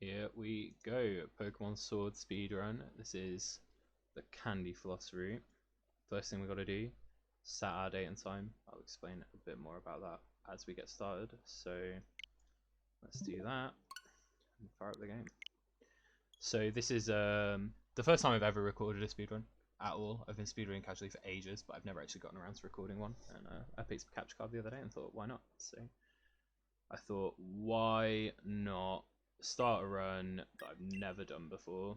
Here we go. Pokemon Sword speedrun. This is the Candyfloss route. First thing we got to do, set our date and time. I'll explain a bit more about that as we get started. So let's do that and fire up the game. So this is the first time I've ever recorded a speedrun at all. I've been speedrunning casually for ages, but I've never actually gotten around to recording one. And I picked up a capture card the other day and thought, why not? So I thought, why not start a run that I've never done before?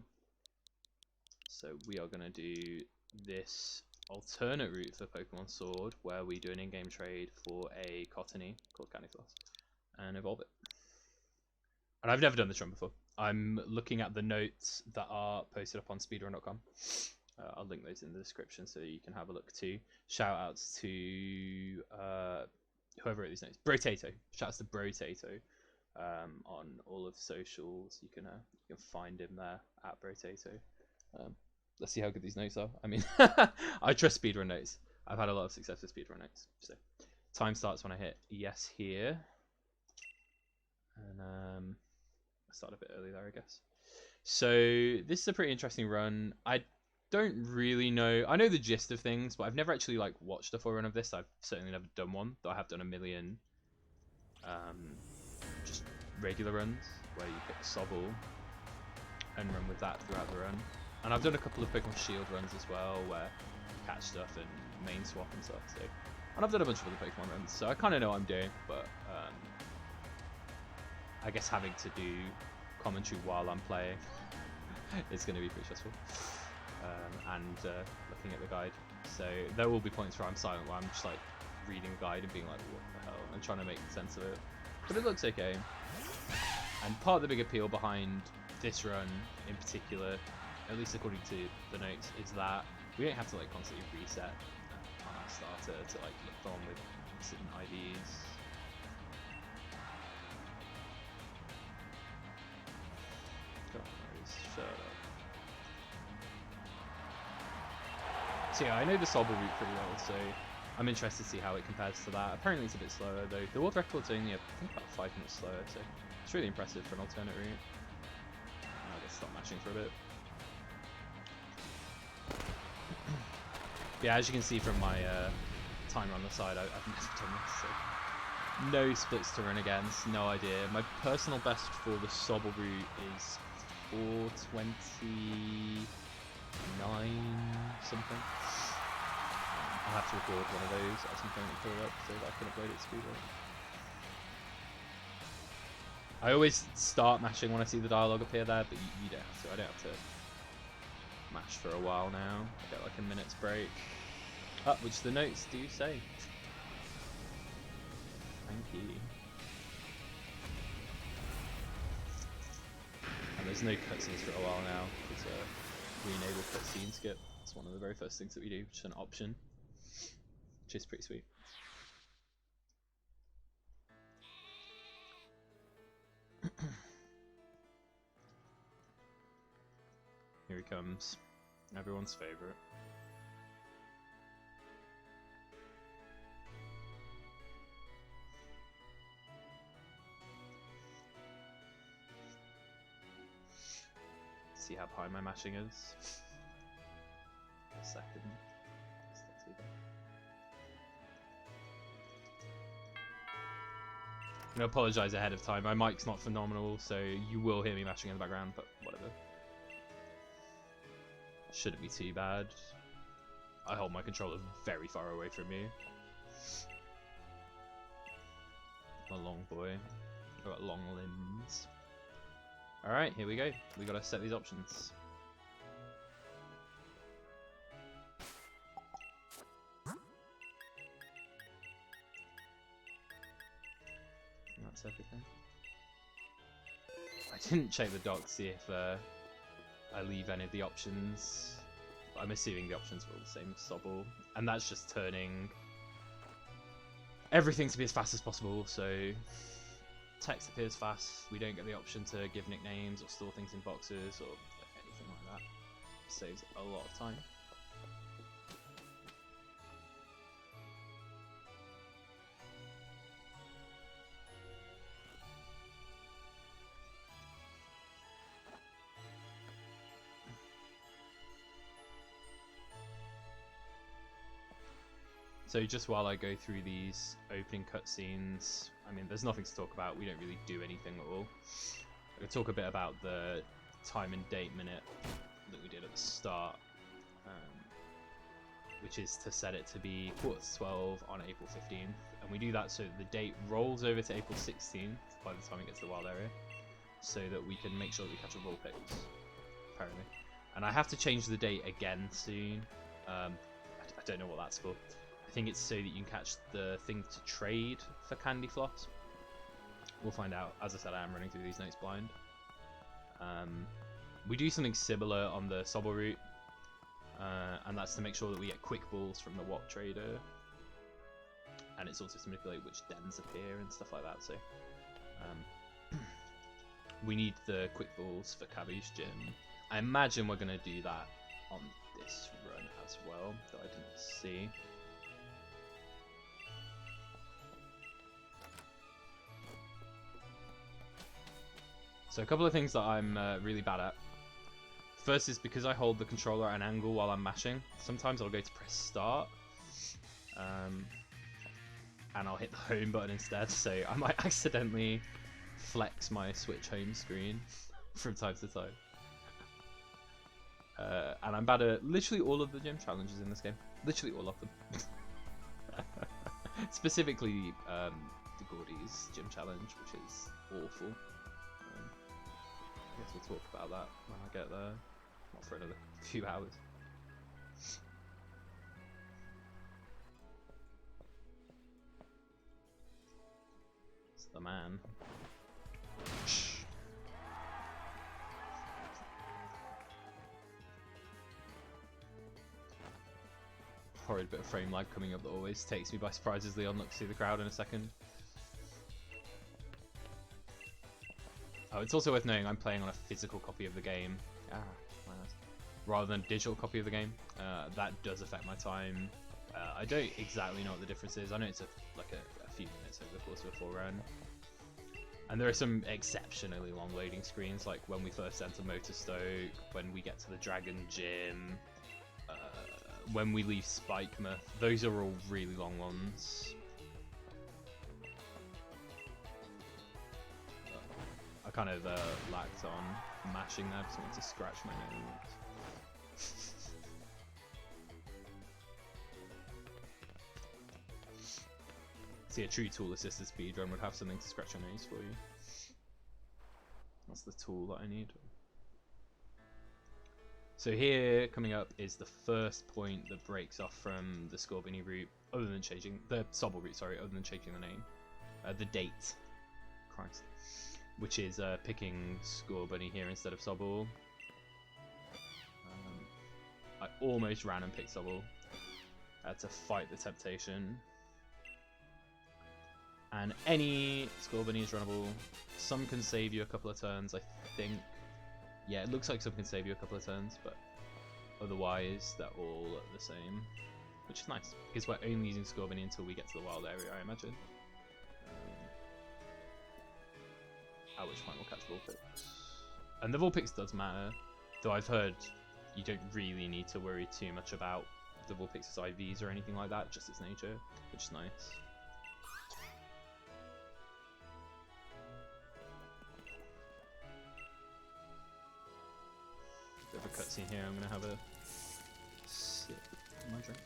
So we are going to do this alternate route for Pokemon Sword, where we do an in-game trade for a Cottonee called Candyfloss and evolve it. And I've never done this run before. I'm looking at the notes that are posted up on speedrun.com. I'll link those in the description so you can have a look too. Shout outs to whoever wrote these notes. BROTATO. Shout outs to BROTATO on all of socials. You can find him there at BROTATO. Let's see how good these notes are. I mean, I trust speedrun notes. I've had a lot of success with speedrun notes. So time starts when I hit yes here. And I started a bit early there, I guess. So this is a pretty interesting run. I don't really know. I know the gist of things, but I've never actually watched a full run of this. I've certainly never done one, though I have done a million just regular runs where you pick Sobble and run with that throughout the run. And I've done a couple of Pokemon Shield runs as well, where you catch stuff and main swap and stuff. So, and I've done a bunch of other Pokemon runs, so I kind of know what I'm doing. But I guess having to do commentary while I'm playing is going to be pretty stressful. And looking at the guide, so there will be points where I'm silent, where I'm just reading the guide and being like, what the hell, and trying to make sense of it. But it looks okay. And part of the big appeal behind this run in particular, at least according to the notes, is that we don't have to constantly reset on our starter to look on with certain IVs. Shut up. So yeah, I know the Sobble route pretty well, so I'm interested to see how it compares to that. Apparently it's a bit slower though. The world record's only, I think, about 5 minutes slower, so it's really impressive for an alternate route. I'll just stop mashing for a bit. Yeah, as you can see from my timer on the side, I've never done this, so no splits to run against, no idea. My personal best for the Sobble route is 4:29 something. I'll have to record one of those at some point and pull it up so that I can upload it to speedrun. I always start mashing when I see the dialogue appear there, but you don't have to. I don't have to mash for a while now. I get a minute's break. Which the notes do say. Thank you. And there's no cutscenes for a while now, because we enable cutscene skip. It's one of the very first things that we do, just an option, which is pretty sweet. Here he comes, everyone's favorite. See how high my mashing is. A second. It's not too bad. I'm gonna apologise ahead of time. My mic's not phenomenal, so you will hear me mashing in the background, but whatever. Shouldn't be too bad. I hold my controller very far away from me. I'm a long boy. I've got long limbs. Alright, here we go. We gotta set these options. And that's everything. I didn't check the doc to see if I leave any of the options. I'm assuming the options were all the same as Sobble. And that's just turning everything to be as fast as possible, so text appears fast, we don't get the option to give nicknames or store things in boxes or anything like that. Saves a lot of time. So just while I go through these opening cutscenes, I mean, there's nothing to talk about. We don't really do anything at all. I'll talk a bit about the time and date minute that we did at the start, which is to set it to be 11:45 on April 15th. And we do that so that the date rolls over to April 16th by the time it gets to the wild area, so that we can make sure that we catch a Vulpix, apparently. And I have to change the date again soon. I don't know what that's for. I think it's so that you can catch the thing to trade for Candyfloss. We'll find out. As I said, I am running through these notes blind. We do something similar on the Sobble route, and that's to make sure that we get quick balls from the Watt Trader. And it's also to manipulate which dens appear and stuff like that. So we need the quick balls for Cabby's Gym. I imagine we're going to do that on this run as well, that I didn't see. So a couple of things that I'm really bad at. First is because I hold the controller at an angle while I'm mashing. Sometimes I'll go to press start, and I'll hit the home button instead, so I might accidentally flex my Switch home screen from time to time. And I'm bad at literally all of the gym challenges in this game. Literally all of them. Specifically the Gordy's gym challenge, which is awful. I guess we'll talk about that when I get there. Not for another few hours. It's the man. Horrid bit of frame lag coming up that always takes me by surprise as Leon looks through the crowd in a second. Oh, it's also worth knowing I'm playing on a physical copy of the game, rather than a digital copy of the game. That does affect my time. I don't exactly know what the difference is. I know it's like a few minutes over the course of a full run. And there are some exceptionally long loading screens, like when we first enter Motorstoke, when we get to the Dragon Gym, when we leave Spikemouth. Those are all really long ones. I kind of lacked on mashing there because I wanted to scratch my nose. See, a true tool-assisted speedrun would have something to scratch your nose for you. That's the tool that I need. So here, coming up, is the first point that breaks off from the Scorbunny route, other than changing the Sobble route. Sorry, other than changing the name, the date. Christ. Which is picking Scorbunny here instead of Sobble. I almost ran and picked Sobble to fight the temptation. And any Scorbunny is runnable. Some can save you a couple of turns, I think. Yeah, it looks like some can save you a couple of turns, but otherwise they're all the same. Which is nice, because we're only using Scorbunny until we get to the wild area, I imagine. At which point we'll catch Vulpix. And the Vulpix does matter, though I've heard you don't really need to worry too much about the Vulpix's IVs or anything like that, just its nature, which is nice. Bit of a cutscene here, I'm going to have a sip of my drink.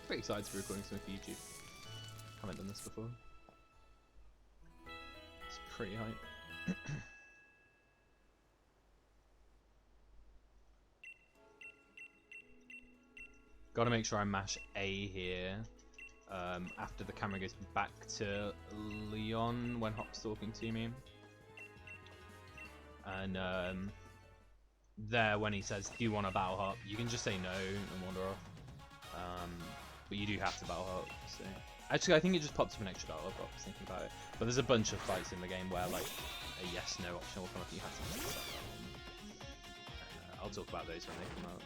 Pretty excited to be recording something for YouTube. Haven't done this before. It's pretty hype. Gotta make sure I mash A here after the camera goes back to Leon when Hop's talking to me. And there, when he says, "Do you want to battle Hop?" you can just say no and wander off. But you do have to battle Hop. So. Actually, I think it just pops up an extra battle Hop. I was thinking about it. But there's a bunch of fights in the game where like a yes/no option will come up and you have to make that. I'll talk about those when they come out.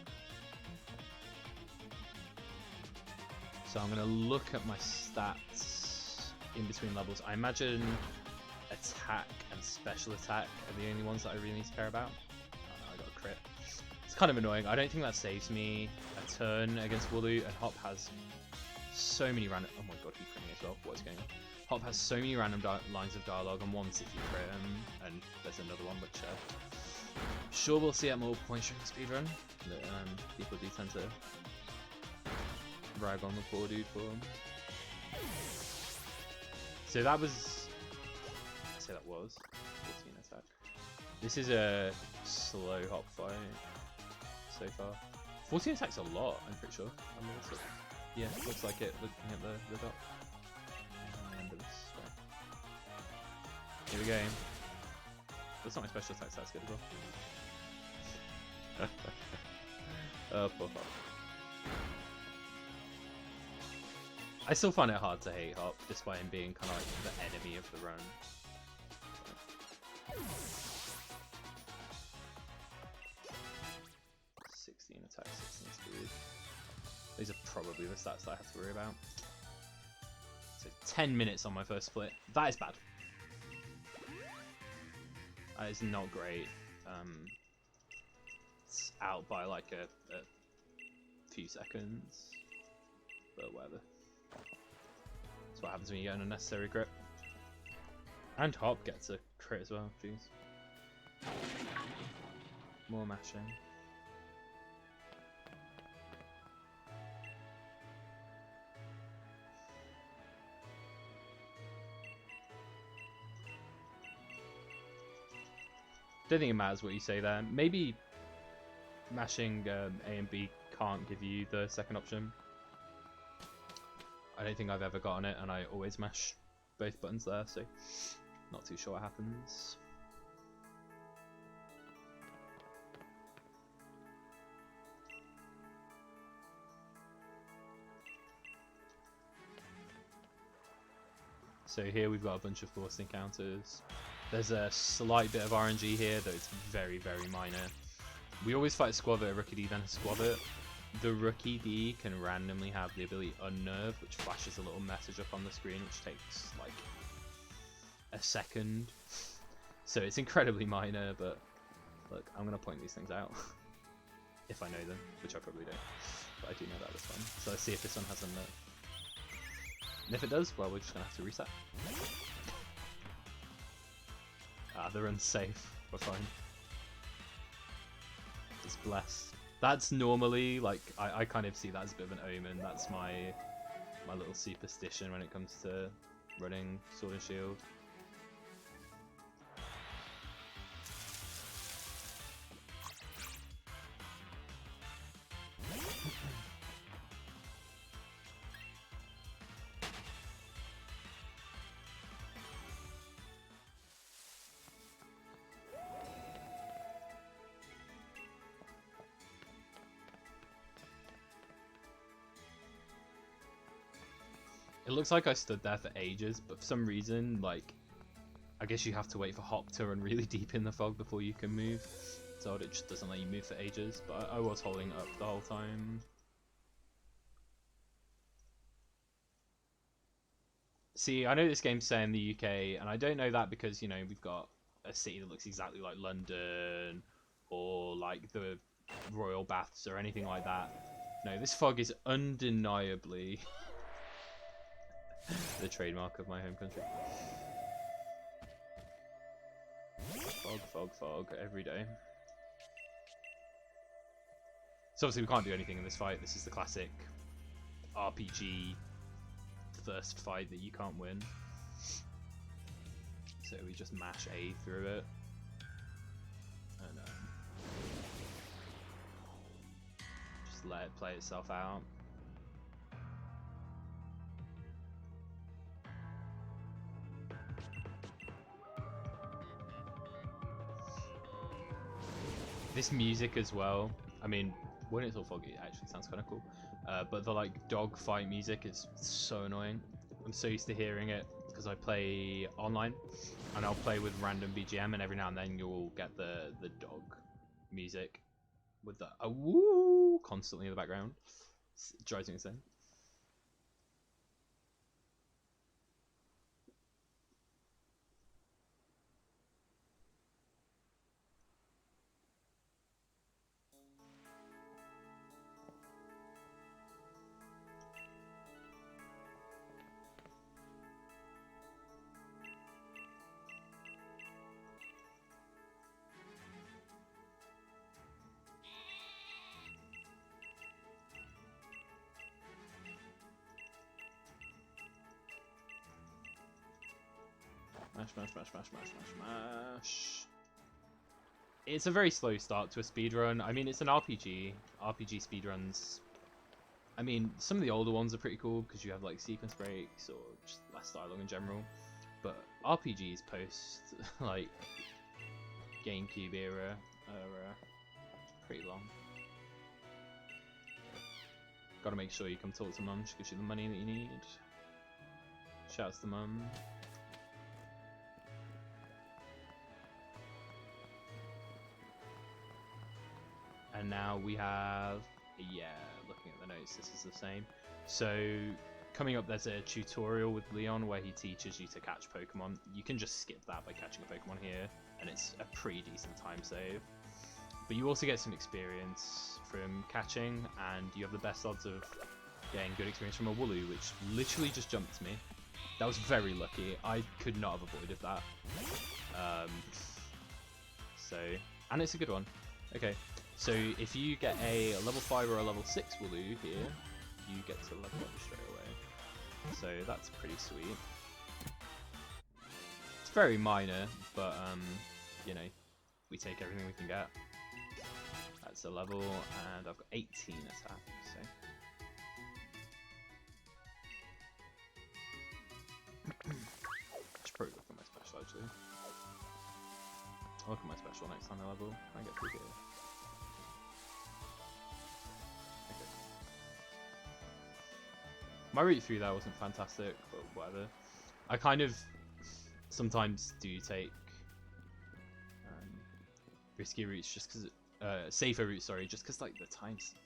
So I'm going to look at my stats in between levels. I imagine attack and special attack are the only ones that I really need to care about. I got a crit. It's kind of annoying. I don't think that saves me a turn against Wooloo, and Hop has so many random... Oh my god, he's critting as well. What's going on? Hop has so many random lines of dialogue, and one's if you crit him, and there's another one which sure we'll see at more point shooting speedrun. That people do tend to rag on the poor dude for him. So that was... I say that was 14 attack. This is a slow Hop fight so far. 14 attacks a lot, I'm pretty sure. I mean, yeah, looks like it looking at the dot. Here we go. That's not my special attacks, that's good as well. Oh, poor Hop. I still find it hard to hate Hop, despite him being kind of like the enemy of the run. 16 attack, 16 speed. These are probably the stats that I have to worry about. So 10 minutes on my first split. That is bad. That is not great. It's out by like a few seconds. But whatever. That's what happens when you get an unnecessary crit. And Hop gets a crit as well, jeez. More mashing. Don't think it matters what you say there. Maybe mashing A and B can't give you the second option. I don't think I've ever gotten it, and I always mash both buttons there, so not too sure what happens. So here we've got a bunch of forced encounters. There's a slight bit of RNG here, though it's very, very minor. We always fight a Squabit, a Rookie D, then a Squabit. The Rookie D can randomly have the ability Unnerve, which flashes a little message up on the screen, which takes like a second. So it's incredibly minor, but look, I'm going to point these things out. If I know them, which I probably don't. But I do know that this one. So let's see if this one has Unnerve. And if it does, well, we're just going to have to reset. Ah, the run's safe. We're fine. It's blessed. That's normally, like, I kind of see that as a bit of an omen. That's my little superstition when it comes to running Sword and Shield. It looks like I stood there for ages, but for some reason, like, I guess you have to wait for Hop to run really deep in the fog before you can move. So it just doesn't let you move for ages, but I was holding up the whole time. See, I know this game's set in the UK, and I don't know that because, you know, we've got a city that looks exactly like London, or like the Royal Baths, or anything like that. No, this fog is undeniably the trademark of my home country. Fog, fog, fog, every day. So obviously we can't do anything in this fight. This is the classic RPG first fight that you can't win. So we just mash A through it. And just let it play itself out. This music as well, I mean, when it's all foggy, it actually sounds kind of cool. But the like dog fight music is so annoying. I'm so used to hearing it because I play online, and I'll play with random BGM, and every now and then you'll get the dog music with the woo constantly in the background. It drives me insane. Smash, smash, smash, smash, smash, smash. It's a very slow start to a speedrun. I mean, it's an RPG. RPG speedruns. I mean, some of the older ones are pretty cool because you have like sequence breaks or just less dialogue in general. But RPGs post like GameCube era are pretty long. Gotta make sure you come talk to Mum. She gives you the money that you need. Shouts to Mum. And now we have, yeah, looking at the notes, this is the same. So coming up, there's a tutorial with Leon where he teaches you to catch Pokemon. You can just skip that by catching a Pokemon here, and it's a pretty decent time save. But you also get some experience from catching, and you have the best odds of getting good experience from a Wooloo, which literally just jumped to me. That was very lucky. I could not have avoided that. And it's a good one. Okay, so if you get a level 5 or a level 6 Wooloo here, you get to level up straight away. So that's pretty sweet. It's very minor, but you know, we take everything we can get. That's a level, and I've got 18 attack, so. Should probably look at my special actually. I'll look at my special next time I level. I get through here. Okay. My route through there wasn't fantastic, but whatever. I kind of sometimes do take risky routes just because. Safer route, sorry, just because like the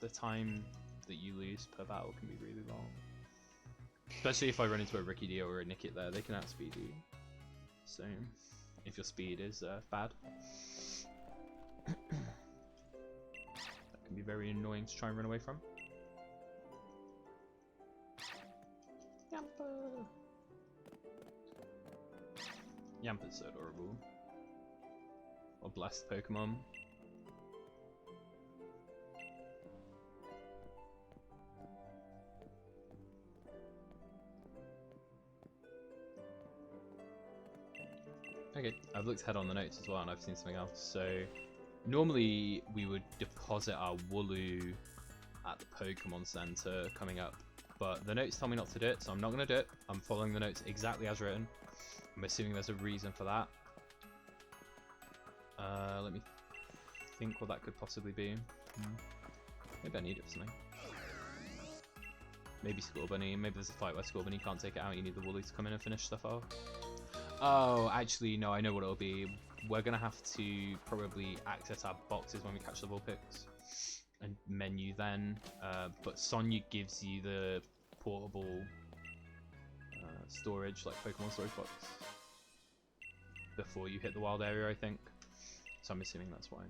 time that you lose per battle can be really long. Especially if I run into a Ricky D or a Nickit there, they can outspeed you. So, if your speed is bad, that can be very annoying to try and run away from. Yamper! Yamper's so adorable. Or blessed Pokemon. Okay, I've looked ahead on the notes as well, and I've seen something else. So, normally we would deposit our Wooloo at the Pokemon Center coming up, but the notes tell me not to do it, so I'm not going to do it. I'm following the notes exactly as written. I'm assuming there's a reason for that. Let me think what that could possibly be. Maybe I need it for something. Maybe Scorbunny. Maybe there's a fight where Scorbunny can't take it out. You need the Wooloo to come in and finish stuff off. Oh, actually, no, I know what it'll be. We're going to have to probably access our boxes when we catch the Vulpix and menu then. But Sonya gives you the portable storage, like Pokemon storage box, before you hit the wild area, I think. So I'm assuming that's why.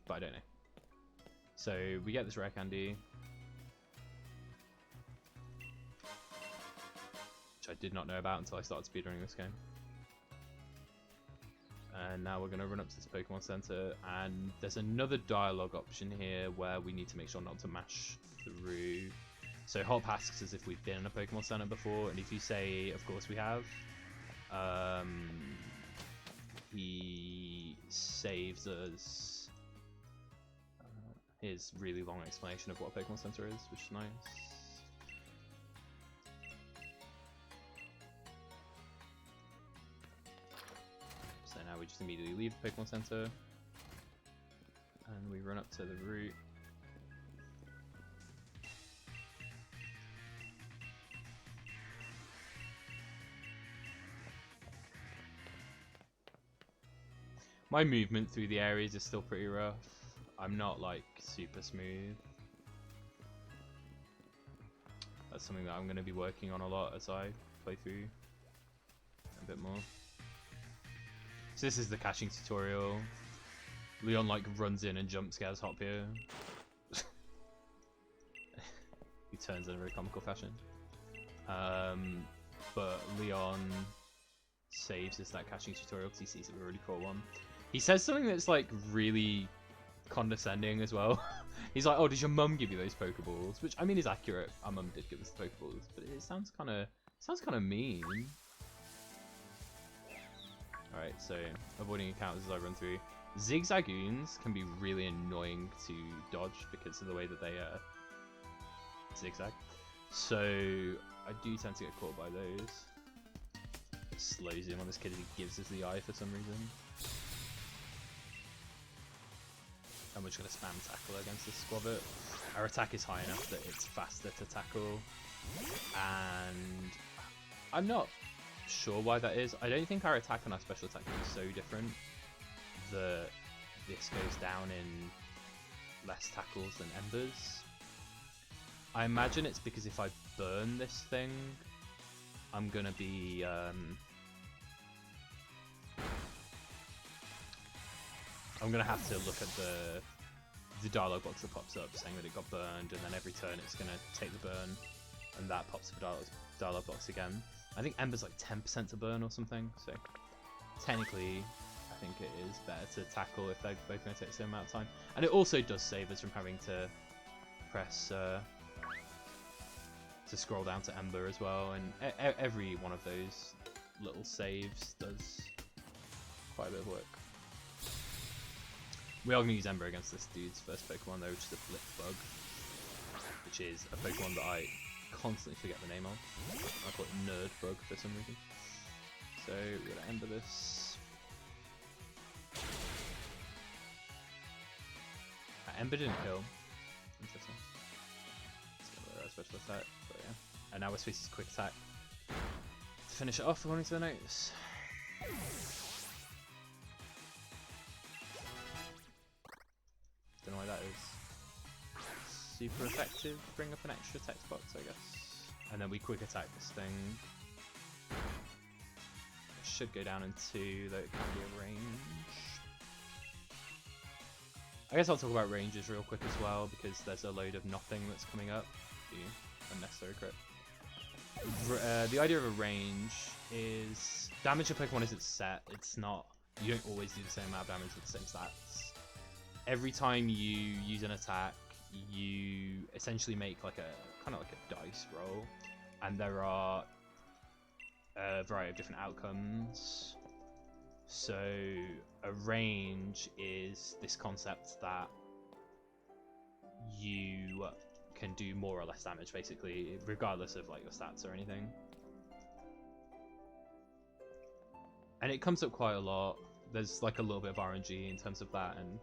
But I don't know. So we get this rare candy, which I did not know about until I started speedrunning this game. And now we're going to run up to this Pokemon Center, and there's another dialogue option here where we need to make sure not to mash through. So Hop asks us if we've been in a Pokemon Center before, and if you say, of course we have, he saves us his really long explanation of what a Pokemon Center is, which is nice. So now we just immediately leave the Pokemon Center, and we run up to the route. My movement through the areas is still pretty rough. I'm not like super smooth. That's something that I'm going to be working on a lot as I play through a bit more. So this is the catching tutorial. Leon like runs in and jump scares Hop here. He turns in a very comical fashion. But Leon saves us that catching tutorial because he sees that we already caught one. He says something that's like really condescending as well. He's like, "Oh, did your mum give you those Pokeballs?" Which I mean is accurate. Our mum did give us the Pokeballs, but it sounds kind of mean. Alright, so avoiding encounters as I run through. Zigzagoons can be really annoying to dodge because of the way that they zigzag. So I do tend to get caught by those. Slow zoom on this kid as he gives us the eye for some reason. And we're just going to spam tackle against this squabit. Our attack is high enough that it's faster to tackle. And I'm not sure why that is. I don't think our attack and our special attack can be so different that this goes down in less tackles than embers. I imagine it's because if I burn this thing, I'm gonna be I'm gonna have to look at the dialogue box that pops up saying that it got burned, and then every turn it's gonna take the burn, and that pops up a dialogue box again. I think ember's like 10% to burn or something, so technically I think it is better to tackle if they're both going to take the same amount of time. And it also does save us from having to press to scroll down to ember as well, and every one of those little saves does quite a bit of work. We are going to use ember against this dude's first Pokemon though, which is a Blip Bug, which is a Pokemon that I constantly forget the name of. I call it Nerd Bug for some reason. So we're going to ember this. Ember didn't kill. Interesting. Let's get rid of our special attack. But yeah. And now we're supposed to use quick attack to finish it off according to the notes. Don't know why that is. Super effective. Bring up an extra text box, I guess. And then we quick attack this thing. It should go down in 2, though it can be a range. I guess I'll talk about ranges real quick as well, because there's a load of nothing that's coming up. Unnecessary crit. The idea of a range is damage a Pokemon isn't set. It's not. You don't always do the same amount of damage with the same stats. Every time you use an attack, you essentially make like a kind of like a dice roll, and there are a variety of different outcomes. So a range is this concept that you can do more or less damage basically, regardless of like your stats or anything. And it comes up quite a lot. There's like a little bit of RNG in terms of that, and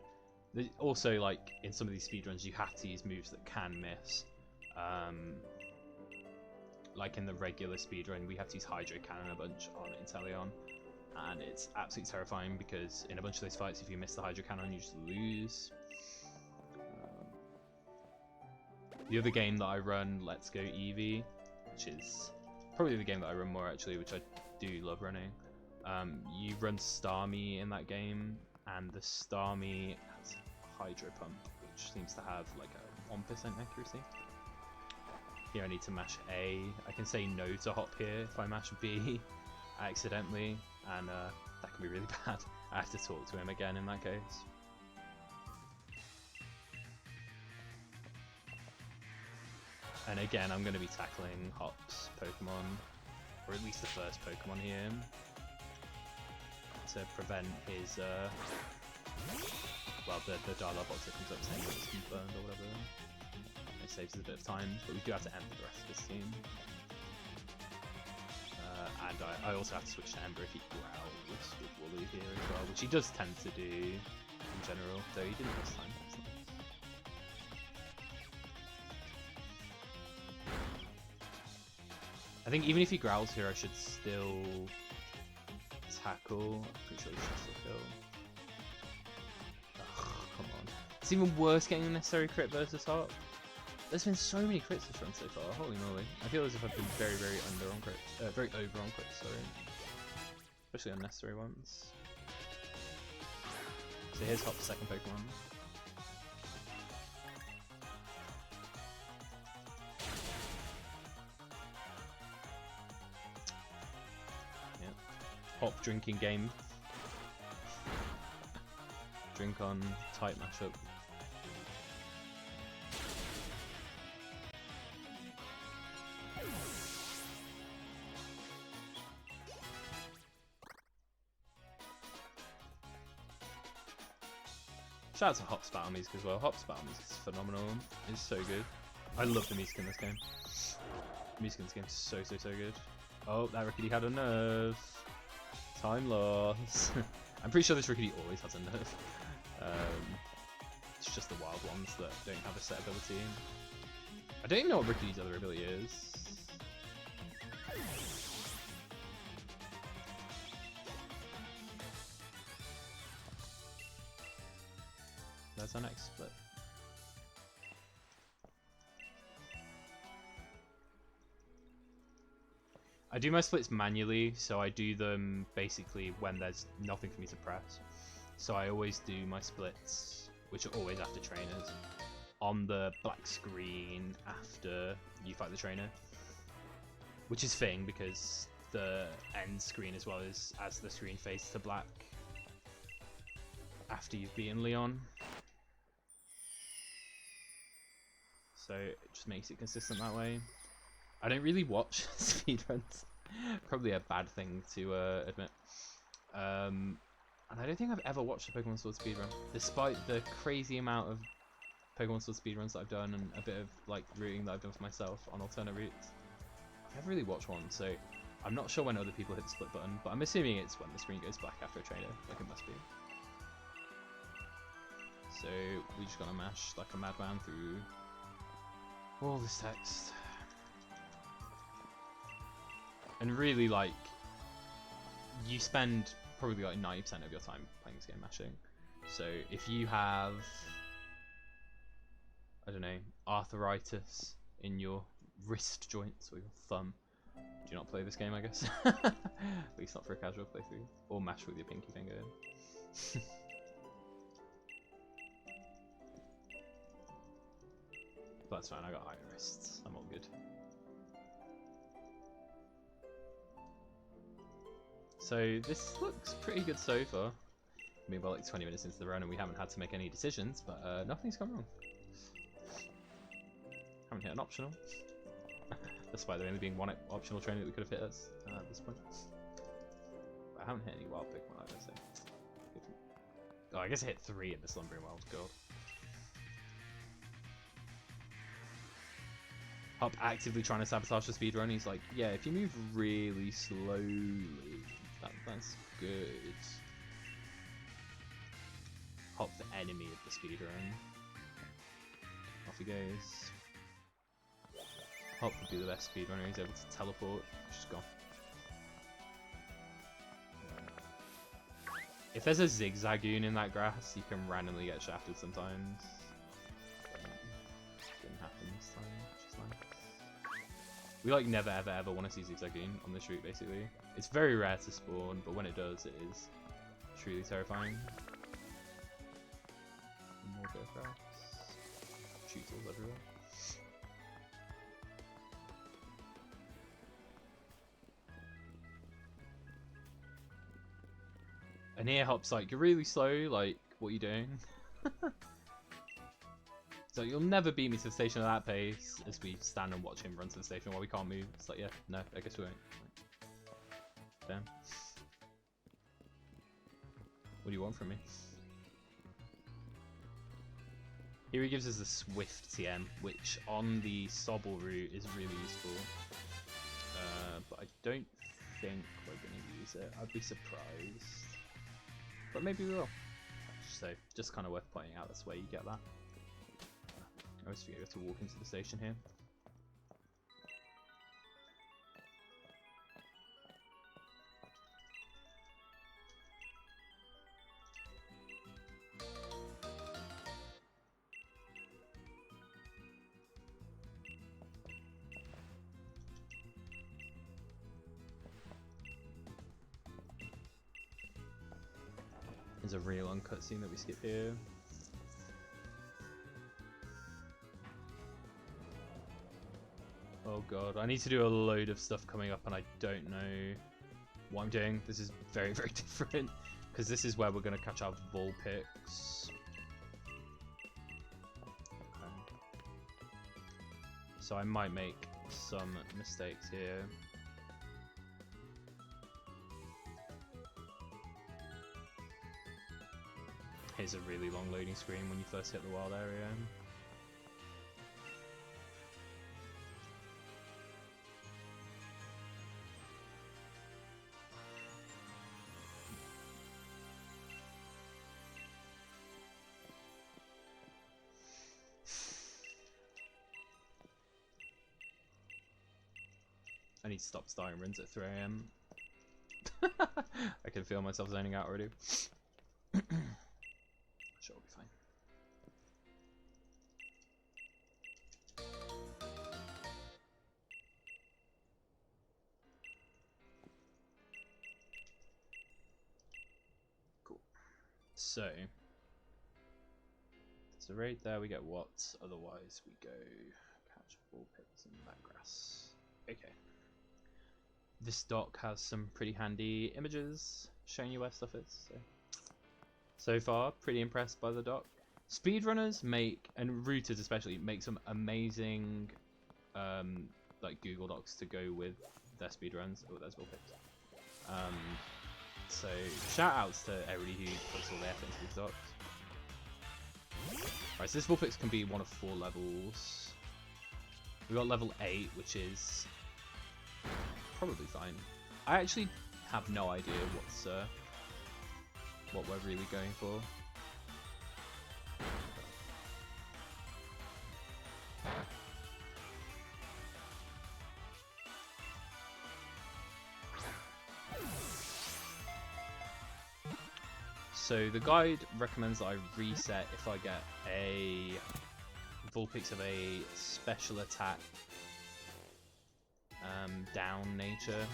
also like in some of these speedruns you have to use moves that can miss. Like in the regular speedrun we have to use Hydro Cannon a bunch on Inteleon, and it's absolutely terrifying because in a bunch of those fights if you miss the Hydro Cannon you just lose. The other game that I run, Let's Go Eevee, which is probably the game that I run more actually, which I do love running. You run Starmie in that game, and the Starmie has a Hydro Pump, which seems to have like a 1% accuracy. Here I need to mash A. I can say no to Hop here if I mash B accidentally, and that can be really bad. I have to talk to him again in that case. And again, I'm going to be tackling Hop's Pokemon, or at least the first Pokemon here, to prevent his, well, the dialogue box that comes up saying that it's been burned or whatever. It saves us a bit of time, but we do have to ember the rest of his team. And I also have to switch to ember if he growls with Wooloo here as well, which he does tend to do in general, though he didn't this time. I think even if he growls here, I should still tackle. I'm pretty sure he should still kill. Ugh, come on. It's even worse getting a necessary crit versus Hop. There's been so many crits this run so far, holy moly. I feel as if I've been very, very under on crits. Very over on crits, sorry. Especially unnecessary ones. So here's Hop's second Pokemon. Hop drinking game. Drink on type mashup. Shout out to Hop's Battle Music as well. Hop's Battle Music is phenomenal. It's so good. I love the music in this game. The music in this game is so good. Oh, that Rickety had a nerve. Time loss. I'm pretty sure this Rickety always has a nerve. It's just the wild ones that don't have a set ability. I don't even know what Rickety's other ability is. That's our next split. I do my splits manually, so I do them basically when there's nothing for me to press. So I always do my splits, which are always after trainers, on the black screen after you fight the trainer. Which is fitting because the end screen as well is as the screen fades to black after you've beaten Leon. So it just makes it consistent that way. I don't really watch speedruns. Probably a bad thing to admit. And I don't think I've ever watched a Pokemon Sword speedrun, despite the crazy amount of Pokemon Sword speedruns that I've done and a bit of like routing that I've done for myself on alternate routes. I've never really watched one, so I'm not sure when other people hit the split button, but I'm assuming it's when the screen goes black after a trainer, like it must be. So we just gotta mash like a madman through all this text. And really, like, you spend probably like 90% of your time playing this game mashing. So if you have, I don't know, arthritis in your wrist joints or your thumb, do not play this game, I guess. At least not for a casual playthrough. Or mash with your pinky finger. But that's fine, I got iron wrists. I'm all good. So this looks pretty good so far. I mean, we're like 20 minutes into the run and we haven't had to make any decisions, but nothing's gone wrong. Haven't hit an optional. Despite there only being one optional trainer that we could have hit us at this point. But I haven't hit any wild Pokemon either, so... Oh, I guess I hit 3 in the Slumbering Wild, god. Hop actively trying to sabotage the speedrun. He's like, yeah, if you move really slowly, that's good. Hop the enemy of the speedrun. Off he goes. Hop would be the best speedrunner. He's able to teleport. She's gone. If there's a Zigzagoon in that grass, you can randomly get shafted sometimes. Didn't happen this time, which is nice. We like never ever want to see Zigzagoon on this route basically. It's very rare to spawn, but when it does, it is truly terrifying. More go grass. Cheetles everywhere. And here Hop's like, you're really slow, like, what are you doing? So you'll never beat me to the station at that pace, as we stand and watch him run to the station while we can't move. It's like, yeah, no, I guess we won't. Damn. What do you want from me? Here he gives us a Swift TM, which on the Sobble route is really useful. But I don't think we're going to use it. I'd be surprised. But maybe we will. So, just kind of worth pointing out that's where you get that. I always forget you have to walk into the station here. There's a really long cutscene that we skip here. Oh god, I need to do a load of stuff coming up and I don't know what I'm doing. This is very, very different because this is where we're going to catch our Vulpix. Okay. So I might make some mistakes here. Here's a really long loading screen when you first hit the wild area. I need to stop starting runs at 3 AM. I can feel myself zoning out already. Sure, we'll be fine. Cool. So, there's a raid there, we get what? Otherwise, we go catch ball pits in that grass. Okay. This dock has some pretty handy images showing you where stuff is. So far, pretty impressed by the dock. Speedrunners make, and rooters especially, make some amazing like Google Docs to go with their speedruns. Oh, there's Bullpix. So shout outs to everybody who puts all their effort into these docs. Right, so this Bullpix can be one of 4 levels. We got level 8, which is probably fine. I actually have no idea what we're really going for. So the guide recommends that I reset if I get a Vulpix of a special attack down nature.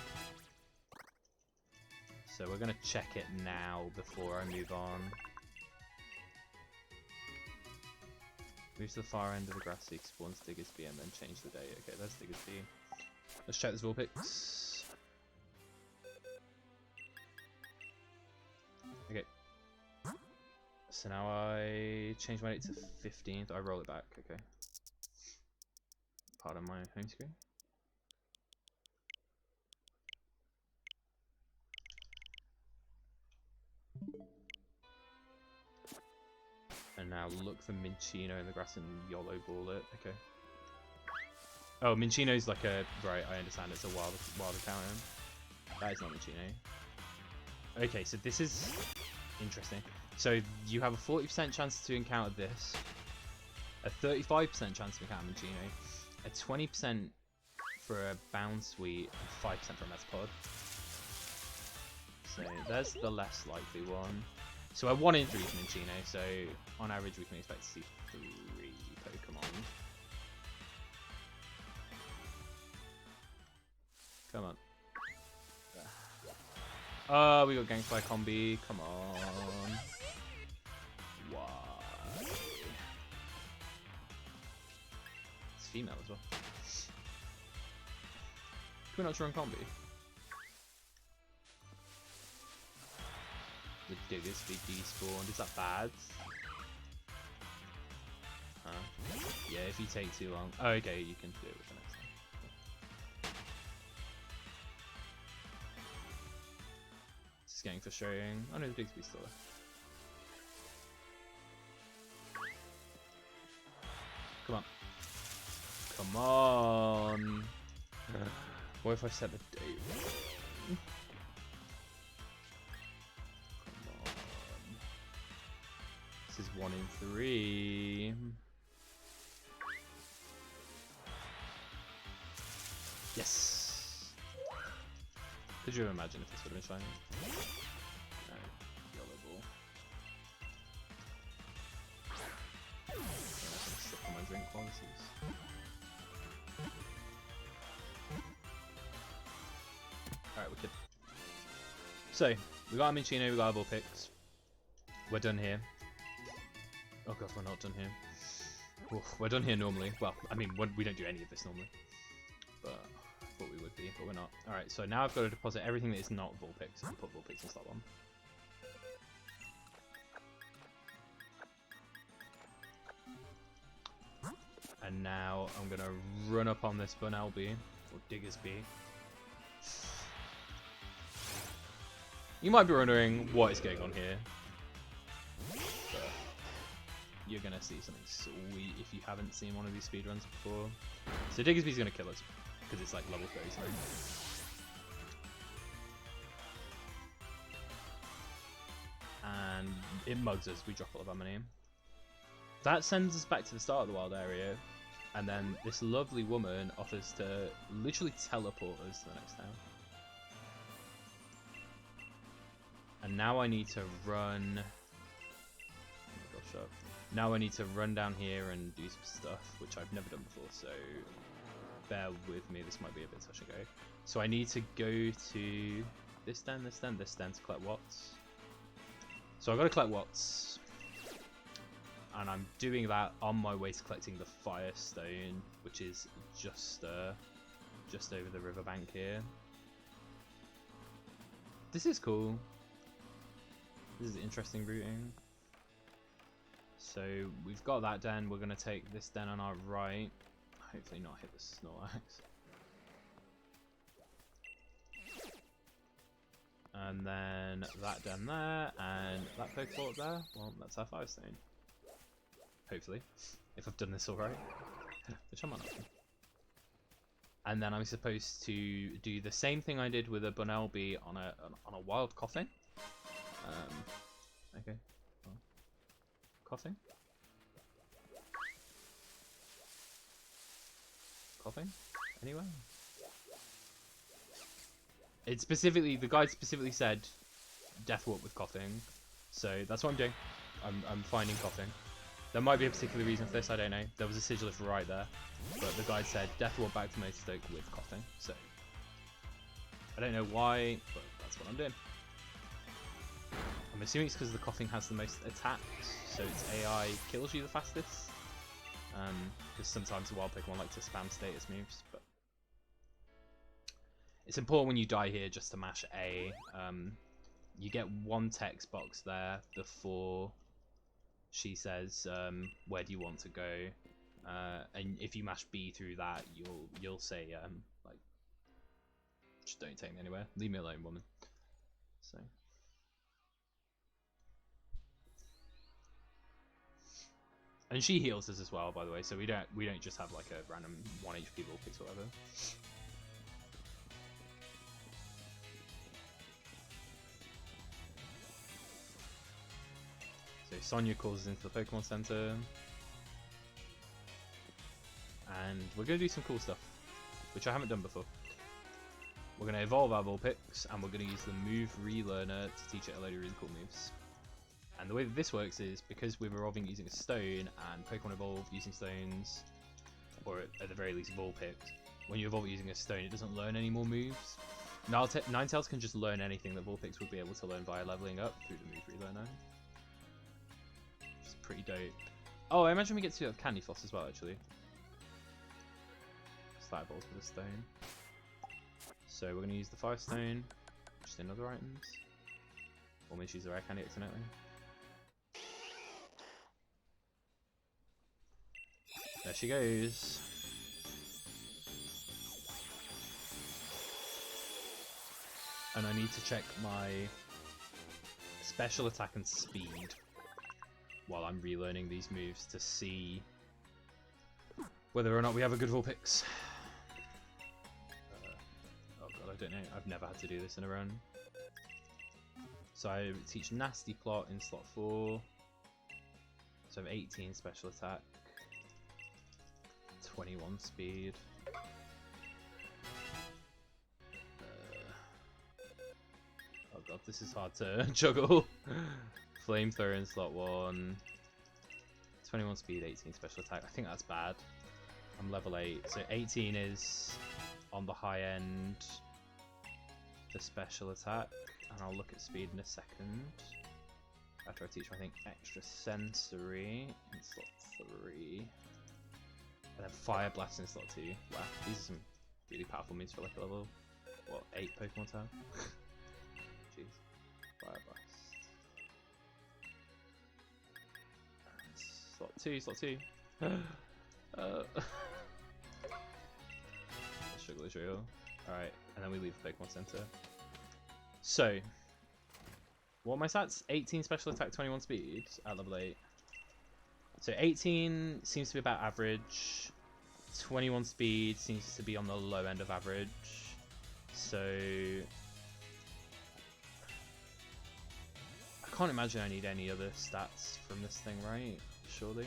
So we're going to check it now before I move on. Move to the far end of the grass seek, spawns Digger's B, and then change the day. Okay, there's Digger's B. Let's check this Vulpix. Okay. So now I change my date to 15th. I roll it back. Okay. Pardon my home screen. And now look for Minccino in the grass and YOLO ball it. Okay. Oh, Minccino's like a... Right, I understand. It's a wild encounter. That is not Minccino. Okay, so this is interesting. So you have a 40% chance to encounter this, a 35% chance to encounter Minccino, a 20% for a Bound Sweet, and 5% for a Metapod. So there's the less likely one. So a 1 in 3 for Minccino, so on average we can expect to see 3 Pokemon. Come on. Oh, we got ganked by a combi. Come on. Why? It's female as well. Can we not run combi? The Digger's be despawned. Is that bad? Huh? Yeah, if you take too long. Oh, okay, you can do it with the next one. This is getting frustrating. Oh no, the Digger's still there. Come on. Come on. What if I set the date wrong? This is 1 in 3. Yes! Could you imagine if this would have been shiny? No. Yellow ball. I'm gonna sip on my drink while this is. Alright, wicked. So, we got a Minccino, we got our Vulpix. We're done here. Oh god, we're not done here. Oof, we're done here normally. Well, I mean, we don't do any of this normally. But I thought we would be, but we're not. Alright, so now I've got to deposit everything that is not Vulpix and put Vulpix in slot 1. And now I'm going to run up on this Bunnelby, or Digger's B. You might be wondering what is going on here. But you're gonna see something sweet if you haven't seen one of these speedruns before. So Diggersby's gonna kill us because it's like level 30 something. And it mugs us, we drop all of our money. That sends us back to the start of the wild area, and then this lovely woman offers to literally teleport us to the next town. And now I need to run. Oh my gosh, now I need to run down here and do some stuff, which I've never done before, so bear with me, this might be a bit touch and go. So I need to go to this den to collect Watts. So I've got to collect Watts, and I'm doing that on my way to collecting the Firestone, which is just over the riverbank here. This is cool. This is interesting routing. So we've got that den. We're going to take this den on our right. Hopefully not hit the Snorlax. And then that den there, and that Pokeball up there. Well, that's our Firestone. Hopefully, if I've done this alright, which I might not have. And then I'm supposed to do the same thing I did with a Bunnelby on a wild Coughing. Okay. Well, Coughing. Coughing. Anyway. It specifically, the guide specifically said Death Warp with Coughing, so that's what I'm doing. I'm finding Coughing. There might be a particular reason for this, I don't know. There was a Sigilif right there, but the guide said Death Warp back to Motorstoke with Coughing, so I don't know why, but that's what I'm doing. I'm assuming it's because the Coughing has the most attacks, so its AI kills you the fastest. Because sometimes the wild Pokemon like to spam status moves, but it's important when you die here just to mash A. You get one text box there before she says, where do you want to go? And if you mash B through that, you'll say, like, just don't take me anywhere. Leave me alone, woman. So. And she heals us as well, by the way, so we don't just have like a random 1 HP Vulpix or whatever. So Sonia calls us into the Pokemon Center, and we're going to do some cool stuff, which I haven't done before. We're going to evolve our Vulpix, and we're going to use the Move Relearner to teach it a load of really cool moves. And the way that this works is, because we're evolving using a stone, and Pokemon evolve using stones, or at the very least Vulpix, when you evolve using a stone, it doesn't learn any more moves. Ninetales can just learn anything that Vulpix would be able to learn via leveling up through the Move Relearner. Which is pretty dope. Oh, I imagine we get to do Candyfloss as well, actually. That evolves with a stone. So we're going to use the Firestone, just in other items. Or maybe use the Rare Candy accidentally. There she goes. And I need to check my special attack and speed while I'm relearning these moves to see whether or not we have a good Vulpix. Oh god, I don't know. I've never had to do this in a run. So I teach Nasty Plot in slot 4. So I have 18 special attack. 21 speed. Oh god, this is hard to juggle. Flamethrower in slot 1. 21 speed, 18 special attack. I think that's bad. I'm level 8, so 18 is on the high end for special attack. And I'll look at speed in a second. After I teach, I think, extra sensory in slot 3. And then Fire Blast in slot 2. Wow, these are some really powerful moves for like a level, what, 8 Pokemon town? Jeez. Fire Blast. Slot 2, slot 2. The struggle is real. Alright, and then we leave the Pokemon Center. So, what are my stats? 18 special attack, 21 speed at level 8. So 18 seems to be about average. 21 speed seems to be on the low end of average. So I can't imagine I need any other stats from this thing, right? Surely.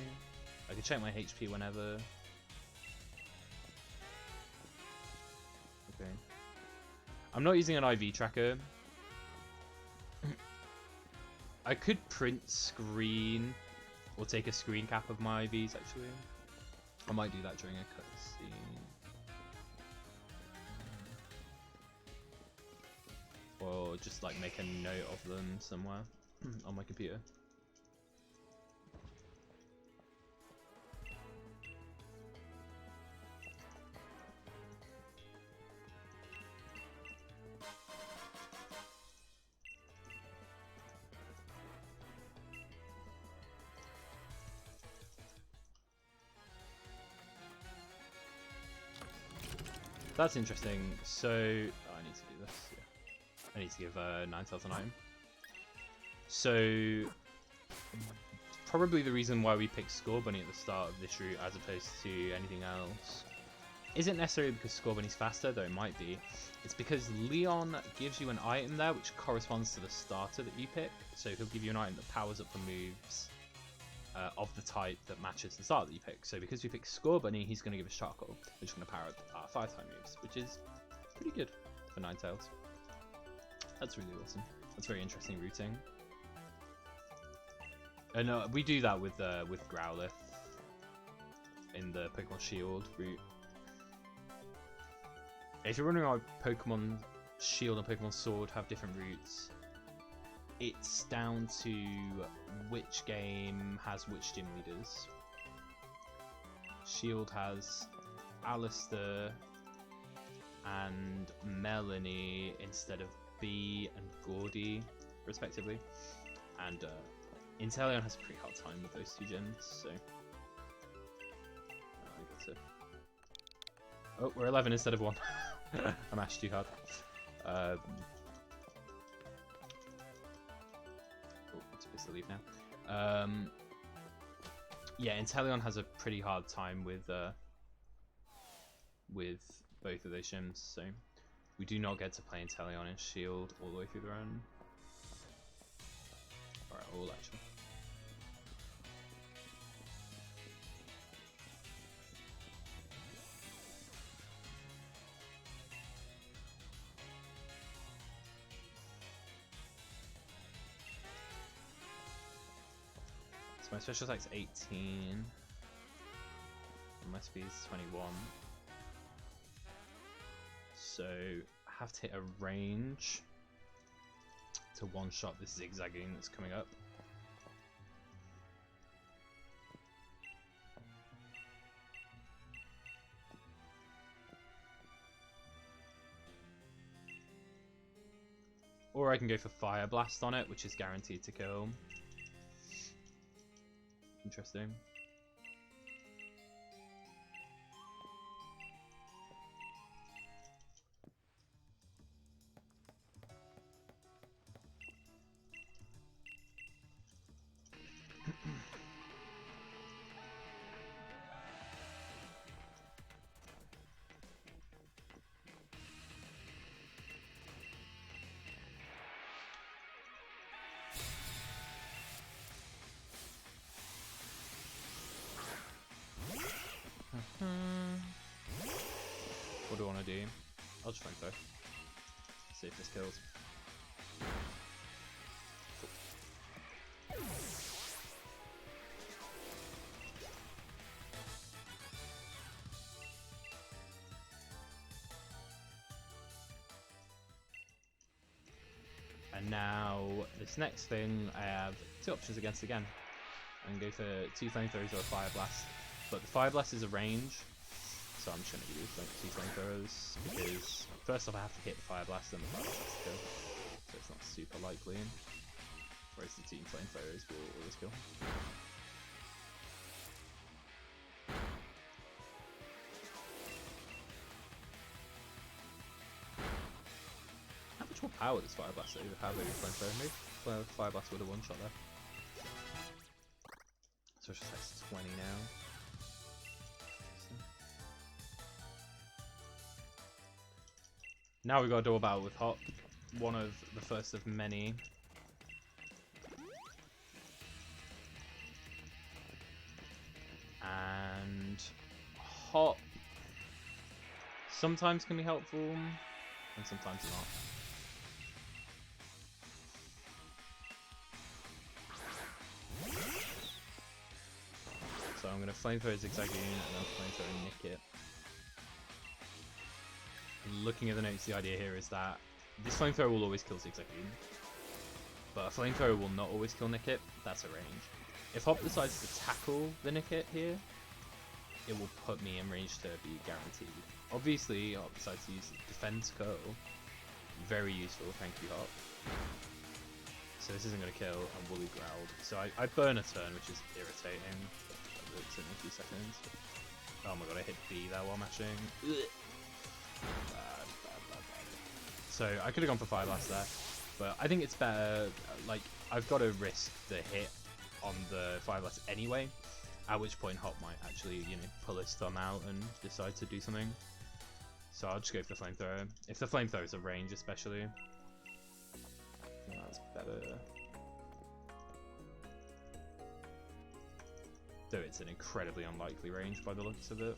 I can check my HP whenever. Okay. I'm not using an IV tracker. I could print screen or take a screen cap of my IVs actually. I might do that during a cutscene. Or just like make a note of them somewhere on my computer. That's interesting. So I need to do this. Yeah. I need to give Ninetales an item. So probably the reason why we picked Score Bunny at the start of this route as opposed to anything else isn't necessarily because Score Bunny's faster, though it might be. It's because Leon gives you an item there which corresponds to the starter that you pick. So he'll give you an item that powers up the moves of the type that matches the start that you pick. So because we pick Score Bunny, he's going to give us Charcoal, which is going to power up our 5-type moves, which is pretty good for Ninetales. That's really awesome. That's very interesting routing. And we do that with Growlithe in the Pokemon Shield route. If you're wondering why Pokemon Shield and Pokemon Sword have different routes, it's down to which game has which gym leaders. Shield has Alistair and Melanie instead of Bee and Gordy, respectively. And Inteleon has a pretty hard time with those two gyms, so... I got to... Oh, we're 11 instead of 1. I mashed too hard. Oh, I'm supposed to leave now. Yeah, Inteleon has a pretty hard time with both of those gyms, so we do not get to play Inteleon in Shield all the way through the run. Alright, all actually. So my special attack's 18. And my speed's 21. So I have to hit a range to one-shot this zigzagging that's coming up. Or I can go for Fire Blast on it, which is guaranteed to kill. Interesting. What do I want to do? I'll just flamethrower. See if this kills. And now, this next thing, I have two options against again. I can go for 2 flamethrowers or a Fire Blast. But the Fire Blast is a range, so I'm just going to use like 2 flamethrowers, because first off I have to hit the Fire Blast and the Fire Blast has to kill. So it's not super likely. Whereas the 2 flamethrowers will always kill. How much more power does Fire Blast have over Flamethrower? Maybe Fire Blast would have one-shot there. Special attack's 20 now. Now we've got a dual battle with Hop. One of the first of many. And Hop sometimes can be helpful, and sometimes not. So I'm going to flamethrow Zigzagoon and then flamethrow Nick it. Looking at the notes, the idea here is that this flamethrower will always kill Zigzagoon, but a flamethrower will not always kill Nickit. That's a range. If Hop decides to tackle the Nickit here, it will put me in range to be guaranteed. Obviously, Hop decides to use Defense Curl. Very useful, thank you, Hop. So this isn't going to kill, and Woolly growled. So I burn a turn, which is irritating. It's in a few seconds. Oh my god, I hit B there while mashing. Bad. So I could have gone for Fire Blast there, but I think it's better, like, I've got to risk the hit on the Fire Blast anyway, at which point Hop might actually, you know, pull his thumb out and decide to do something. So I'll just go for the Flamethrower. If the Flamethrower is a range especially, I think that's better. Though it's an incredibly unlikely range by the looks of it.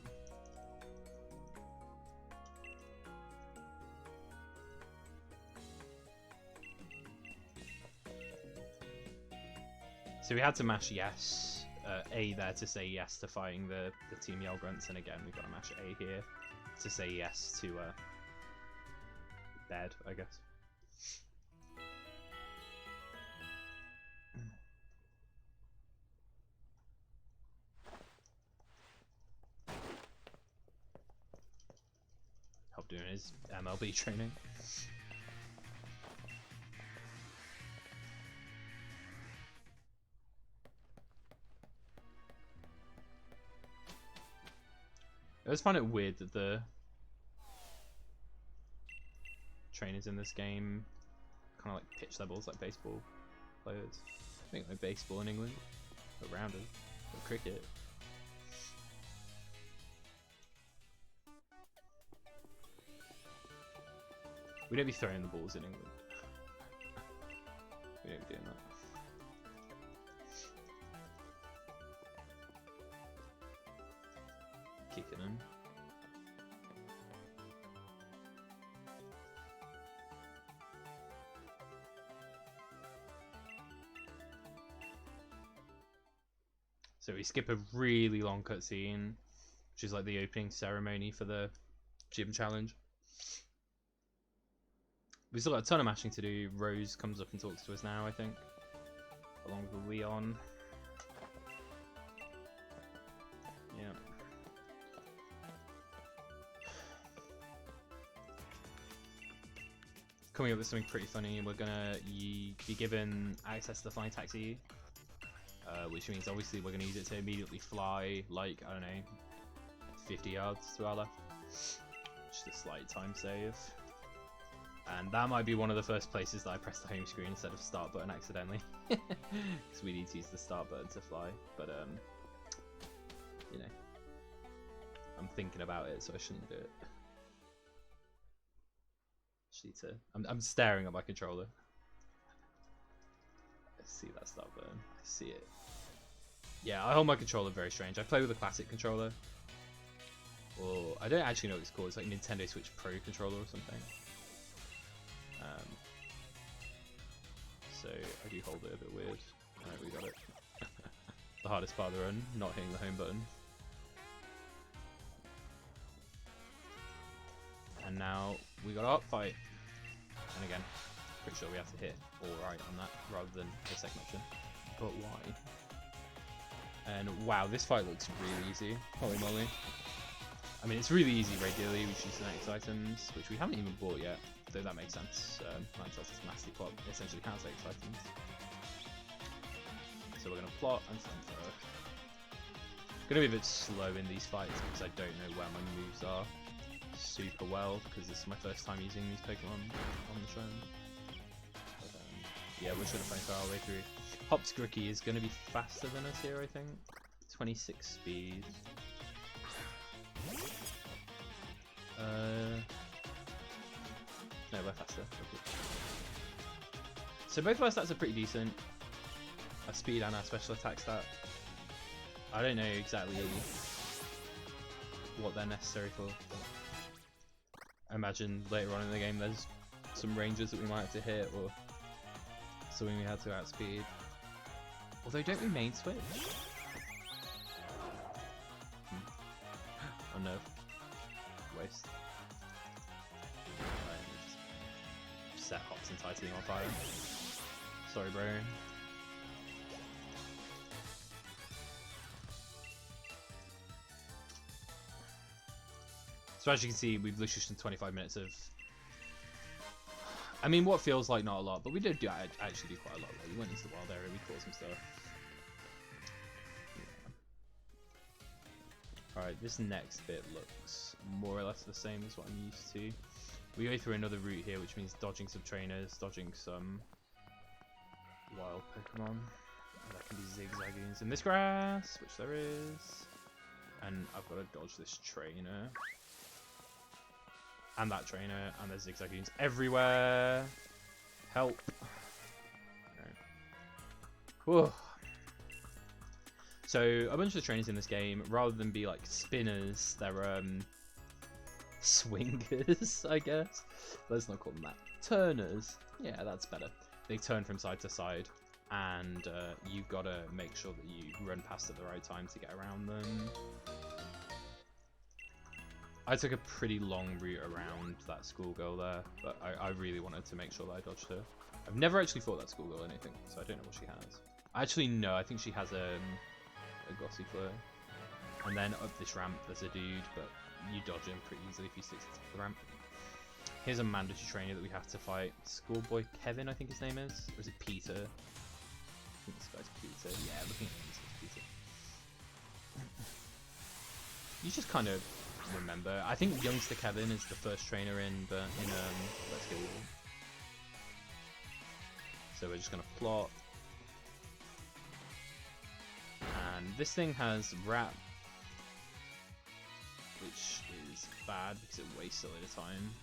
So we had to mash yes, A there to say yes to fighting the Team Yell Grunts, and again we've got to mash A here to say yes to bed, I guess. Help doing his MLB training. I always find it weird that the trainers in this game kind of like pitch their balls like baseball players. I think like baseball in England, but rounded, but cricket. We don't be throwing the balls in England. We don't be doing that. Kicking him. So we skip a really long cutscene, which is like the opening ceremony for the gym challenge. We've still got a ton of mashing to do. Rose comes up and talks to us now, I think, along with Leon. Yeah. Coming up with something pretty funny. We're gonna be given access to the flying taxi, which means obviously we're gonna use it to immediately fly, like, I don't know, 50 yards to our left. Just a slight time save. And that might be one of the first places that I press the home screen instead of start button accidentally. Because we need to use the start button to fly. But, you know, I'm thinking about it, so I shouldn't do it. I'm staring at my controller. I see that start button. I see it. Yeah, I hold my controller very strange. I play with a classic controller. Or I don't actually know what it's called. It's like Nintendo Switch Pro controller or something. So I do hold it a bit weird. Alright, we got it. The hardest part of the run, not hitting the home button. And now we got our fight. And again, pretty sure we have to hit alright on that rather than the second option. But why? And wow, this fight looks really easy. Holy moly. I mean, it's really easy regularly. We choose the next items, which we haven't even bought yet. Though that makes sense. Ninetales is massively plot essentially counts X items. So we're going to plot and flamethrower. Going to be a bit slow in these fights because I don't know where my moves are super well, because this is my first time using these Pokemon on the show. But, yeah, we're sure to flamethrower our way through. Hop's Grooky is going to be faster than us here, I think. 26 speed. No, we're faster. Okay. So both of our stats are pretty decent. Our speed and our special attack stat. I don't know exactly what they're necessary for. I imagine later on in the game there's some ranges that we might have to hit or something we had to outspeed. Although, don't we main switch? Oh no. Waste. Right, just set Hops and Titanium on fire. Sorry, bro. So as you can see, we've literally just done 25 minutes of... I mean, what feels like not a lot, but we did actually do quite a lot. Like, we went into the wild area, we caught some stuff. Yeah. Alright, this next bit looks more or less the same as what I'm used to. We go through another route here, which means dodging some trainers, dodging some wild Pokemon. There can be Zigzagoons in this grass, which there is. And I've got to dodge this trainer. And that trainer, and there's Zigzagoons everywhere. Help. Right. So, a bunch of the trainers in this game, rather than be like spinners, they're swingers, I guess. Let's not call them that. Turners. Yeah, that's better. They turn from side to side, and you've got to make sure that you run past at the right time to get around them. I took a pretty long route around that schoolgirl there, but I really wanted to make sure that I dodged her. I've never actually fought that schoolgirl or anything, so I don't know what she has. Actually, no, I think she has a Gossifleur. And then up this ramp, there's a dude, but you dodge him pretty easily if you stick to the top of the ramp. Here's a mandatory trainer that we have to fight. Schoolboy Kevin, I think his name is. Or is it Peter? I think this guy's Peter. Yeah, looking at him, it's Peter. You just kind of remember. I think youngster Kevin is the first trainer in Let's Go. So we're just gonna plot, and this thing has Wrap, which is bad because it wastes a lot of time.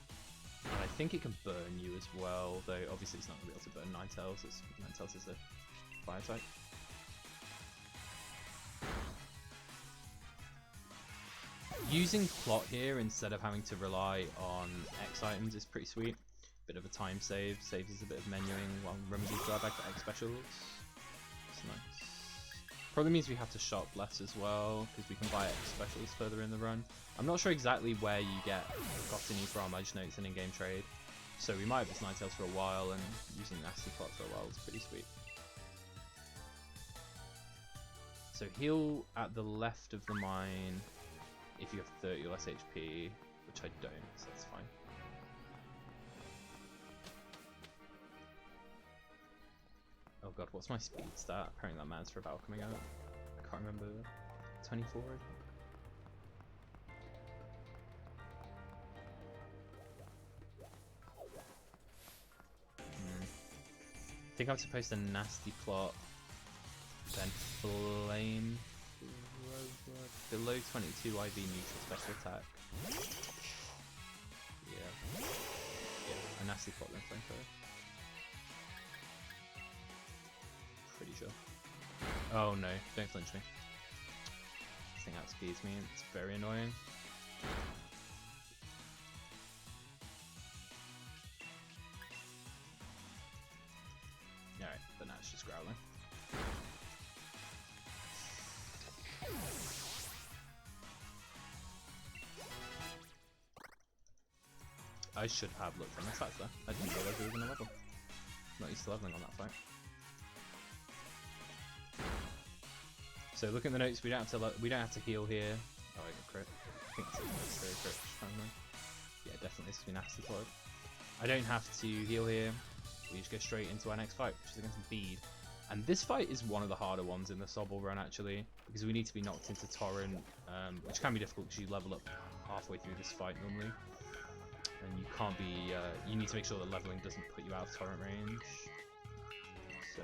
And I think it can burn you as well, though obviously it's not gonna be able to burn Ninetales. Ninetales is a fire type. Using plot here instead of having to rely on X items is pretty sweet. Bit of a time save, saves us a bit of menuing while rummaging through our bag for X specials. It's nice. Probably means we have to shop less as well, because we can buy X specials further in the run. I'm not sure exactly where you get Cottonee from, I just know it's an in-game trade. So we might have this Ninetales for a while, and using Nasty Plot for a while is pretty sweet. So heal at the left of the mine if you have 30 or less HP, which I don't, so that's fine. Oh god, what's my speed stat? Apparently that matters for a battle coming out. I can't remember. 24? I think I'm supposed to Nasty Plot, then Flame. Below 22 IV neutral special attack. Yeah, a Nasty Plot then Flamethrower. Pretty sure. Oh no, don't flinch me. This thing outspeeds me, it's very annoying. Alright, but now it's just growling. I should have looked at my stats there. I didn't realize we were going to level. Not used to leveling on that fight. So look at the notes. We don't have to heal here. Oh, I got crit. I think it's a necessary crit. Yeah, definitely. This will be Nasty Plot. I don't have to heal here. We just go straight into our next fight, which is against Bede. And this fight is one of the harder ones in the Sobble run actually, because we need to be knocked into Torrent, which can be difficult because you level up halfway through this fight normally. And you can't be, you need to make sure that leveling doesn't put you out of torrent range. So.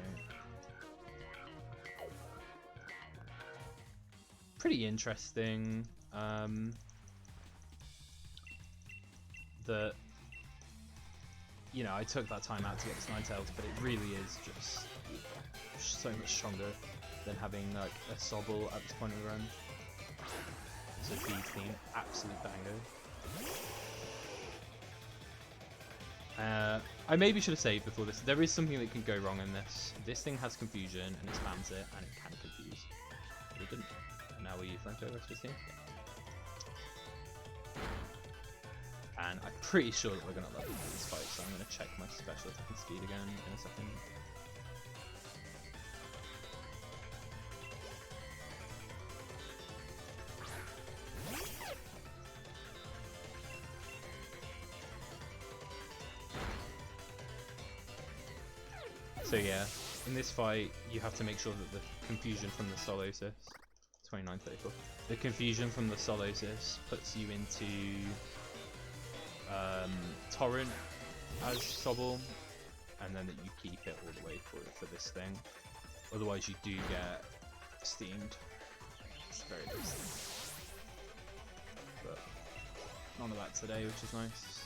pretty interesting. That, you know, I took that time out to get this Ninetales, but it really is just so much stronger than having like a Sobble at this point of the run. So feed theme, absolute banger. I maybe should have saved before this. There is something that can go wrong in this. This thing has confusion and it spams it and it can confuse. But it didn't. And now we flank over to this team. And I'm pretty sure that we're going to level this fight, so I'm going to check my special attack and speed again in a second. So yeah, in this fight, you have to make sure that the confusion from the Solosis, 2934, the confusion from the Solosis puts you into Torrent as Sobble, and then that you keep it all the way for this thing. Otherwise you do get steamed. It's very interesting. But none of that today, which is nice.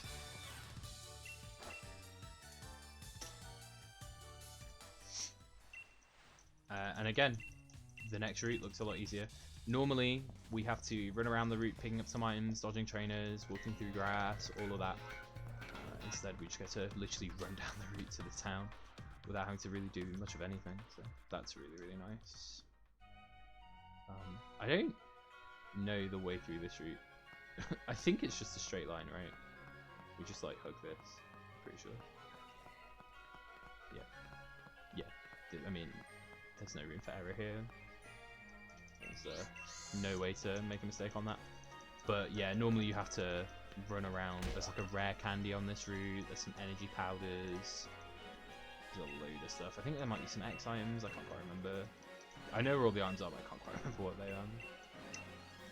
And again, the next route looks a lot easier. Normally, we have to run around the route, picking up some items, dodging trainers, walking through grass, all of that. Instead, we just get to literally run down the route to the town without having to really do much of anything. So that's really, really nice. I don't know the way through this route. I think it's just a straight line, right? We just like hug this. Pretty sure. Yeah. Yeah. I mean, there's no room for error here. There's no way to make a mistake on that. But yeah, normally you have to run around. There's like a rare candy on this route. There's some energy powders. There's a load of stuff. I think there might be some X items. I can't quite remember. I know where all the items are, but I can't quite remember what they are.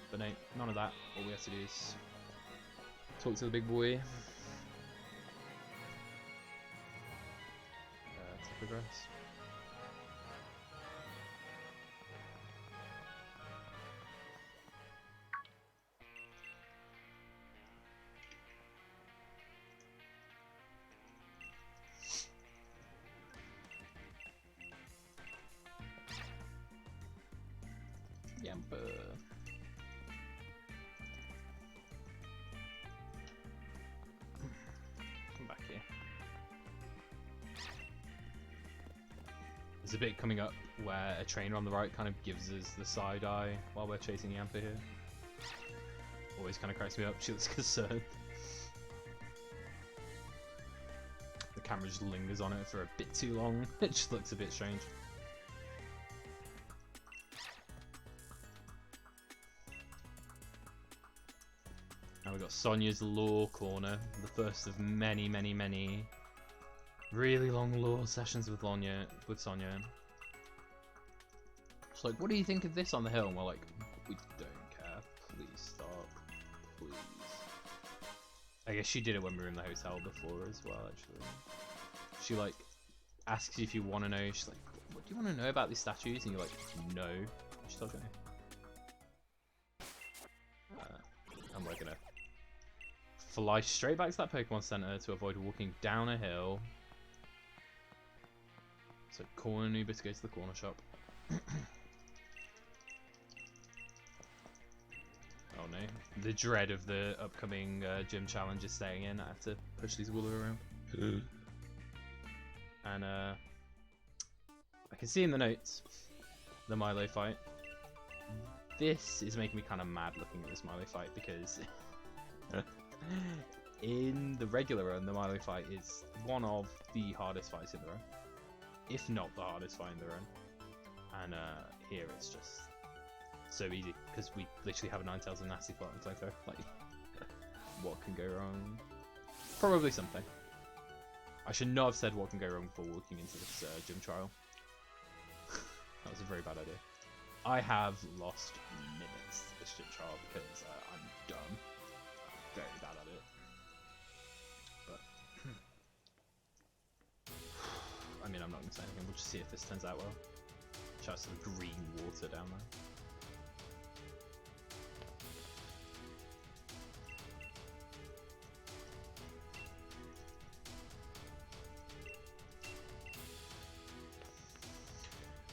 But no, none of that. All we have to do is talk to the big boy. To progress. Yamper. Come back here. There's a bit coming up where a trainer on the right kind of gives us the side eye while we're chasing Yamper here. Always kind of cracks me up. She looks concerned. The camera just lingers on it for a bit too long. It just looks a bit strange. Now we've got Sonia's lore corner, the first of many, many, many really long lore sessions with Sonia. It's like, what do you think of this on the hill? And we're like, we don't care. Please stop. Please. I guess she did it when we were in the hotel before as well, actually. She like asks you if you want to know. She's like, what do you want to know about these statues? And you're like, no. She's not going to. And we're gonna fly straight back to that Pokemon Center to avoid walking down a hill. So corner Nuba to go to the corner shop. Oh no, the dread of the upcoming gym challenge is staying in. I have to push these Wooloo around. And I can see in the notes the Milo fight. This is making me kind of mad looking at this Milo fight because in the regular run, the Milo fight is one of the hardest fights in the run, if not the hardest fight in the run. And here it's just so easy because we literally have a Ninetales and Nasty plot in playthrough. Like, what can go wrong? Probably something. I should not have said what can go wrong before walking into this gym trial. That was a very bad idea. I have lost minutes to this gym trial because I'm dumb. Very bad at it. But I mean, I'm not going to say anything. We'll just see if this turns out well. Shout out to the green water down there.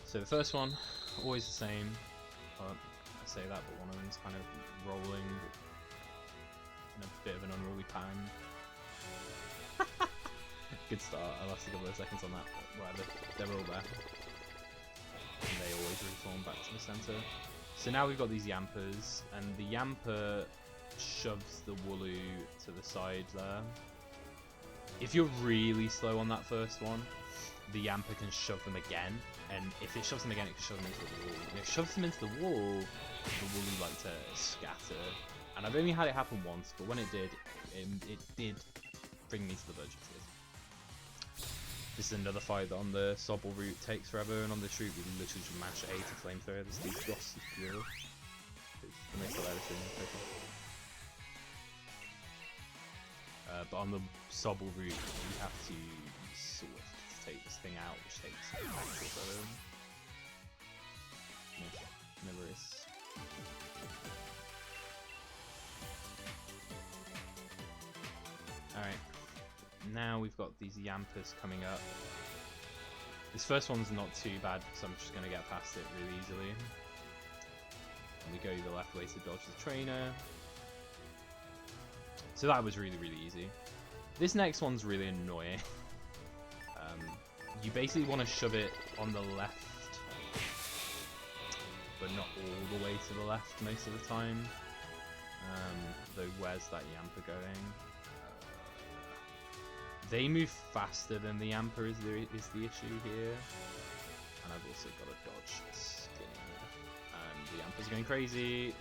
So the first one, always the same. I say that, but one of them's kind of rolling in a bit of an unruly pattern. Good start. I lasted a couple of seconds on that, but whatever. They're all there. And they always reform back to the centre. So now we've got these Yampers, and the Yamper shoves the Wooloo to the side there. If you're really slow on that first one, the Yamper can shove them again, and if it shoves them again, it can shove them into the wall. And if it shoves them into the wall, the Wooloo like to scatter. And I've only had it happen once, but when it did bring me to the verge of tears. This is another fight that on the Sobble route takes forever, and on this route we literally just mash A to flamethrower. This dude's Gossy Fuel. It's the most hilarious thing in Pokemon. But on the Sobble route, you have to Swift to take this thing out, which takes actual forever. Never is. Alright. Now we've got these Yampers coming up. This first one's not too bad because I'm just going to get past it really easily. And we go the left way to dodge the trainer. So that was really easy. This next one's really annoying. You basically want to shove it on the left, but not all the way to the left most of the time. Though where's that Yamper going? They move faster than the Yamper is the issue here. And I've also got to dodge this thing. And the Yamper's going crazy.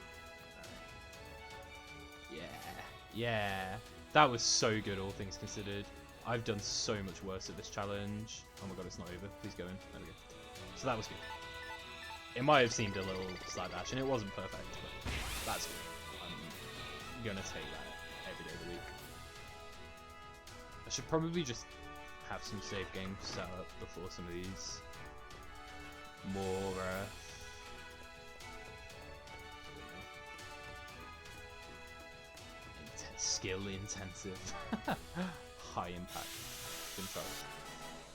Yeah. That was so good, all things considered. I've done so much worse at this challenge. Oh my god, it's not over. Please go in. There we go. So that was good. It might have seemed a little slapdash, and it wasn't perfect, but that's good. I'm going to take that every day of the week. I should probably just have some save games set up before some of these more skill intensive high impact controls.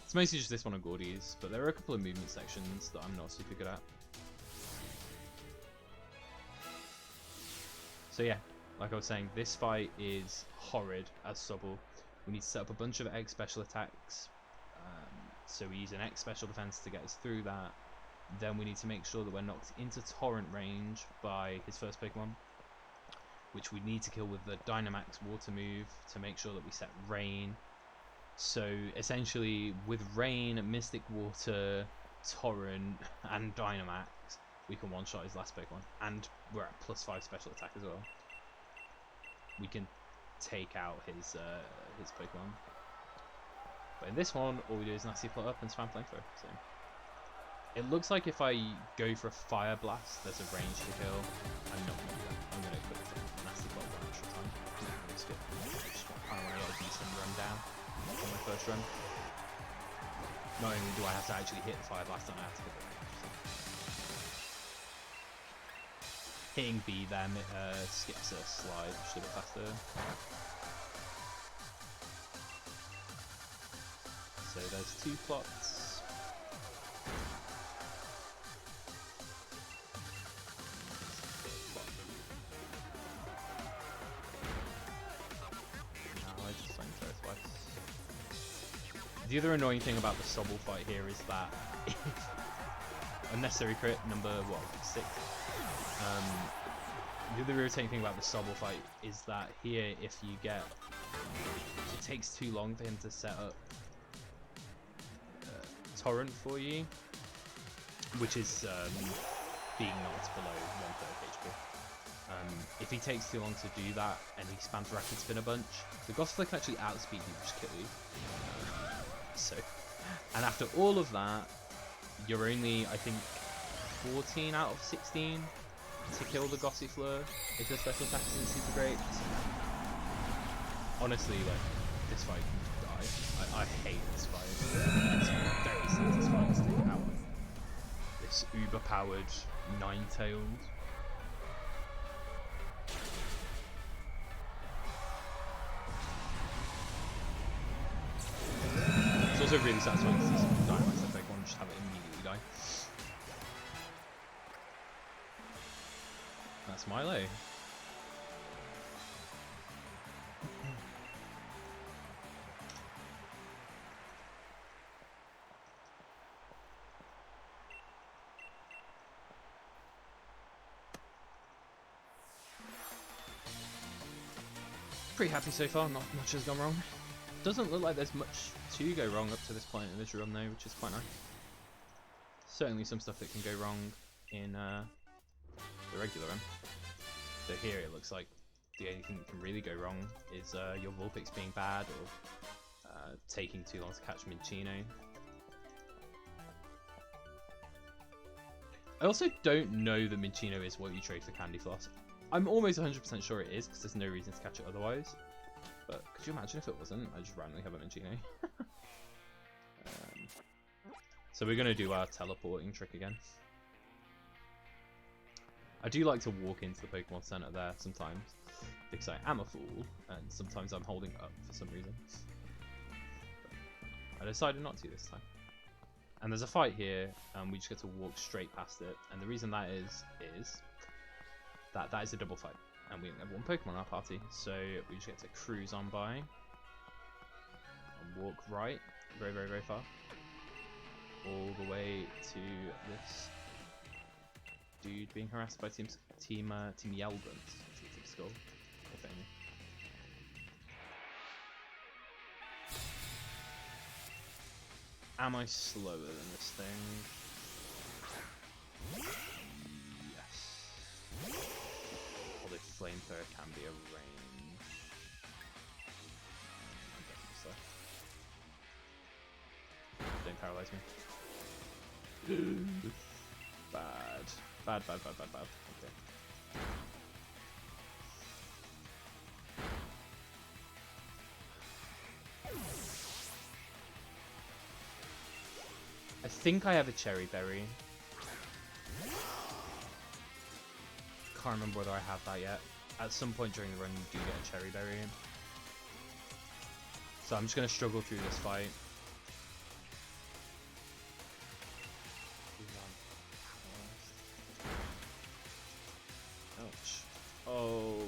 It's mostly just this one on Gordy's, but there are a couple of movement sections that I'm not super good at. So yeah, like I was saying, this fight is horrid as Sobble. We need to set up a bunch of X special attacks, so we use an X special defense to get us through that. Then we need to make sure that we're knocked into Torrent range by his first Pokemon, which we need to kill with the Dynamax water move to make sure that we set Rain. So essentially with Rain, Mystic Water, Torrent and Dynamax, we can one-shot his last Pokemon, and we're at +5 special attack as well. We can take out his Pokemon. But in this one, all we do is nasty plot up and spam flamethrower. So it looks like if I go for a Fire Blast, there's a range to kill. I'm not going to do that. I'm going to equip the nasty plot one extra time. It's good. I just kind of want to get a decent run down on my first run. Not only do I have to actually hit the Fire Blast, I have to hit the range. So. Hitting B there skips a slide, which is a bit faster. So there's 2 plots. Now I just flamethrower twice. The other annoying thing about the Sobble fight here is that unnecessary crit number 6. The other irritating thing about the Sobble fight is that here, if you get, it takes too long for him to set up Torrent for you, which is being knocked below 1/3 HP. If he takes too long to do that and he spams Rapid Spin a bunch, the Gossifleur can actually outspeed you, just kill you. And after all of that, you're only, I think, 14 out of 16 to kill the Gossifleur if your special attack isn't super great. Honestly, like, this fight can die. I hate this fight. It's very satisfying to take out this uber-powered Ninetales. It's also really satisfying to see some Dynamax effect one just have it immediately die. Smiley. Pretty happy so far, not much has gone wrong. Doesn't look like there's much to go wrong up to this point in this run though, which is quite nice. Certainly some stuff that can go wrong in the regular run. So here it looks like the only thing that can really go wrong is your Vulpix being bad or taking too long to catch Minccino. I also don't know that Minccino is what you trade for Candyfloss. I'm almost 100% sure it is, because there's no reason to catch it otherwise. But could you imagine if it wasn't? I just randomly have a Minccino. So we're going to do our teleporting trick again. I do like to walk into the Pokemon Center there sometimes, because I am a fool, and sometimes I'm holding up for some reason. But I decided not to this time. And there's a fight here, and we just get to walk straight past it. And the reason that is that is a double fight, and we only have one Pokemon in our party, so we just get to cruise on by and walk right, very, very, very far, all the way to this dude being harassed by Team Yelbant, Team Skull, if any. Am I slower than this thing? Yes. Although Flamethrower can be a range. I'm definitely slow. Don't paralyze me. Bad. Bad. Okay. I think I have a Cherry Berry. Can't remember whether I have that yet. At some point during the run, you do get a Cherry Berry. So I'm just going to struggle through this fight. Ouch. Oh,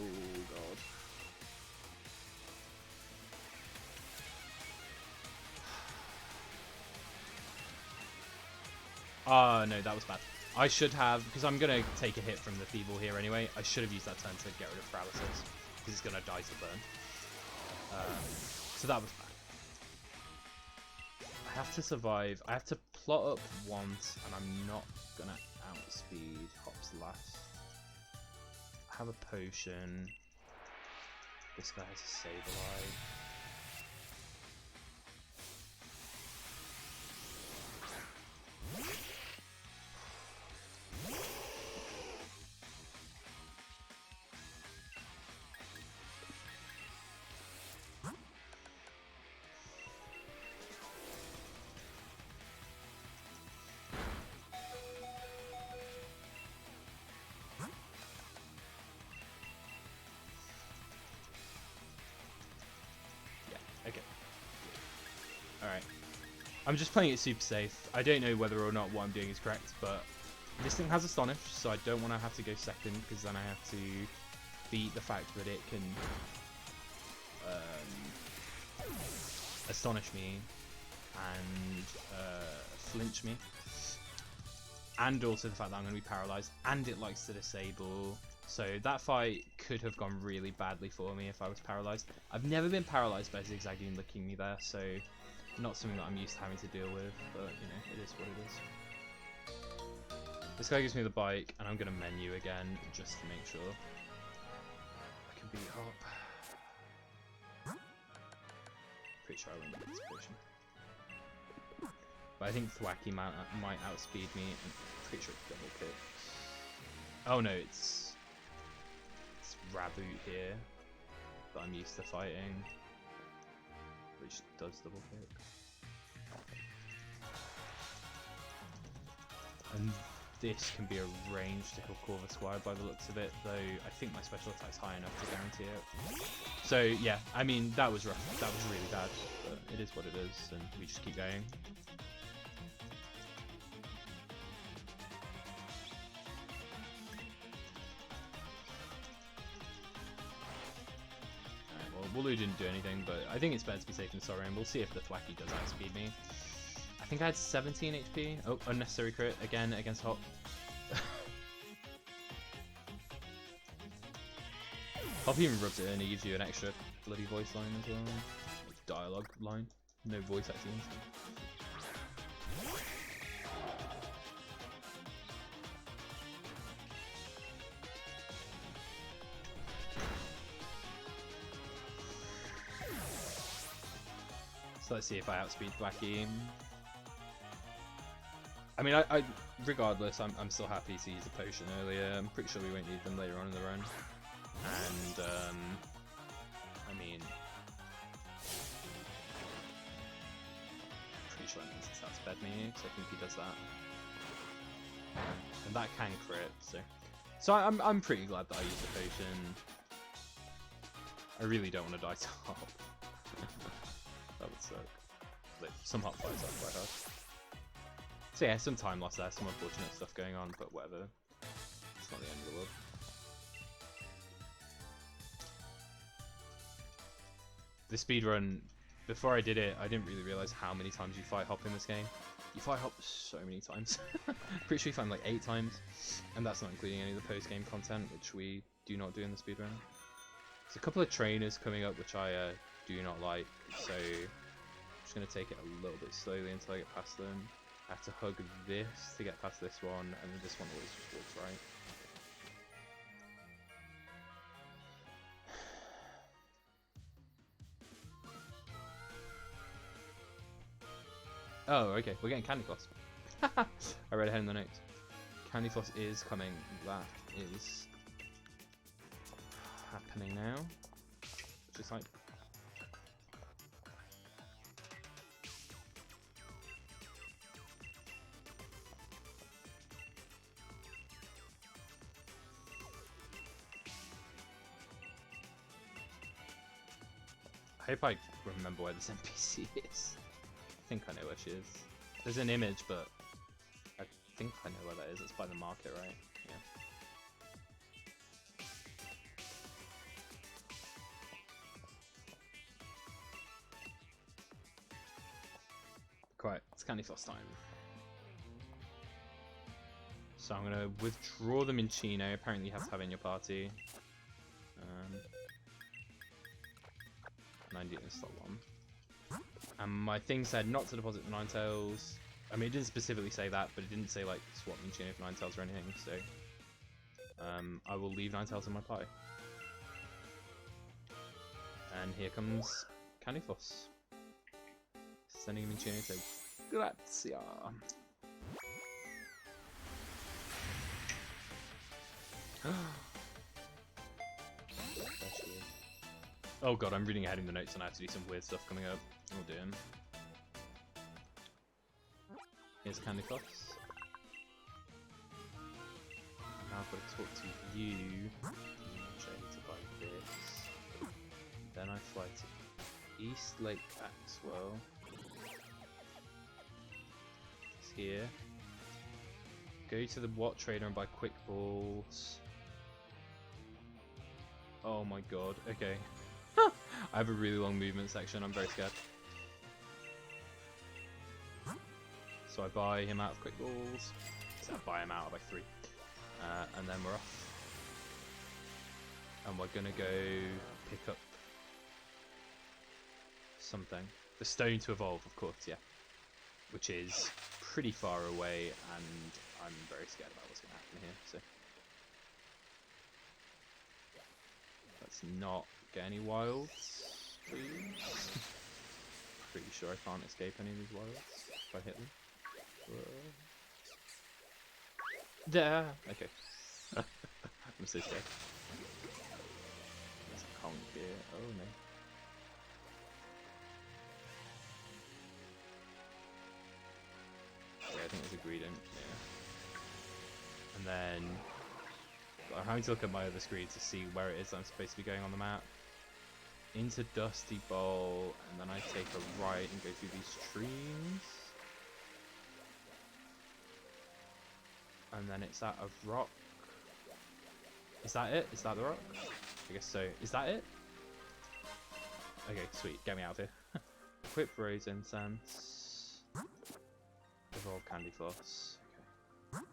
God. No, that was bad. I should have, because I'm going to take a hit from the Feeble here anyway, I should have used that turn to get rid of Paralysis, because it's going to die to burn. So that was bad. I have to survive. I have to plot up once, and I'm not going to outspeed Hops last. I have a potion. This guy has a Sableye. Okay. Alright. I'm just playing it super safe. I don't know whether or not what I'm doing is correct, but this thing has Astonish, so I don't want to have to go second, because then I have to beat the fact that it can Astonish me and flinch me. And also the fact that I'm going to be paralyzed, and it likes to disable. So that fight could have gone really badly for me if I was paralyzed. I've never been paralyzed by Zigzagoon licking me there, so not something that I'm used to having to deal with, but you know, it is what it is. This guy gives me the bike, and I'm going to menu again just to make sure I can beat Hop. Pretty sure I won't get this potion. But I think Thwacky might outspeed me, and I'm pretty sure it's double kick. Oh no, it's Raboot here that I'm used to fighting, which does double kick. And this can be a range to kill Corvusquire by the looks of it, though I think my special attack's high enough to guarantee it. So yeah, I mean, that was rough. That was really bad, but it is what it is, and we just keep going. Wooloo didn't do anything, but I think it's better to be safe than sorry, and we'll see if the Thwacky does outspeed me. I think I had 17 HP. Oh, unnecessary crit again against Hop. Hop even rubs it in, he gives you an extra bloody voice line as well. Dialogue line. No voice actually. So let's see if I outspeed Thwacky. I mean, I regardless, I'm still happy to use the potion earlier. I'm pretty sure we won't need them later on in the run. And I mean, pretty sure that means it's outspeed me, because I think he does that. And that can crit, so I'm pretty glad that I used the potion. I really don't want to die to Hop. That would suck. Like, some Hop fights are quite hard. So yeah, some time lost there, some unfortunate stuff going on, but whatever. It's not the end of the world. The speedrun, before I did it, I didn't really realise how many times you fight Hop in this game. You fight Hop so many times. Pretty sure you fight him like 8 times. And that's not including any of the post-game content, which we do not do in the speedrun. There's a couple of trainers coming up, which I do not like, so I'm just going to take it a little bit slowly until I get past them. I have to hug this to get past this one, and then this one always just walks right. Oh, okay, we're getting Candyfloss. I read ahead in the notes. Candyfloss is coming. That is happening now. Which is like... I hope I remember where this NPC is. I think I know where she is. There's an image, but I think I know where that is. It's by the market, right? Yeah. Quite. It's Candyfloss time. So I'm going to withdraw the Minccino. Apparently you have to have it in your party. 90 in slot 1. And my thing said not to deposit the Ninetales. I mean, it didn't specifically say that, but it didn't say like swap Minccino for Ninetales or anything. So I will leave Ninetales in my party. And here comes Candyfloss. Sending Minccino to Grazia. Oh god, I'm reading ahead in the notes and I have to do some weird stuff coming up. Oh dear. Here's Candyfloss. Now I've got to talk to you. Which I need to buy this. Then I fly to East Lake Axwell. It's here. Go to the Watt Trader and buy quick balls. Oh my god, okay. I have a really long movement section, I'm very scared. So I buy him out of quick balls. So I buy him out of like 3. And then we're off. And we're gonna go pick up something. The stone to evolve, of course, yeah. Which is pretty far away, and I'm very scared about what's gonna happen here, so. Let's not get any wilds, please. Pretty sure I can't escape any of these wilds if I hit them. There! Okay. I'm so scared. There's a conch here. Oh no. Yeah, I think there's a Greedent, yeah. And then I'm having to look at my other screen to see where it is I'm supposed to be going on the map. Into Dusty Bowl, and then I take a right and go through these streams. And then it's at a rock. Is that it? Is that the rock? I guess so. Is that it? Okay, sweet. Get me out of here. Equip Rose Incense. Evolve Candyfloss. Okay.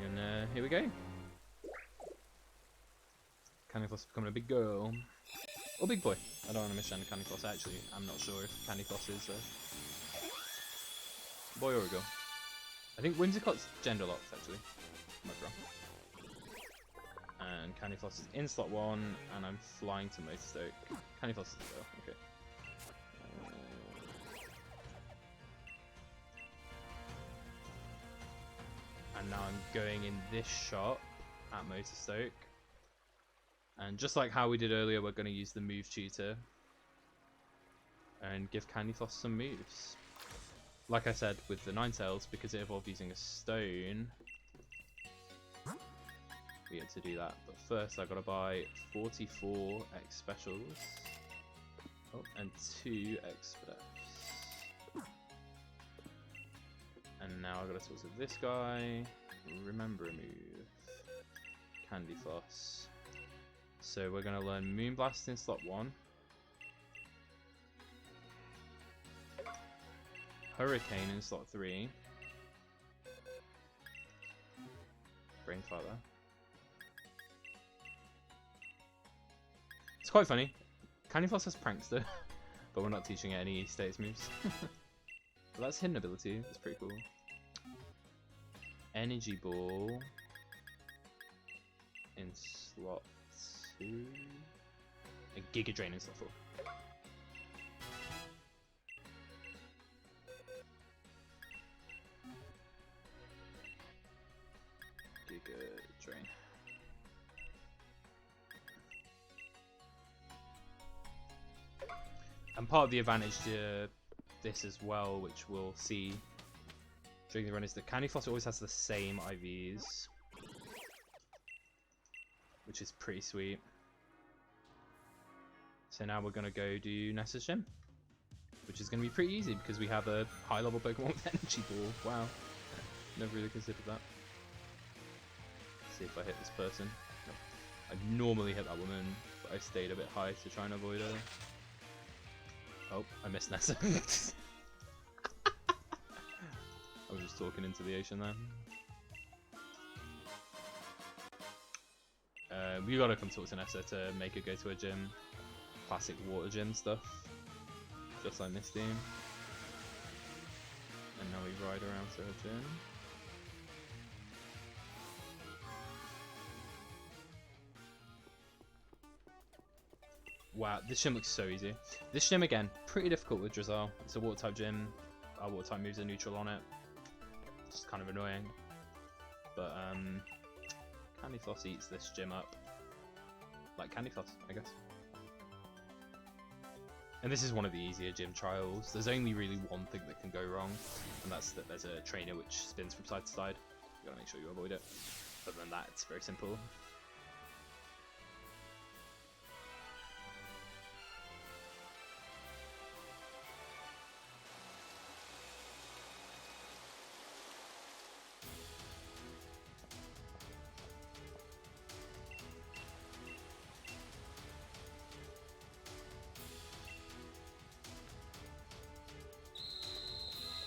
And here we go. Candyfloss is becoming a big girl. Or big boy. I don't want to misgender Candyfloss. Actually, I'm not sure if Candyfloss is a boy or a girl. I think Whimsicott's gender locked, actually. Am I wrong? And Candyfloss is in slot 1, and I'm flying to Motorstoke. Candyfloss is a girl, okay. And now I'm going in this shop at Motorstoke. And just like how we did earlier, we're going to use the move tutor and give Candyfloss some moves. Like I said with the Ninetales, because it evolved using a stone, we get to do that. But first I gotta buy 44 X specials. Oh, and 2 X spleffs. And now I gotta talk to this guy. Remember a move. Candyfloss. So we're gonna learn Moonblast in slot 1. Hurricane in slot 3. Brainfather. It's quite funny. Candyfloss has Prankster, but we're not teaching it any status moves. But that's hidden ability. It's pretty cool. Energy Ball in slot 2. And Giga Drain in slot 4. Drain. And part of the advantage to this as well, which we'll see during the run, is that Candyfloss always has the same IVs, which is pretty sweet. So now we're going to go do Nessa's Gym, which is going to be pretty easy because we have a high level Pokemon with Energy Ball. Wow, never really considered that. See if I hit this person. No. I normally hit that woman, but I stayed a bit high to try and avoid her. Oh, I missed Nessa. I was just talking into the ocean there. We gotta come talk to Nessa to make her go to a gym. Classic water gym stuff. Just like this team. And now we ride around to her gym. Wow, this gym looks so easy. This gym, again, pretty difficult with Drizzle. It's a water type gym. Our water type moves are neutral on it. Just kind of annoying. But, Candyfloss eats this gym up. Like Candyfloss, I guess. And this is one of the easier gym trials. There's only really one thing that can go wrong, and that's that there's a trainer which spins from side to side. You gotta make sure you avoid it. Other than that, it's very simple.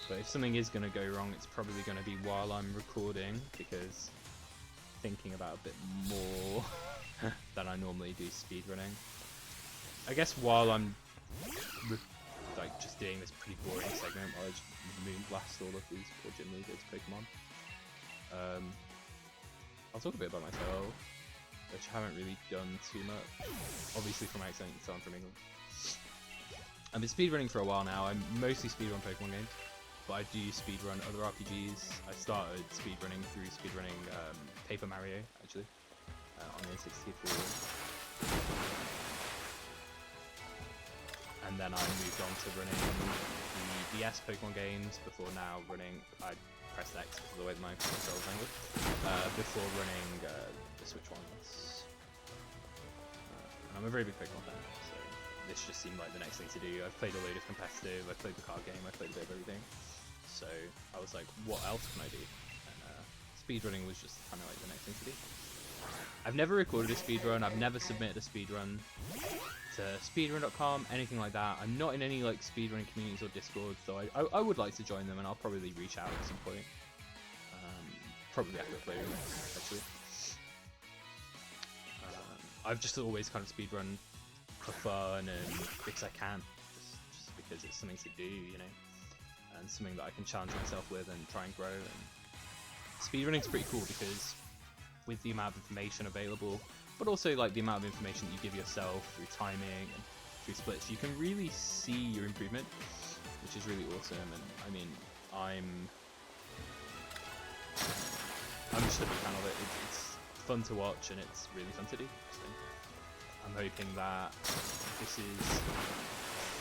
But if something is going to go wrong, it's probably going to be while I'm recording, because thinking about a bit more than I normally do speedrunning. I guess while I'm like just doing this pretty boring segment, while I just moonblast all of these poor gym leaders Pokemon. I'll talk a bit about myself, which I haven't really done too much. Obviously from my accent, so I'm from England. I've been speedrunning for a while now. I mostly speedrun Pokemon games, but I do speedrun other RPGs. I started speedrunning through speedrunning Paper Mario, actually, on the N64. And then I moved on to running the DS Pokemon games before now running... I pressed X because of the way that my control's angled. Before running the Switch ones. And I'm a very big Pokemon fan, so this just seemed like the next thing to do. I've played a load of competitive, I've played the card game, I've played a bit of everything. So I was like, what else can I do? And speedrunning was just kind of like the next thing to do. I've never recorded a speedrun, I've never submitted a speedrun to speedrun.com, anything like that. I'm not in any like speedrunning communities or Discord, so I would like to join them, and I'll probably reach out at some point. Probably after a playroom, actually. I've just always kind of speedrun for fun and because I can, just because it's something to do, you know, and something that I can challenge myself with and try and grow. And speedrunning's pretty cool because with the amount of information available, but also like the amount of information that you give yourself through timing and through splits, you can really see your improvement, which is really awesome. And I mean, I'm just a big fan of it. It's fun to watch and it's really fun to do. So I'm hoping that this is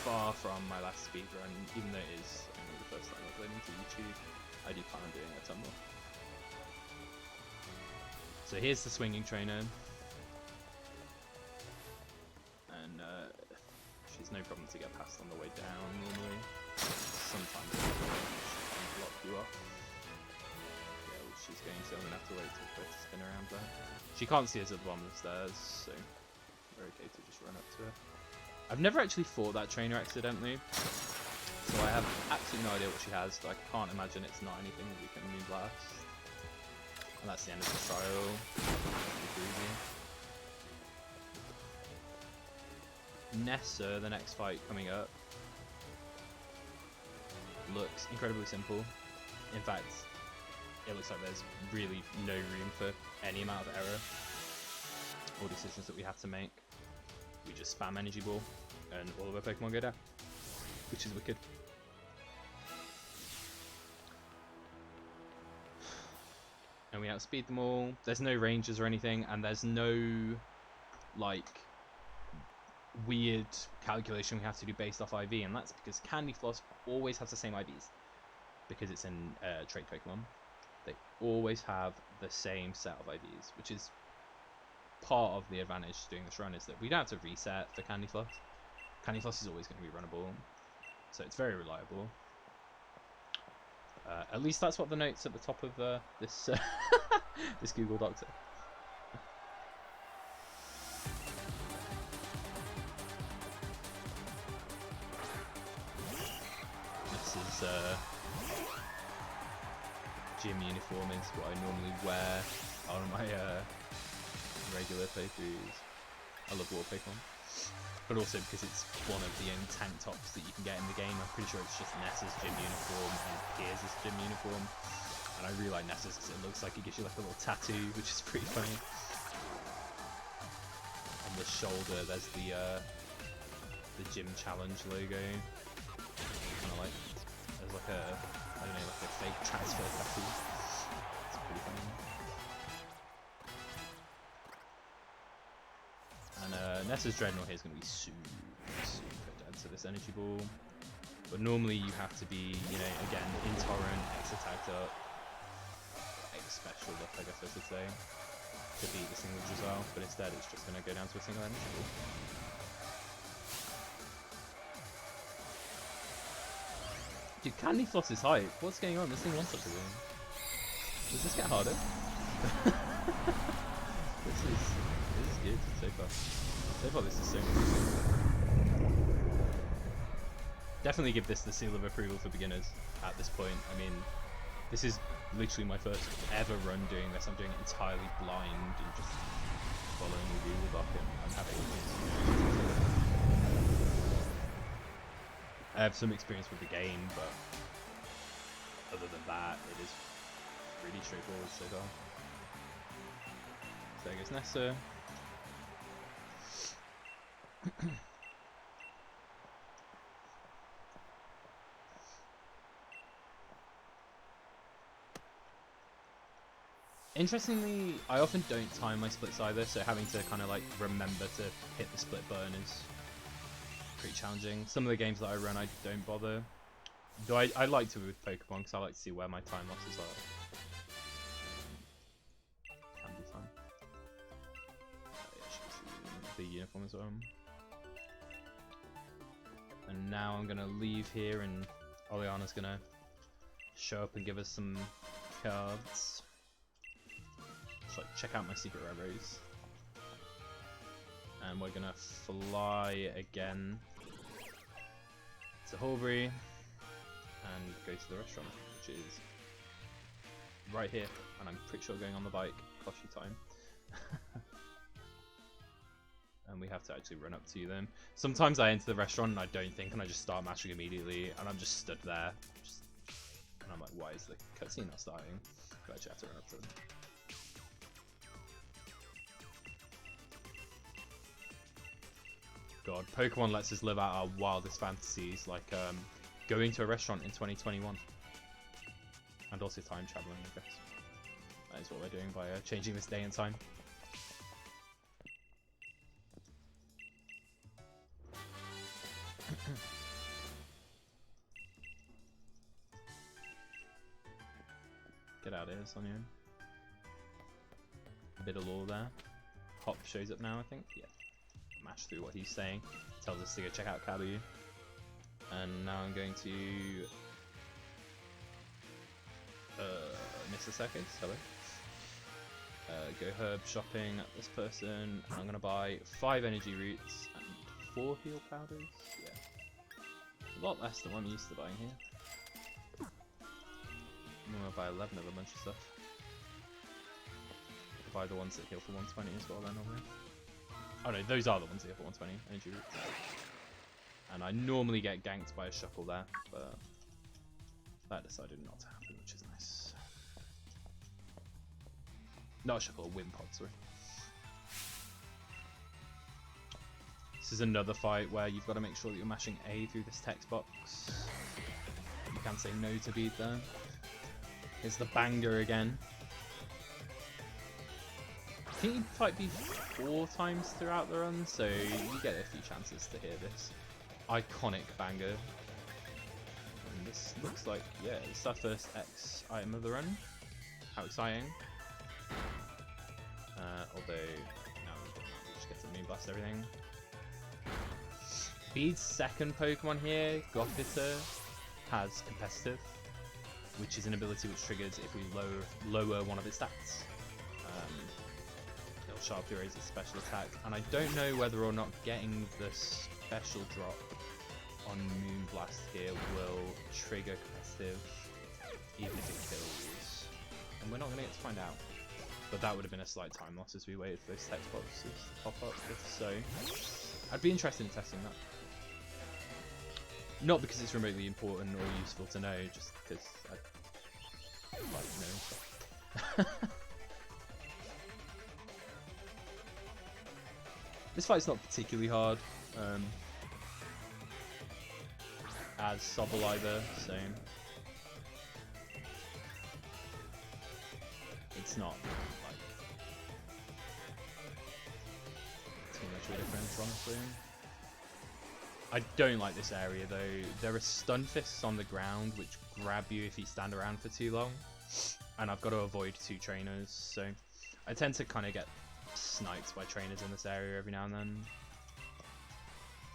far from my last speedrun, even though it is only the first time uploading to YouTube. I do plan on doing a ton more. So here's the swinging trainer, and she's no problem to get past on the way down normally. Sometimes she can block you off. Yeah, which she's going to, I'm going to have to wait till for her to spin around there. She can't see us at the bottom of the stairs, so we're okay to just run up to her. I've never actually fought that trainer accidentally, so I have absolutely no idea what she has, but I can't imagine it's not anything that we can Moonblast. And that's the end of the trial. Nessa, the next fight coming up, looks incredibly simple. In fact, it looks like there's really no room for any amount of error or decisions that we have to make. We just spam Energy Ball and all of our Pokemon go down, which is wicked. And we outspeed them all. There's no ranges or anything, and there's no like weird calculation we have to do based off IV, and that's because Candyfloss always has the same IVs because it's in trait Pokemon. They always have the same set of IVs, which is part of the advantage to doing this run, is that we don't have to reset for Candyfloss. Candyfloss is always going to be runnable, so it's very reliable. At least that's what the notes at the top of this this Google Doc say. This is gym uniform is what I normally wear on my regular playthroughs. I love water Pokemon, but also because it's one of the only tank tops that you can get in the game. I'm pretty sure it's just Nessa's gym uniform and Piers' gym uniform, and I really like Nessa's because it looks like it gives you like a little tattoo, which is pretty funny. On the shoulder there's the gym challenge logo, kind of like there's like a, I don't know, like a fake transfer tattoo. It's pretty funny. And Nessa's Dreadnought here is going to be super dead to this Energy Ball. But normally you have to be, you know, again, Intolerant, X attacked up, X special up, I guess I should say, to beat the single Giselle, but instead it's just going to go down to a single Energy Ball. Dude, Candyfloss is hype. What's going on? This thing wants such a win. Does this get harder? This is good so far. So far this is so good. Definitely give this the seal of approval for beginners at this point. I mean, this is literally my first ever run doing this. I'm doing it entirely blind and just following the Google Doc, and I'm happy with this. I have some experience with the game, but other than that, it is really straightforward so far. So there goes Nessa. Interestingly, I often don't time my splits either, so having to kind of like remember to hit the split button is pretty challenging. Some of the games that I run, I don't bother. Though I like to with Pokemon because I like to see where my time losses are. Can be fun. Yeah, she can see the uniform as well. And now I'm gonna leave here, and Oleana's gonna show up and give us some cards. flashlight. Check out my secret railroads. And we're gonna fly again to Horbury and go to the restaurant, which is right here. And I'm pretty sure going on the bike costs you time. And we have to actually run up to them. Sometimes I enter the restaurant and I don't think, and I just start mashing immediately, and I'm just stood there. And I'm like, why is the cutscene not starting? But I actually have to run up to them. God, Pokemon lets us live out our wildest fantasies, like going to a restaurant in 2021. And also time traveling, I guess. That is what we're doing by changing this day and time. Get out of here, Sonia. A bit of lore there. Hop shows up now, I think. Yeah. Mash through what he's saying. Tells us to go check out Kabu. And now I'm going to Mr. Circus, hello. Go herb shopping at this person, and I'm gonna buy 5 energy roots and 4 heal powders. Yeah. A lot less than what I'm used to buying here. I'm gonna buy 11 of a bunch of stuff. I'll buy the ones that heal for 120 as well then normally. Oh no, those are the ones that heal for 120 energy roots. And I normally get ganked by a shuckle there, but that decided not to happen, which is nice. Not a shuckle, a Wimpod, sorry. This is another fight where you've got to make sure that you're mashing A through this text box. You can't say no to beat there. Here's the banger again. I think you fight B 4 times throughout the run, so you get a few chances to hear this iconic banger. And this looks like, yeah, it's our first X item of the run. How exciting. Although, no, we just get to Moon Blast everything. Bede's second Pokemon here, Gothita, has competitive, which is an ability which triggers if we lower one of its stats. It'll sharply raise its special attack, and I don't know whether or not getting the special drop on Moonblast here will trigger competitive, even if it kills. And we're not going to get to find out. But that would have been a slight time loss as we waited for those text boxes to pop up. If so, I'd be interested in testing that. Not because it's remotely important or useful to know, just because I like knowing stuff. This fight's not particularly hard, as Sobble either, so it's not like too much of a difference, honestly. I don't like this area though. There are stun fists on the ground which grab you if you stand around for too long, and I've got to avoid 2 trainers, so I tend to kind of get sniped by trainers in this area every now and then.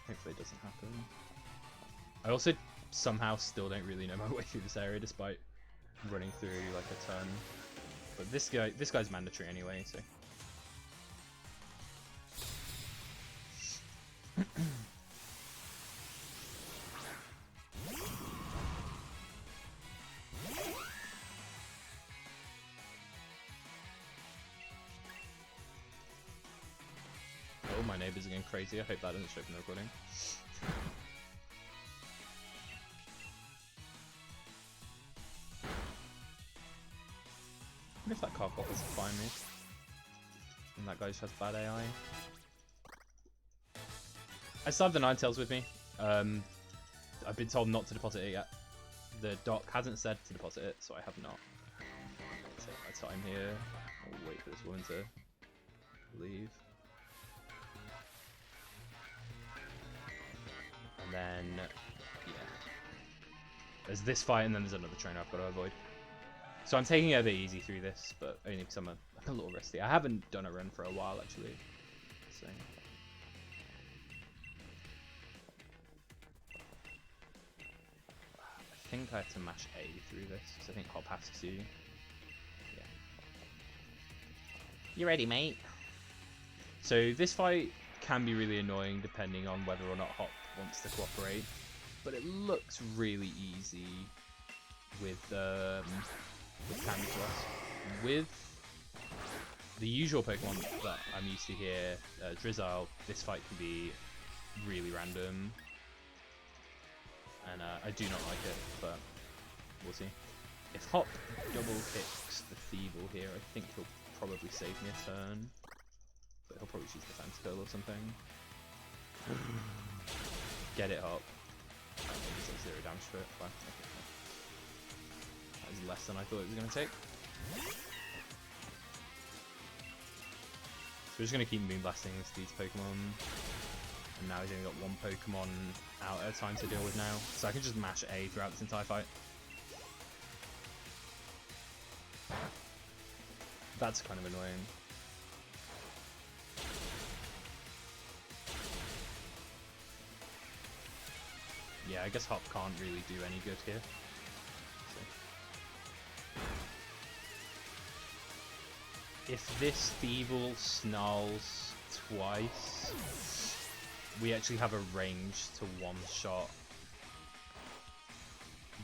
Hopefully it doesn't happen. I also somehow still don't really know my way through this area despite running through like a ton. But this guy's mandatory anyway, so. Oh, my neighbours are going crazy. I hope that doesn't show up in the recording. I wonder if that car doesn't find me. And that guy just has bad AI. I still have the Ninetales with me. I've been told not to deposit it yet. The doc hasn't said to deposit it, so I have not. Take my time here. I'll wait for this woman to leave. And then, yeah. There's this fight, and then there's another trainer I've got to avoid. So I'm taking it a bit easy through this, but only because I'm a little rusty. I haven't done a run for a while, actually. So. I think I have to mash A through this, because I think Hop asks you. Yeah. You ready, mate? So this fight can be really annoying depending on whether or not Hop wants to cooperate, but it looks really easy with Candyfloss. With the usual Pokemon that I'm used to here, Drizzile, this fight can be really random, and I do not like it, but we'll see. If Hop double kicks the Thievul here, I think he'll probably save me a turn. But he'll probably choose Defense Curl or something. Get it, Hop. He's like 0 damage to it. Fine. Okay, fine. That is less than I thought it was going to take. So we're just going to keep Moonblasting these Pokemon. And now he's only got one Pokemon out at a time to deal with now. So I can just mash A throughout this entire fight. That's kind of annoying. Yeah, I guess Hop can't really do any good here. So. If this Thievul snarls twice, we actually have a range to one-shot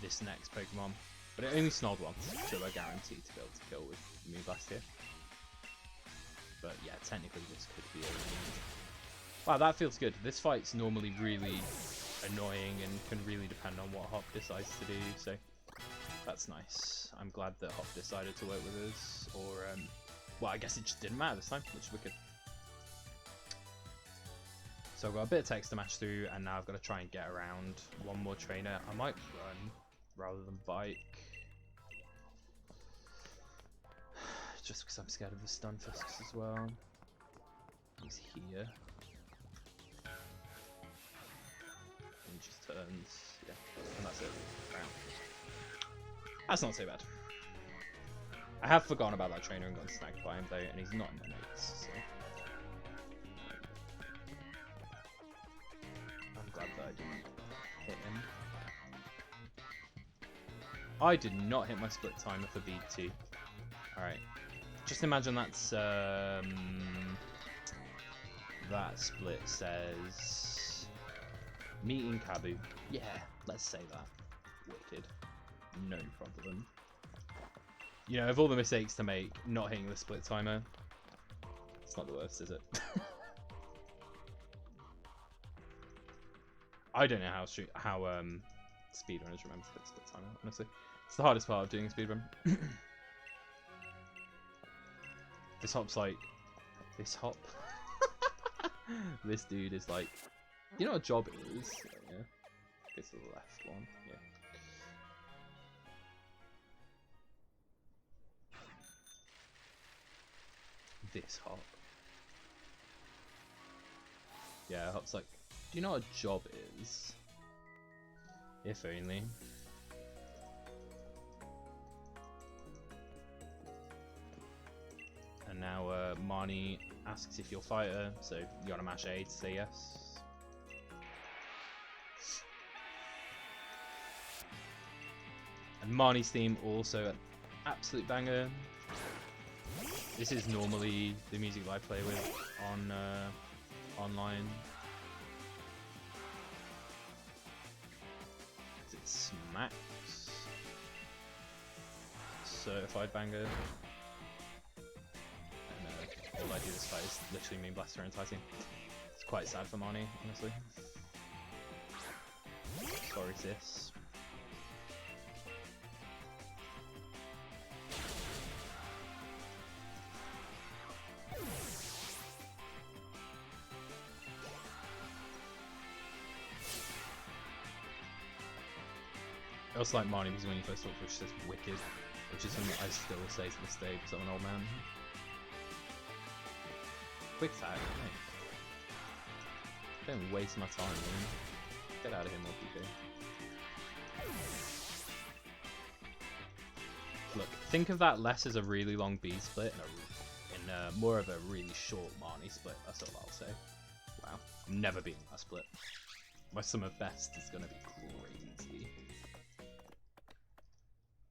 this next Pokemon. But it only snarled once, so we're guaranteed to be able to kill with Moonblast here. But yeah, technically this could be a range. Wow, that feels good. This fight's normally really annoying and can really depend on what Hop decides to do, so that's nice. I'm glad that Hop decided to work with us, or well, I guess it just didn't matter this time, which is wicked. So I've got a bit of text to match through, and now I've got to try and get around one more trainer. I might run rather than bike, just because I'm scared of the Stunfisks as well. He's here. He just turns, yeah, and that's it. Wow. That's not so bad. I have forgotten about that trainer and gotten snagged by him though, and he's not in my notes, so I'm glad that I didn't hit him. I did not hit my split timer for bead 2. Alright. Just imagine that's that split says meeting Kabu. Yeah, let's say that. Wicked. No problem. You know, of all the mistakes to make, not hitting the split timer, it's not the worst, is it? I don't know how speedrunners remember to hit the split timer, honestly. It's the hardest part of doing a speedrun. This Hop's like... This Hop? This dude is like... You know what a job is? Yeah. It's the left one, yeah. This Hop. Yeah, Hop's like, do you know what a job is? If only. And now Marnie asks if you'll fight her, so you gotta mash A to say yes. And Marnie's theme also an absolute banger. This is normally the music that I play with on online. It smacks. Certified banger. And all I do this fight is literally mean blast her entire team. It's quite sad for Marnie, honestly. Sorry, sis. I also like Marnie because when you first talk to her, she says wicked, which is something I still say to this day because I'm an old man. Quick tag, hey. Don't waste my time, man. Get out of here, Multi-K. Look, think of that less as a really long B split and more of a really short Marnie split, that's all I'll say. Wow, I'm never beating that split. My summer best is gonna be crazy.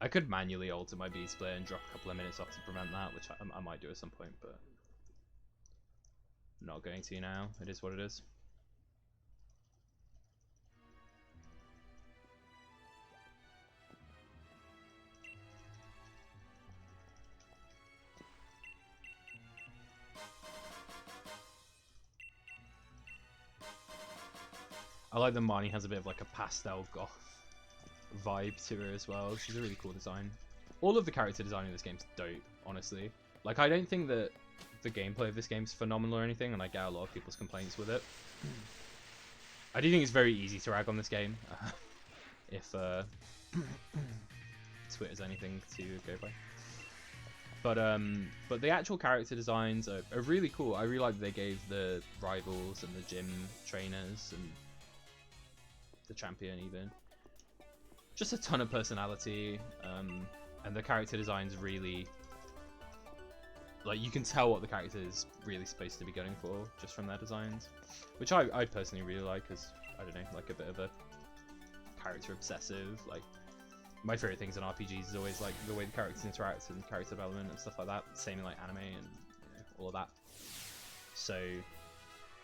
I could manually alter my B split and drop a couple of minutes off to prevent that, which I might do at some point, but I'm not going to now. It is what it is. I like that Marnie has a bit of like a pastel goth vibe to her as well. She's a really cool design. All of the character design in this game's dope, honestly. Like, I don't think that the gameplay of this game's phenomenal or anything, and I get a lot of people's complaints with it. I do think it's very easy to rag on this game, if Twitter's anything to go by. But the actual character designs are really cool. I really like that they gave the rivals and the gym trainers and the champion even just a ton of personality, and the character designs really, like, you can tell what the character is really supposed to be going for just from their designs, which I personally really like, because I don't know, like a bit of a character obsessive. Like, my favorite things in RPGs is always like the way the characters interact and character development and stuff like that. Same in like anime and all of that. So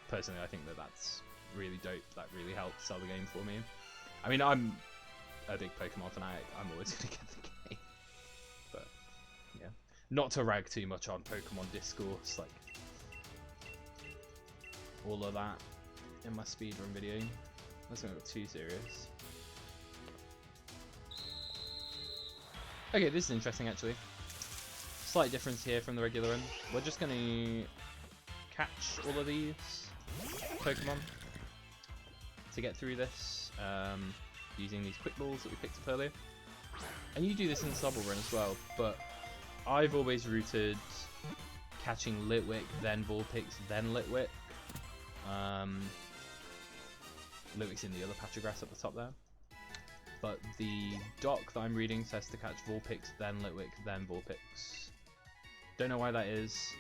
personally, I think that that's really dope. That really helped sell the game for me. I mean, I'm a big Pokemon fanatic. I'm always gonna get the game. But yeah, not to rag too much on Pokemon discourse, like all of that in my speedrun video. That's not too serious. Okay, this is interesting actually. Slight difference here from the regular run. We're just gonna catch all of these Pokemon to get through this, using these quick balls that we picked up earlier. And you do this in the Sobble run as well, but I've always routed catching Litwick, then Vulpix, then Litwick. Litwick's in the other patch of grass at the top there. But the doc that I'm reading says to catch Vulpix, then Litwick, then Vulpix. Don't know why that is,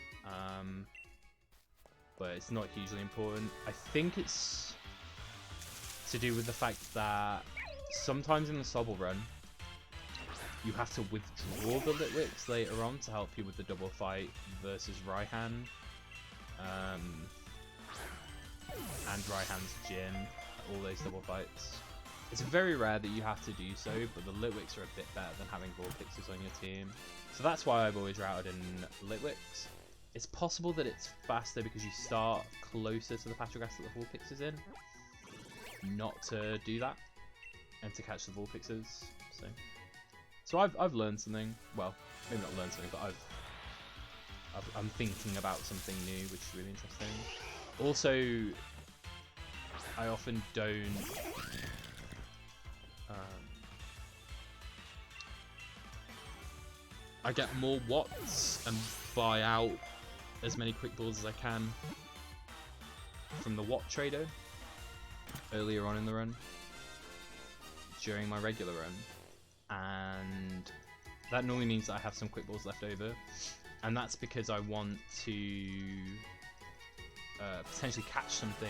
but it's not hugely important. I think it's to do with the fact that sometimes in the Sobble run, you have to withdraw the Litwicks later on to help you with the double fight versus Raihan. And Raihan's gym, all those double fights. It's very rare that you have to do so, but the Litwicks are a bit better than having Vulpixes on your team. So that's why I've always routed in Litwicks. It's possible that it's faster because you start closer to the patch of grass that the Vulpix is in, not to do that, and to catch the Vulpixes. So I've learned something. Well, maybe not learned something, but I'm thinking about something new, which is really interesting. Also, I often don't. I get more watts and buy out as many quick balls as I can from the watt trader earlier on in the run during my regular run, and that normally means that I have some quick balls left over, and that's because I want to potentially catch something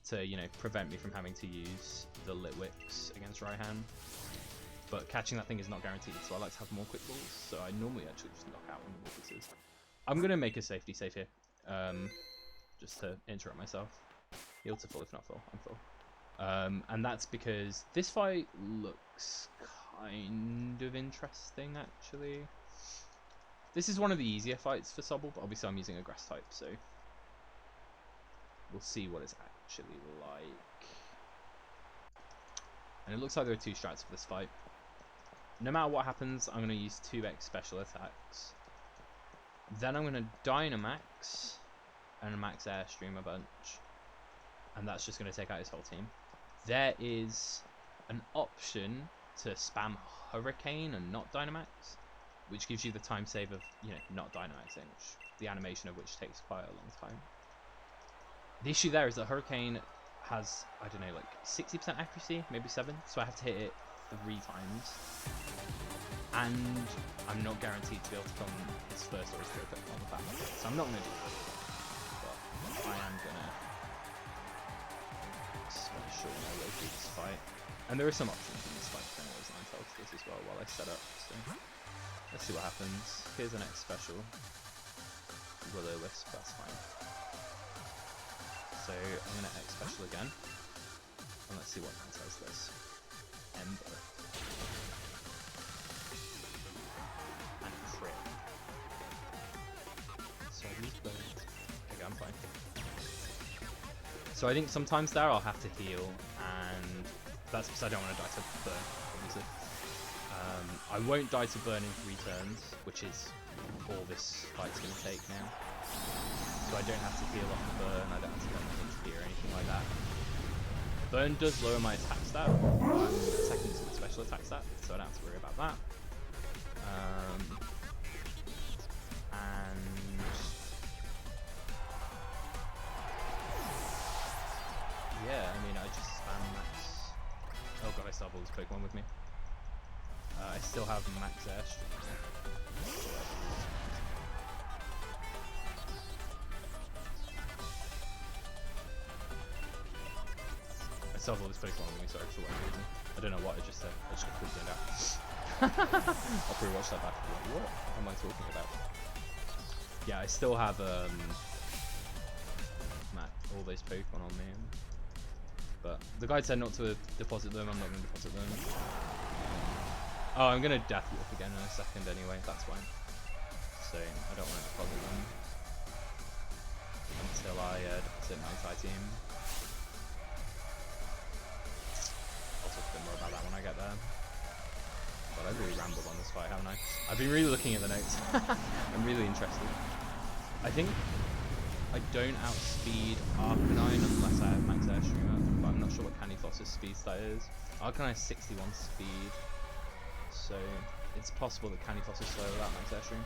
to, you know, prevent me from having to use the Litwicks against Raihan. But catching that thing is not guaranteed, so I like to have more quick balls, so I normally actually just knock out one of the Vulpixes. I'm going to make a safety save here, just to interrupt myself. Heal to full, if not full, I'm full. And that's because this fight looks kind of interesting, actually. This is one of the easier fights for Sobble, but obviously I'm using a grass type, so we'll see what it's actually like. And it looks like there are two strats for this fight. No matter what happens, I'm going to use 2x special attacks. Then I'm going to Dynamax and Max Airstream a bunch. And that's just going to take out his whole team. There is an option to spam Hurricane and not Dynamax, which gives you the time save of, you know, not Dynamaxing, which the animation of which takes quite a long time. The issue there is that Hurricane has, I don't know, like 60% accuracy, maybe 7, so I have to hit it 3 times, and I'm not guaranteed to be able to come his first or his third Pokemon with that, so I'm not going to do that, but I am going to show my way through this fight, and there are some options in this fight, depending on those Ninetales, as well while I set up. So let's see what happens. Here's the next special. Will-O-Wisp, that's fine. So I'm going to X special again. And let's see what Ninetales does. Ember. And crit. So I use both. Okay, I'm fine. So I think sometimes there I'll have to heal, and that's because I don't want to die to burn, obviously. I won't die to burn in 3 turns, which is all this fight's going to take now. So I don't have to heal off the burn, I don't have to go on HP or anything like that. Burn does lower my attack stat. I'm attacking to the special attack stat, so I don't have to worry about that. And yeah, I mean, I just spam max. Oh god, I still have all this Pokemon with me. I still have max airstream. I still have all this Pokemon with me, sorry, for whatever reason. I don't know what I just said. I just got freaked out. I'll probably watch that back. What am I talking about? Yeah, I still have all those Pokemon on me. But the guide said not to deposit them. I'm not going to deposit them. Oh, I'm going to Death Walk again in a second anyway. That's fine. So I don't want to deposit them until I deposit my entire team. I'll talk a bit more about that when I get there. But I've really rambled on this fight, haven't I? I've been really looking at the notes. I'm really interested. I think I don't outspeed Arcanine unless I have max airstream up, but I'm not sure what Candyfloss's speed stat is. Arcanine has 61 speed, so it's possible that Candyfloss is slow without max airstream.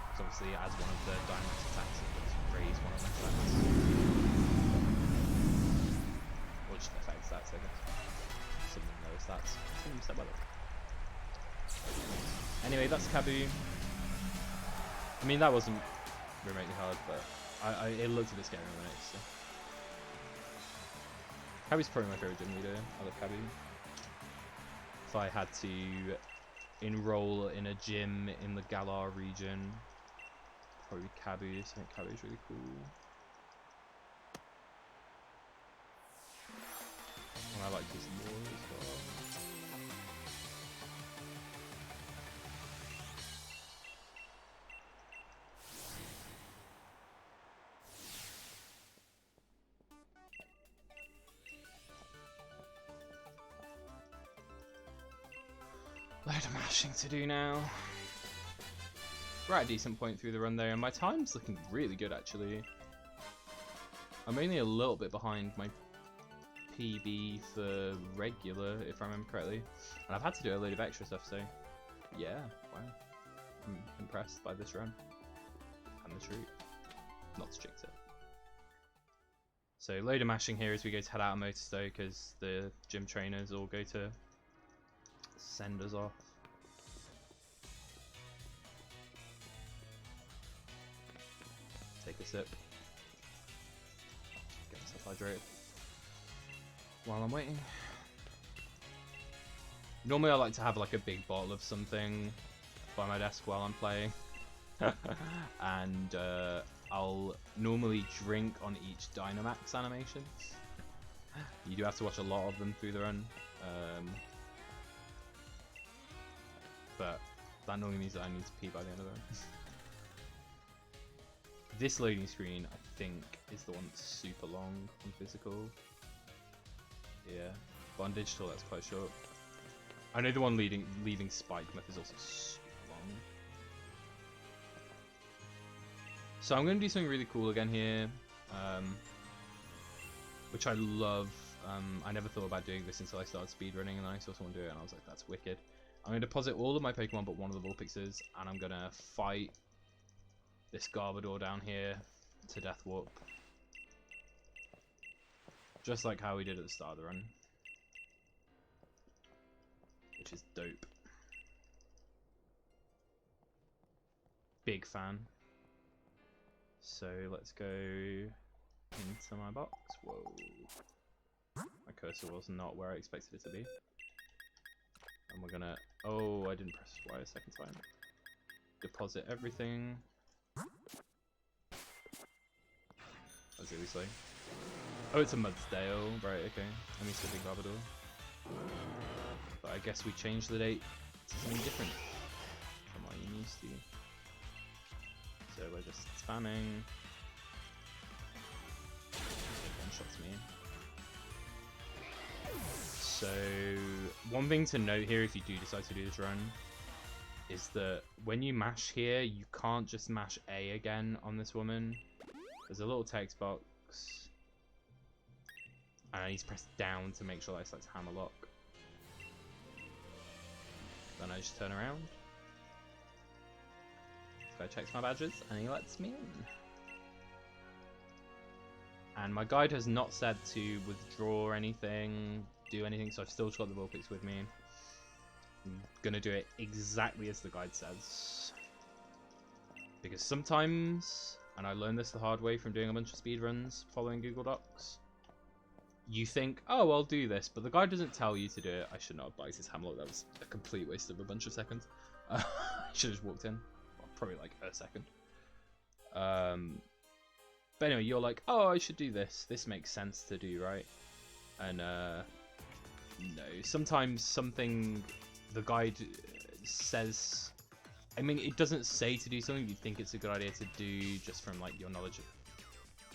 Because obviously, as one of the Dynamax attacks, it does raise one of my stats. Or just effect stats, I guess. Some of the lower stats. Anyway, that's Kabu. I mean, that wasn't remotely hard, but it looked a bit scary on the notes. So. Kabu's probably my favourite gym leader. I love Kabu. If I had to enroll in a gym in the Galar region, probably Kabu. So I think Kabu's really cool. And I like his lore as well. Load of mashing to do now. We're at a decent point through the run there, and my time's looking really good actually. I'm only a little bit behind my PB for regular, if I remember correctly. And I've had to do a load of extra stuff, so yeah, wow. I'm impressed by this run. And this route. Not to jinx it. So load of mashing here as we go to head out of Motorstow, because the gym trainers all go to send us off. Take a sip. Get myself hydrated while I'm waiting. Normally I like to have like a big bottle of something by my desk while I'm playing. And I'll normally drink on each Dynamax animation. You do have to watch a lot of them through the run. But that normally means that I need to pee by the end of the run. This loading screen, I think, is the one that's super long on physical. Yeah, but on digital that's quite short. I know the one leaving Spike Myth is also super long. So I'm going to do something really cool again here, which I love. I never thought about doing this until I started speedrunning, and then I saw someone do it, and I was like, that's wicked. I'm going to deposit all of my Pokemon but one of the Vulpixes, and I'm going to fight this Garbodor down here to Death Warp. Just like how we did at the start of the run. Which is dope. Big fan. So let's go into my box. Whoa. My cursor was not where I expected it to be. And we're gonna... Oh, I didn't press Y a second time. Deposit everything. As they say. Oh, it's a Mudsdale. Right, okay. I'm used to Big Barbador. But I guess we changed the date to something different from what you used to. So we're just spamming. One shots me. So one thing to note here, if you do decide to do this run, is that when you mash here, you can't just mash A again on this woman. There's a little text box, and I need to press down to make sure that I select hammerlock. Then I just turn around. This guy checks my badges, and he lets me in. And my guide has not said to withdraw or anything, do anything, so I've still got the Vulpix with me. I'm gonna do it exactly as the guide says. Because sometimes, and I learned this the hard way from doing a bunch of speedruns following Google Docs, you think, oh, I'll do this, but the guide doesn't tell you to do it. I should not have biked his hamlet, that was a complete waste of a bunch of seconds. I should have just walked in, well, probably like a second. But anyway, you're like, oh, I should do this. This makes sense to do, right? And no, sometimes something the guide says, I mean, it doesn't say to do something you think it's a good idea to do just from like your knowledge of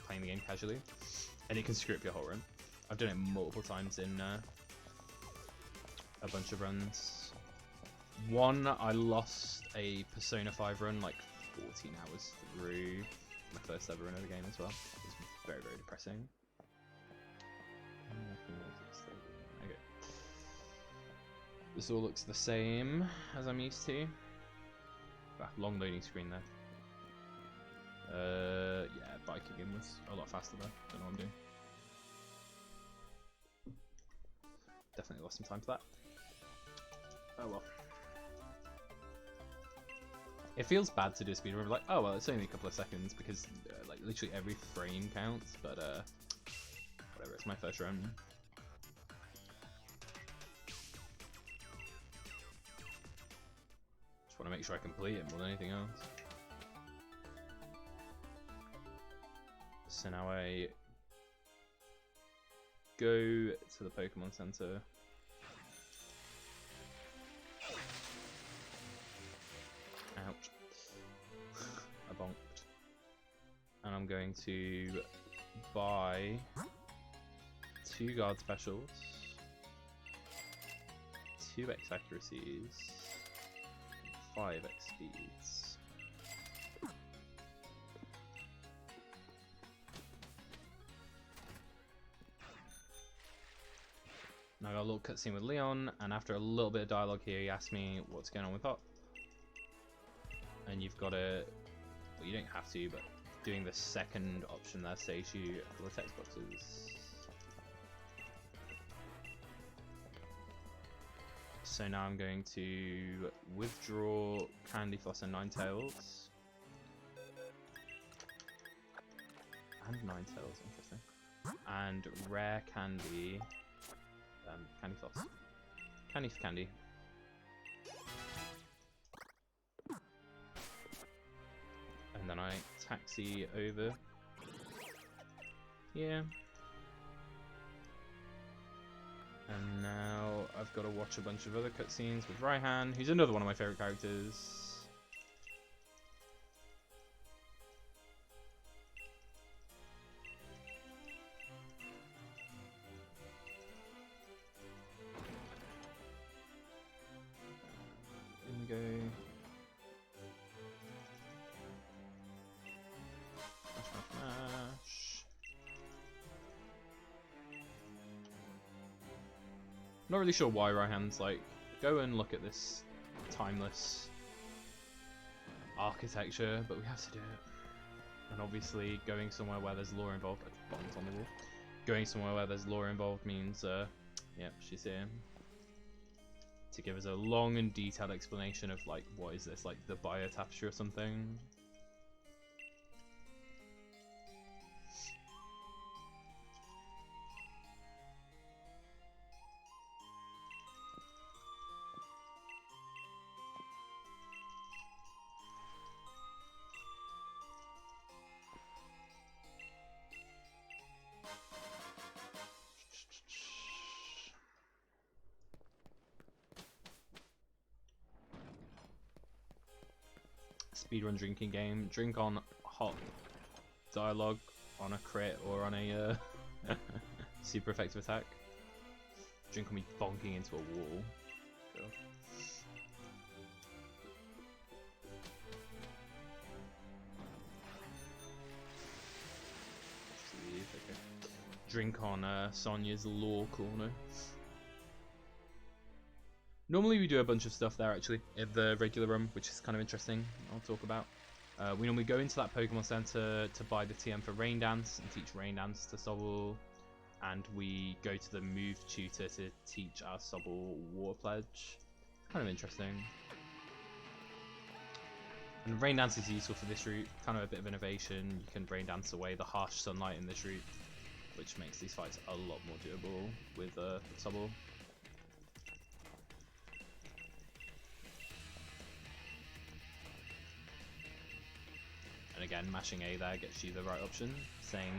playing the game casually, and it can screw up your whole run. I've done it multiple times in a bunch of runs. One, I lost a Persona 5 run like 14 hours through. My first ever run of the game as well. It was very, very depressing. Okay. This all looks the same as I'm used to. Ah, long loading screen there. Yeah, biking in was a lot faster though. Don't know what I'm doing. Definitely lost some time for that. Oh well. It feels bad to do a speedrun, like, oh well, it's only a couple of seconds because like literally every frame counts. But whatever, it's my first run. Just want to make sure I complete it more than anything else. So now I go to the Pokemon Center. Ouch. I bonked. And I'm going to buy 2 guard specials, 2 X accuracies, 5 X speeds. Now I got a little cutscene with Leon, and after a little bit of dialogue here, he asks me what's going on with Hop. And you've got to, well, you don't have to, but doing the second option there saves you a couple of text boxes. So now I'm going to withdraw Candyfloss and Ninetales. And Ninetales, interesting. And rare candy, Candyfloss. Candy for candy. And then I taxi over here. And now I've got to watch a bunch of other cutscenes with Raihan, who's another one of my favourite characters. In we go. Not really sure why Raihan's like, go and look at this timeless architecture, but we have to do it. And obviously, going somewhere where there's lore involved, bombs on the wall. Going somewhere where there's lore involved means, yeah, she's here to give us a long and detailed explanation of like, what is this, like the bio tapestry or something. speedrun drinking game. Drink on hot dialogue on a crit or on a super effective attack. Drink on me bonking into a wall. Cool. Okay. Drink on Sonia's law corner. Normally we do a bunch of stuff there actually in the regular run, which is kind of interesting. I'll talk about. We normally go into that Pokemon Center to buy the TM for Rain Dance and teach Rain Dance to Sobble, and we go to the Move Tutor to teach our Sobble Water Pledge. Kind of interesting. And Rain Dance is useful for this route, kind of a bit of innovation. You can Rain Dance away the harsh sunlight in this route, which makes these fights a lot more doable with Sobble. And again, mashing A there gets you the right option, saying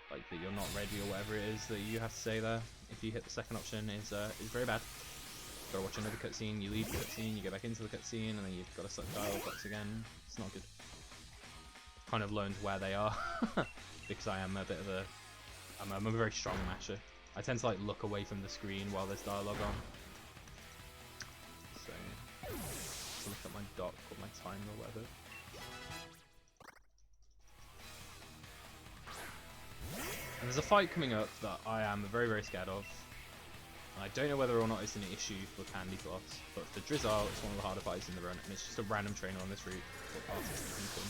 like that you're not ready or whatever it is that you have to say there. If you hit the second option is very bad. Gotta watch another cutscene, you leave the cutscene, you go back into the cutscene, and then you've got to select dialogue box again. It's not good. I've kind of learned where they are because I am a bit of a I'm a very strong masher. I tend to like look away from the screen while there's dialogue on. So look at my dock or my time or whatever. And there's a fight coming up that I am very, very scared of. I don't know whether or not it's an issue for Candyfloss, but for Drizzle, it's one of the harder fights in the run, and it's just a random trainer on this route called Artist Lincoln.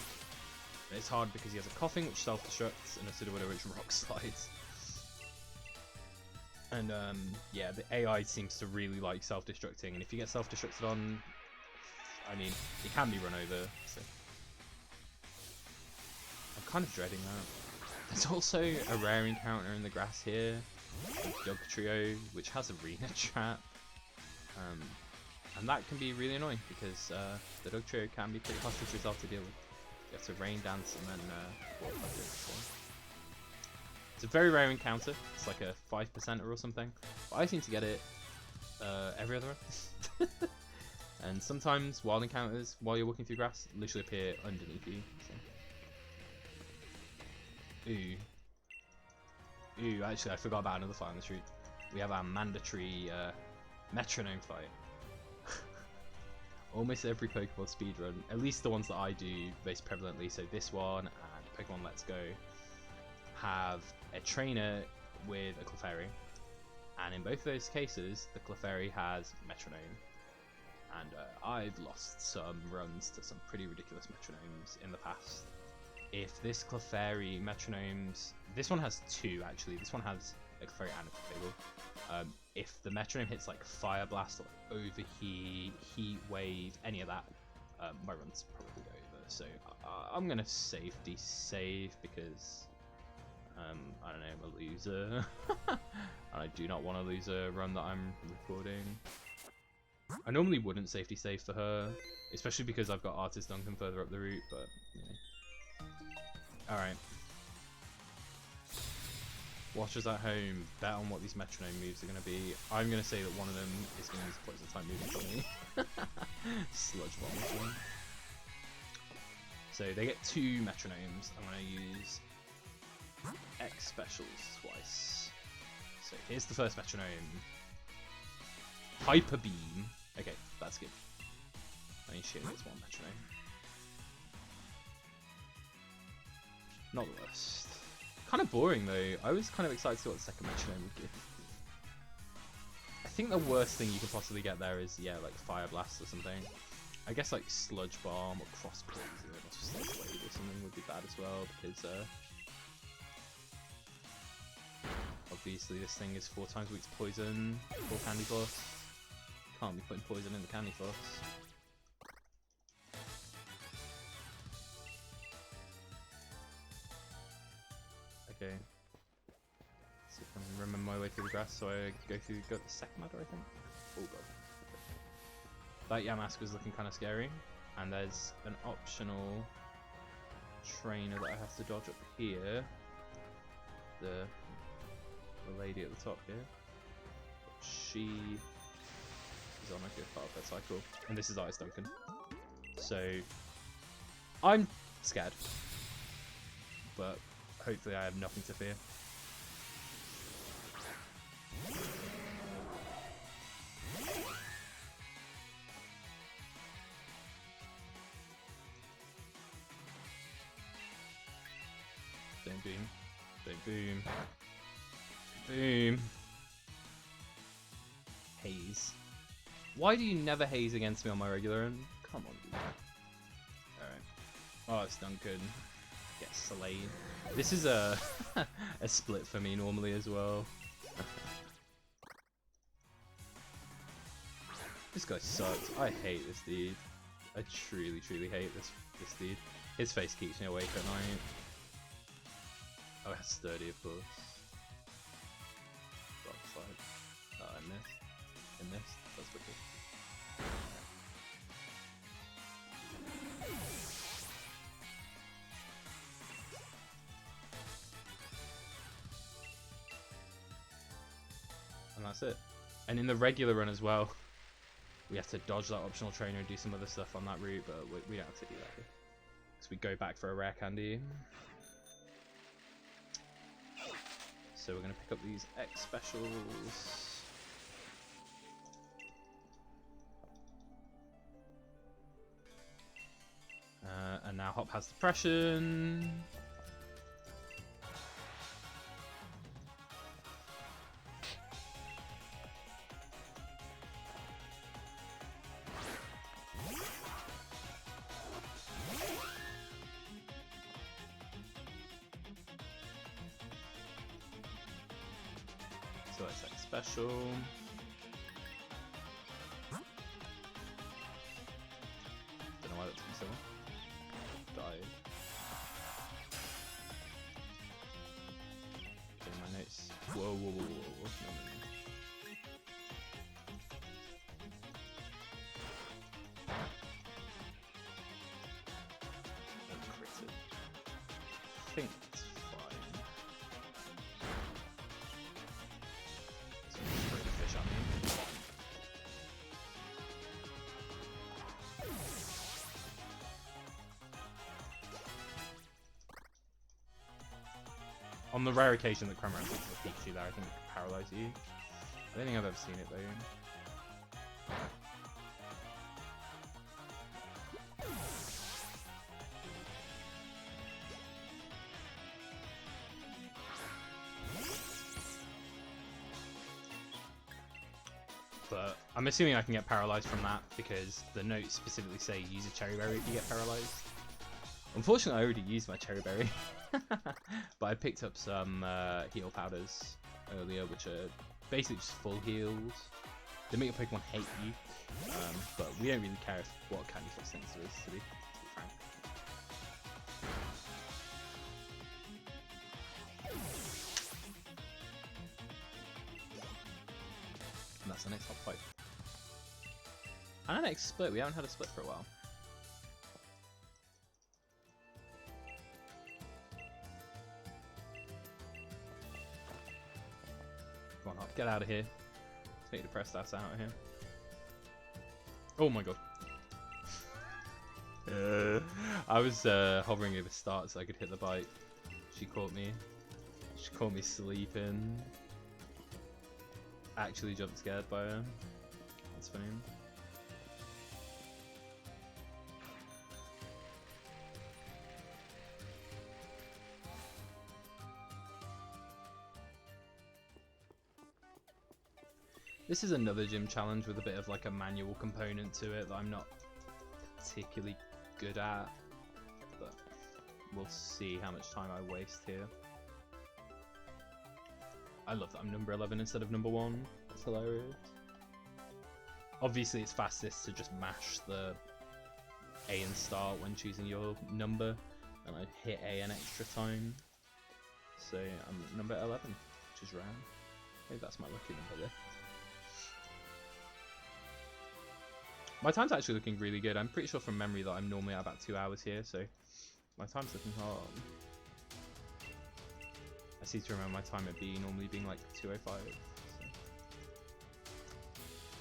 And it's hard because he has a Coughing, which self-destructs, and a Sudowoodo, which rock slides. And yeah, the AI seems to really like self-destructing, and if you get self-destructed on, I mean, it can be run over, so I'm kind of dreading that. There's also a rare encounter in the grass here, Dog Trio, which has a Arena Trap, and that can be really annoying because the Dog Trio can be pretty hard to resolve to deal with. You have to Rain Dance and then Water Pledge. So. It's a very rare encounter, it's like a 5%er or something, but I seem to get it every other run. And sometimes wild encounters, while you're walking through grass, literally appear underneath you. So. Ooh, actually I forgot about another fight on this route. We have our mandatory metronome fight. Almost every Pokemon speedrun, at least the ones that I do most prevalently, so this one and Pokemon Let's Go, have a trainer with a Clefairy. And in both of those cases, the Clefairy has metronome. And I've lost some runs to some pretty ridiculous metronomes in the past. If this Clefairy metronomes, this one has two actually. This one has a Clefairy and a Clefable. If the metronome hits like Fire Blast or Overheat, Heat Wave, any of that, my run's probably over. So I'm gonna safety save because I don't know, I'm a loser, and I do not want to lose a run that I'm recording. I normally wouldn't safety save for her, especially because I've got Artist Duncan further up the route, but you know. Alright. Watchers at home, bet on what these metronome moves are going to be. I'm going to say that one of them is going to use Poison type moving for me. Sludge Bomb this one. So they get two metronomes. I'm going to use X specials twice. So here's the first metronome. Hyper Beam. Okay, that's good. I mean, shit, that's one metronome. Not the worst. Kind of boring though. I was kind of excited to see what the second metronome would give. I think the worst thing you could possibly get there is, yeah, like Fire Blast or something. I guess like Sludge Bomb or Cross Poison or just like Wave or something would be bad as well, because obviously this thing is 4 times weak to poison for Candyfloss. Can't be putting poison in the Candyfloss. Okay. See if I can remember my way through the grass, so I go the second ladder, I think. Oh god. That Yamask was looking kind of scary, and there's an optional trainer that I have to dodge up here. The lady at the top here. She is on a good part of her cycle, and this is Ice Duncan. So I'm scared. But hopefully I have nothing to fear. Don't boom. Don't boom. Boom. Haze. Why do you never haze against me on my regular? And come on, dude. Alright. Oh, it's done good. Get slayed. This is a a split for me normally as well. This guy sucks. I hate this dude. I truly, truly hate this dude. His face keeps me awake at night. Oh, it's sturdy, of course. Rock slide. Oh, I missed. I missed. That's wicked. And that's it. And in the regular run as well, we have to dodge that optional trainer and do some other stuff on that route, but we don't have to do that here. So we go back for a rare candy. So we're going to pick up these X specials. And now Hop has depression. So that's like special. Don't know why that took me so long. Died. Okay, my notes. Whoa, whoa, whoa, whoa, whoa. No, no, no. Oh, critted. I think it's fine. Fish on me. On the rare occasion that Cranmer puts a Pikachu there, I think it can paralyze you. I don't think I've ever seen it though. But I'm assuming I can get paralyzed from that because the notes specifically say use a cherry berry if you get paralyzed. Unfortunately, I already used my cherry berry, but I picked up some heal powders earlier, which are basically just full heals. They make your Pokemon hate you, but we don't really care what Candyfloss thinks it is, to be frank. And that's the next top 5. And our next split. We haven't had a split for a while. Come on, Hop, get out of here. Take the press ass out of here. Oh my god. I was hovering over start so I could hit the bite. She caught me. She caught me sleeping. Actually jumped scared by her. That's funny. This is another gym challenge with a bit of like a manual component to it that I'm not particularly good at, but we'll see how much time I waste here. I love that I'm number 11 instead of number 1. That's hilarious. Obviously it's fastest to just mash the A and start when choosing your number, and I hit A an extra time. So I'm number 11, which is rare. Maybe that's my lucky number there. My time's actually looking really good. I'm pretty sure from memory that I'm normally at about 2 hours here, so my time's looking hard. I seem to remember my time at B normally being like 2:05.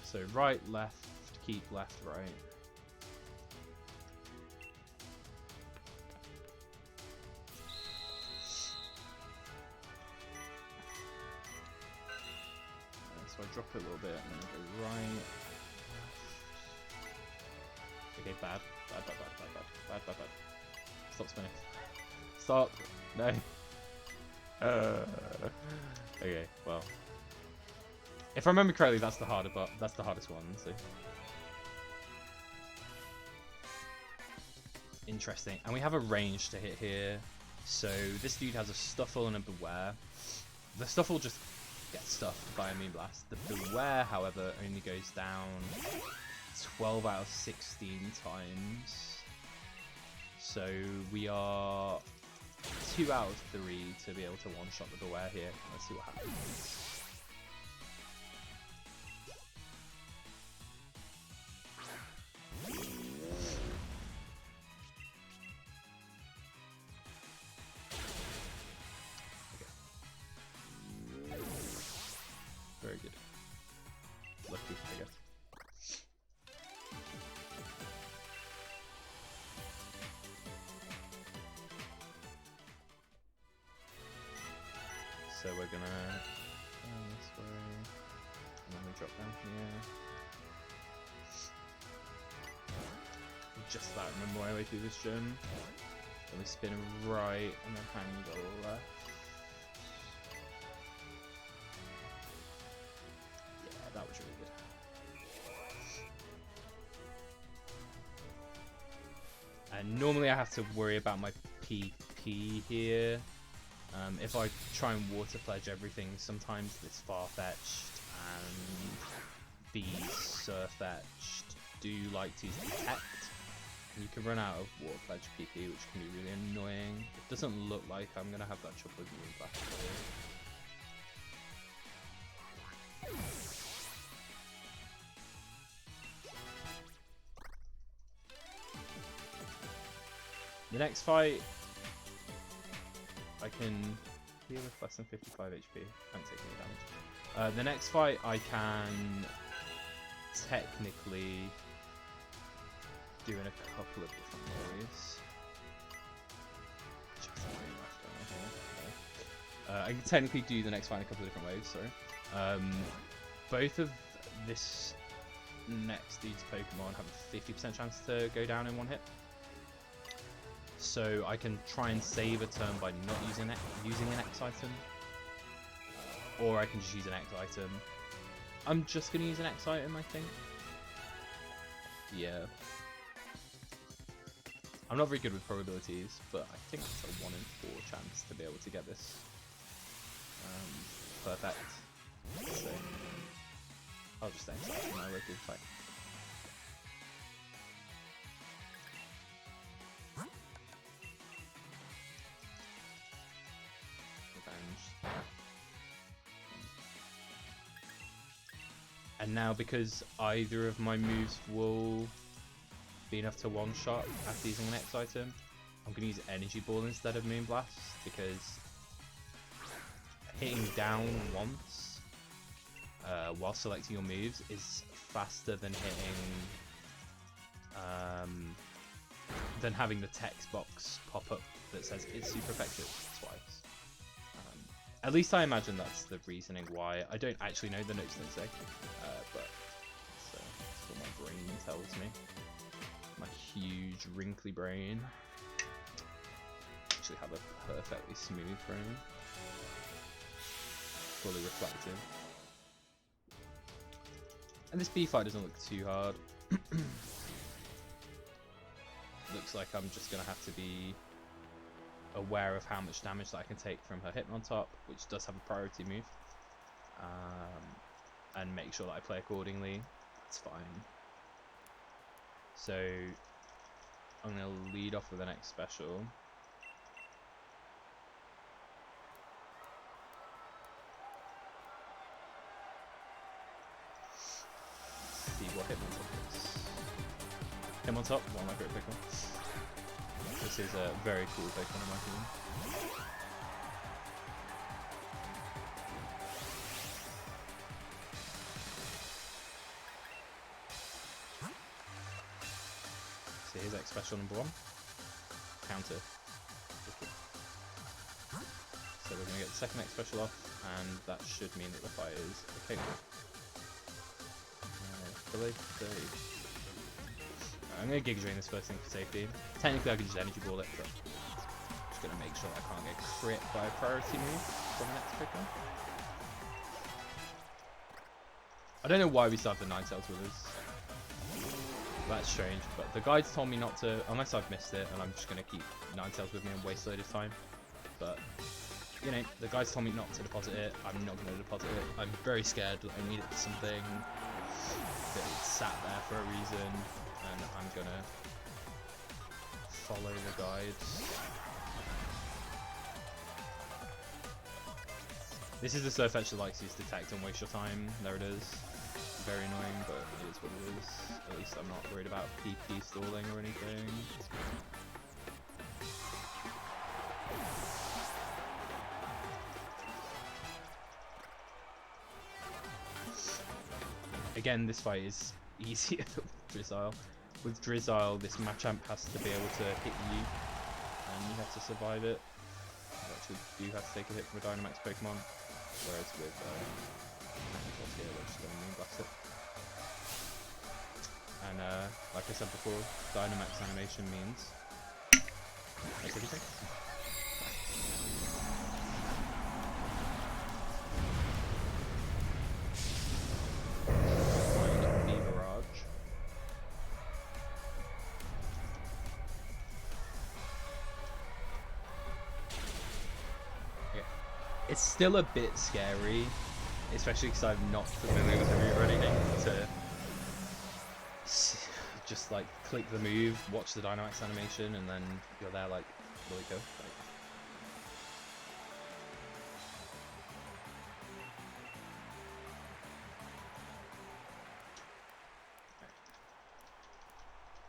So right, left, keep left, right. So I drop it a little bit and then I go right. Okay, bad. Bad. Stop spinning. Stop. No. Okay, well. If I remember correctly, that's the hardest one. So interesting. And we have a range to hit here. So this dude has a Stuffle and a Beware. The Stuffle just gets stuffed by a Moonblast. The Beware, however, only goes down 12 out of 16 times. So we are 2 out of 3 to be able to one-shot the Beware here. Let's see what happens. Very good. Lucky, I guess. So we're gonna go this way, and then we drop down here. Just about remember my way through this gym. Then we spin right, and then hang the left. That was really good. And normally I have to worry about my PP here. If I try and water pledge everything, sometimes this Farfetch'd and these Surfetch'd do like to detect. And you can run out of water pledge PP, which can be really annoying. It doesn't look like I'm going to have that trouble with Moonblast here. The next fight, I can heal with less than 55 HP. Don't take any damage. The next fight, I can technically do in a couple of different ways. I can technically do the next fight in a couple of different ways. Sorry. Both of this next dude's Pokemon have a 50% chance to go down in one hit. So I can try and save a turn by not using an X item, or I can just use an X item. I'm just gonna use an X item, I think. Yeah. I'm not very good with probabilities, but I think it's a 1 in 4 chance to be able to get this perfect. So I'll just X item my local fight. And now, because either of my moves will be enough to one-shot after using an X item, I'm going to use Energy Ball instead of Moonblast, because hitting down once while selecting your moves is faster than having the text box pop up that says it's super effective twice. At least I imagine that's the reasoning why. I don't actually know, the notes don't say, but that's what my brain tells me. My huge wrinkly brain. Actually have a perfectly smooth brain. Fully reflective. And this B fight doesn't look too hard. Looks like I'm just going to have to be aware of how much damage that I can take from her Hypnontop, which does have a priority move, and make sure that I play accordingly. That's fine. So I'm going to lead off with the next special. See what Hypnontop is. Hypnontop, one of my favorite Pokemon. This is a very cool Pokemon in my opinion. So here's X special number 1. Counter. So So we're going to get the second X special off, and that should mean that the fight is okay. I'm going to Giga Drain this first thing for safety. Technically I could just Energy Ball it, but I'm just going to make sure I can't get crit by a priority move from the next Pokemon. I don't know why we still have the Ninetales with us. That's strange, but the guides told me not to, unless I've missed it, and I'm just going to keep Ninetales with me and waste a load of time. But, you know, the guides told me not to deposit it. I'm not going to deposit it. I'm very scared. I need it for something. That it's sat there for a reason, and I'm going to follow the guides. This is the Surf Etcher likes to use Detect and waste your time. There it is. Very annoying, but it is what it is. At least I'm not worried about PP stalling or anything. Again, this fight is easier with Drizzile. With Drizzile, this Machamp has to be able to hit you, and you have to survive it. You actually do have to take a hit from a Dynamax Pokemon, whereas with Candyfloss here, we're just going to Moonblast it. And like I said before, Dynamax animation means that's everything. It's still a bit scary, especially because I'm not familiar with the route or anything, to just like click the move, watch the Dynamax animation, and then you're there like, will it go? Like,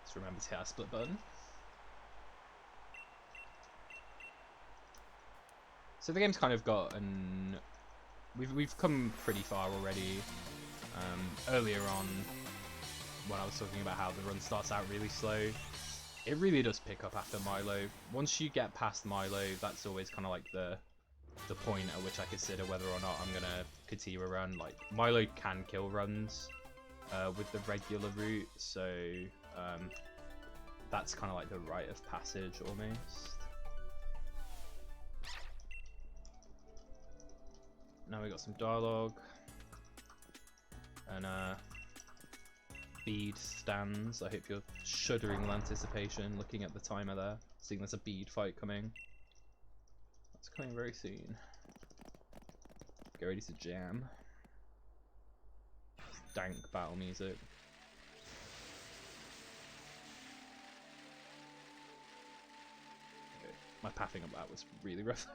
just remember to hit our split button. So the game's kind of got an... We've come pretty far already. Earlier on, when I was talking about how the run starts out really slow, it really does pick up after Milo. Once you get past Milo, that's always kind of like the point at which I consider whether or not I'm gonna continue a run. Like, Milo can kill runs with the regular route, so that's kind of like the rite of passage almost. Now we got some dialogue, and bead stands. I hope you're shuddering with anticipation, looking at the timer there, seeing there's a bead fight coming. That's coming very soon. Get ready to jam. Dank battle music. My pathing up that was really rough,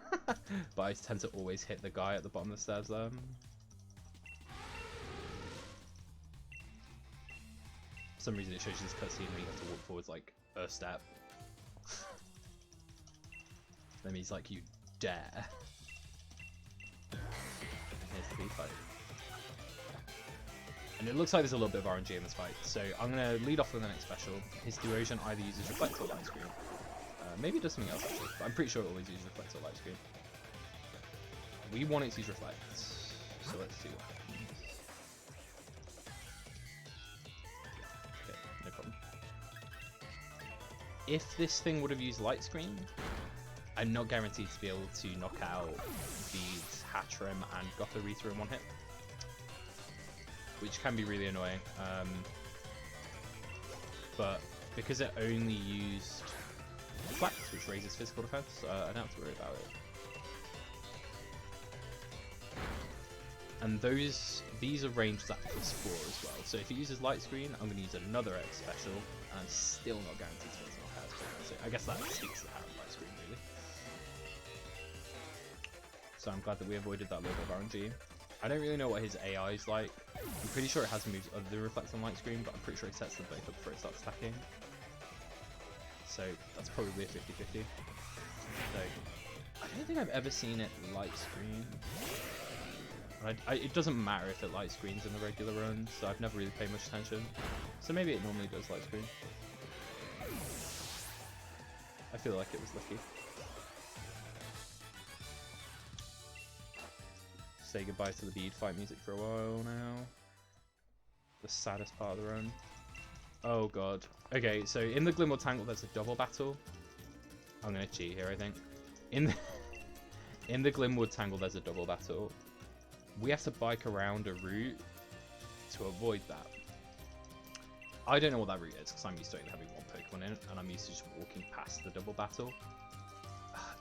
but I tend to always hit the guy at the bottom of the stairs there. For some reason it shows you this cutscene where you have to walk forwards like a step. That means like you dare. Here's the beat fight. And it looks like there's a little bit of RNG in this fight, so I'm going to lead off with the next special. His duration either uses Reflect or Light Screen. Maybe it does something else actually, but I'm pretty sure it always uses Reflect or Light Screen. We want it to use Reflect, so let's see what happens. Okay, no problem. If this thing would have used Light Screen, I'm not guaranteed to be able to knock out Beads, Hatchrim, and Gothorita in one hit, which can be really annoying. But because it only used Reflect, which raises physical defense, I don't have to worry about it. And these are ranged at +4 as well. So if it uses Light Screen, I'm going to use another X special, and I'm still not guaranteed to knock out. So I guess that speaks to the power of Light Screen, really. So I'm glad that we avoided that little bit of RNG. I don't really know what his AI is like. I'm pretty sure it has moves other than Reflect and Light Screen, but I'm pretty sure it sets them both up before it starts attacking. So that's probably a 50-50. So I don't think I've ever seen it Light Screen. It doesn't matter if it Light Screens in the regular run, so I've never really paid much attention. So maybe it normally does Light Screen. I feel like it was lucky. say goodbye to the bead fight music for a while now. The saddest part of the run. Oh god. Okay, so in the Glimwood Tangle there's a double battle. I'm gonna cheat here, I think. In the Glimwood Tangle there's a double battle. We have to bike around a route to avoid that. I don't know what that route is because I'm used to only having one Pokemon in it, and I'm used to just walking past the double battle.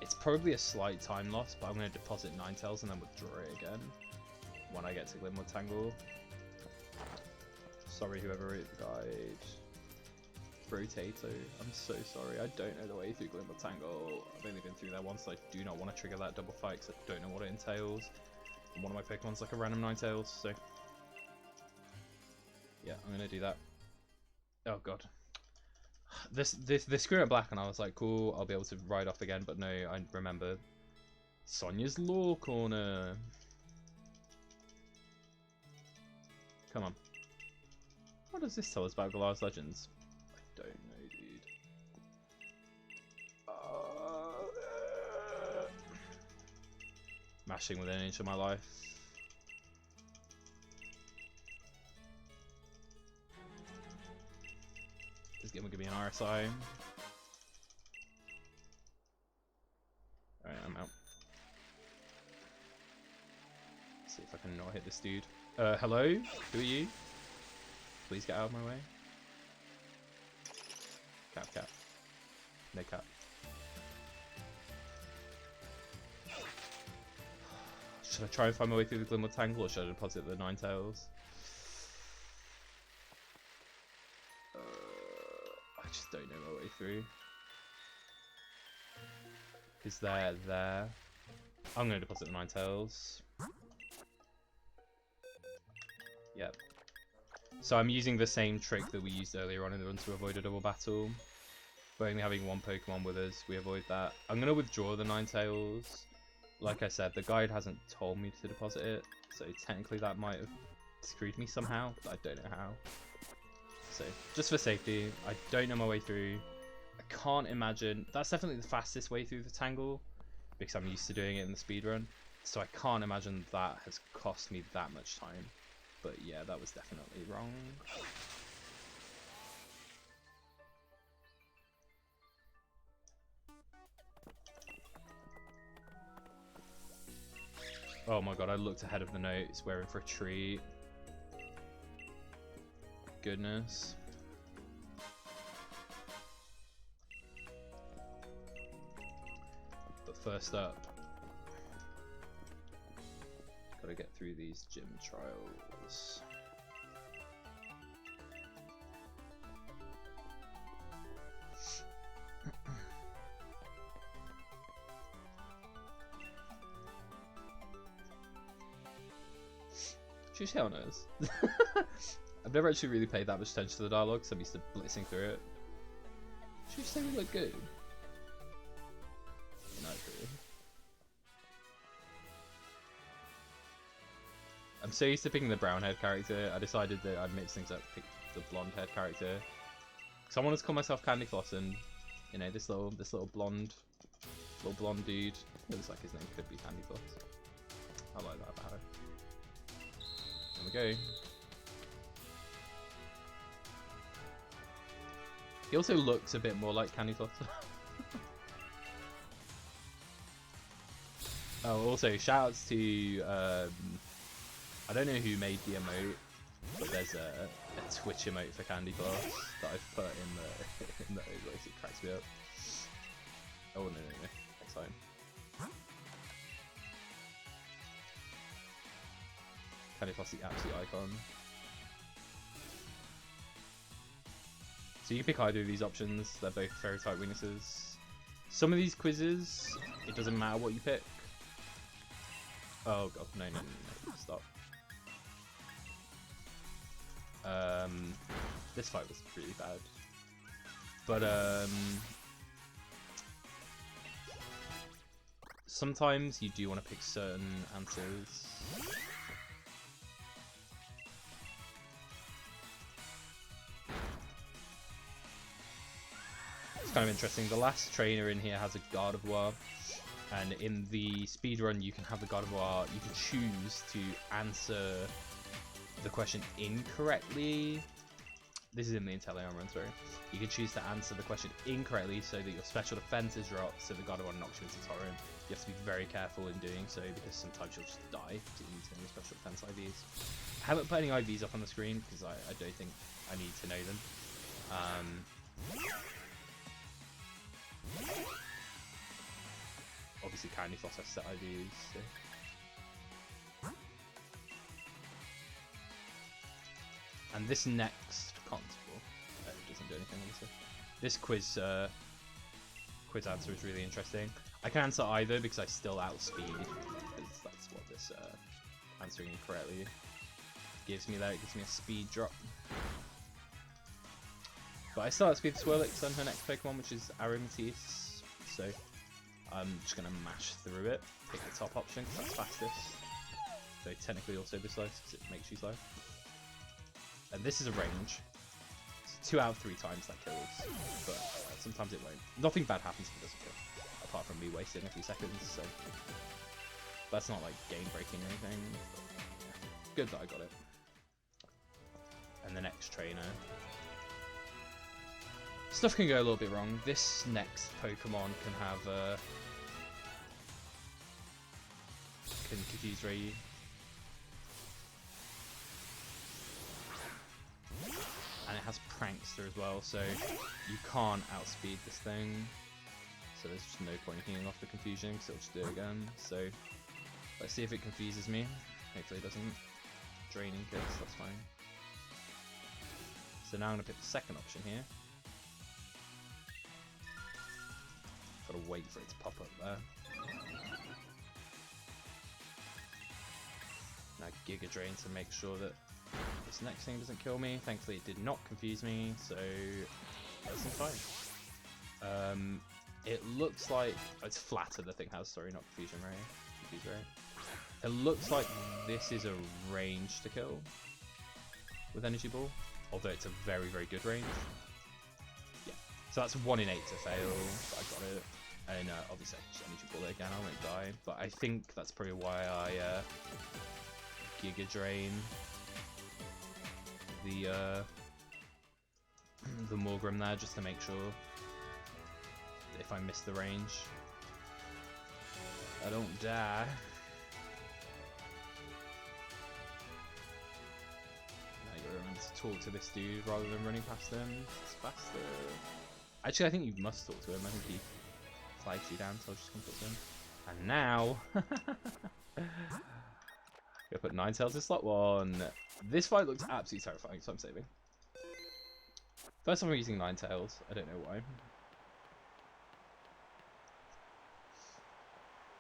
It's probably a slight time loss, but I'm going to deposit Ninetales and then withdraw it again when I get to Glimwood Tangle. Sorry whoever wrote the guide. BROTATO, I'm so sorry, I don't know the way through Glimwood Tangle. I've only been through there once, so I do not want to trigger that double fight because I don't know what it entails. And one of my Pokemon's like a random Ninetales, so... yeah, I'm going to do that. Oh god. This screw at black and I was like, cool, I'll be able to ride off again, but no, I remember Sonia's Law Corner. Come on. What does this tell us about Galar's Legends? I don't know, dude. Mashing within an inch of my life. This game will give me an RSI. Alright, I'm out. Let's see if I can not hit this dude. Hello? Who are you? Please get out of my way. Cap. No cap. Should I try and find my way through the Glimwood Tangle or should I deposit the Ninetales? I just don't know my way through. Is there? I'm going to deposit the Ninetales. Yep. So I'm using the same trick that we used earlier on in the run to avoid a double battle. But only having one Pokemon with us, we avoid that. I'm going to withdraw the Ninetales. Like I said, the guide hasn't told me to deposit it. So technically that might have screwed me somehow, but I don't know how. So, just for safety, I don't know my way through. I can't imagine... That's definitely the fastest way through the Tangle, because I'm used to doing it in the speedrun. So I can't imagine that has cost me that much time. But yeah, that was definitely wrong. Oh my god, I looked ahead of the notes, we're in for a treat. Goodness. But first up, gotta get through these gym trials. Should you say on us? I've never actually really paid that much attention to the dialogue, so I'm used to blitzing through it. Should you say we look good? No, really. I'm so used to picking the brown haired character, I decided that I'd mix things up, pick the blonde haired character. Because I wanted to call myself Candyfloss, and you know, this little blonde dude, it looks like his name could be Candyfloss. I like that about it. There we go. He also looks a bit more like Candyfloss. Oh, also shoutouts to I don't know who made the emote, but there's a Twitch emote for Candyfloss that I've put in the overlays. It cracks me up. Oh no, next time. Candyfloss, the absolute icon. So you can pick either of these options, they're both fairy type weaknesses. Some of these quizzes, it doesn't matter what you pick. Oh god, no, stop. This fight was really bad. But sometimes you do want to pick certain answers. It's kind of interesting. The last trainer in here has a Gardevoir, And in the speedrun, you can have the God of War, you can choose to answer the question incorrectly. This is in the Ninetales run, sorry. You can choose to answer the question incorrectly so that your special defense is dropped, so the God of War knocks you into torrent. You have to be very careful in doing so, because sometimes you'll just die to using your special defense IVs. I haven't put any IVs up on the screen, because I don't think I need to know them. Obviously Candyfloss has set IVs, so. And this next constable, it doesn't do anything obviously. This quiz answer is really interesting. I can answer either because I still outspeed, because that's what this answering incorrectly gives me there. It gives me a speed drop. But I still outspeed Swirlix on her next Pokemon, which is Aromatisse, so I'm just going to mash through it, pick the top option because that's fastest. So technically also this slow because it makes you slow. And this is a range. It's 2 out of 3 times that kills, but sometimes it won't. Nothing bad happens if it doesn't kill, apart from me wasting a few seconds, so that's not like game breaking or anything. But, yeah. Good that I got it. And the next trainer. Stuff can go a little bit wrong. This next Pokemon can have can confuse Ryu. And it has Prankster as well, so you can't outspeed this thing. So there's just no point in healing off the confusion, because it'll just do it again. So let's see if it confuses me. Hopefully it doesn't. Draining kills, that's fine. So now I'm going to pick the second option here. Gotta wait for it to pop up there. Now Giga Drain to make sure that this next thing doesn't kill me. Thankfully it did not confuse me, so that's fine. It looks like it's flatter the thing has, sorry, not confusion ray. Confuse ray. It looks like this is a range to kill with Energy Ball, although it's a very, very good range. Yeah, so that's 1 in 8 to fail. But I got it. And obviously I just Energy Ball it again, I won't die. But I think that's probably why I Giga Drain the Morgrim there, just to make sure that if I miss the range, I don't die. Now you gotta remember to talk to this dude rather than running past him. It's faster. Actually, I think you must talk to him. I think he flags you down, so I'll just come talk to him. And now, gonna put Ninetales in slot 1. This fight looks absolutely terrifying, so I'm saving. First time I'm using Ninetales, I don't know why.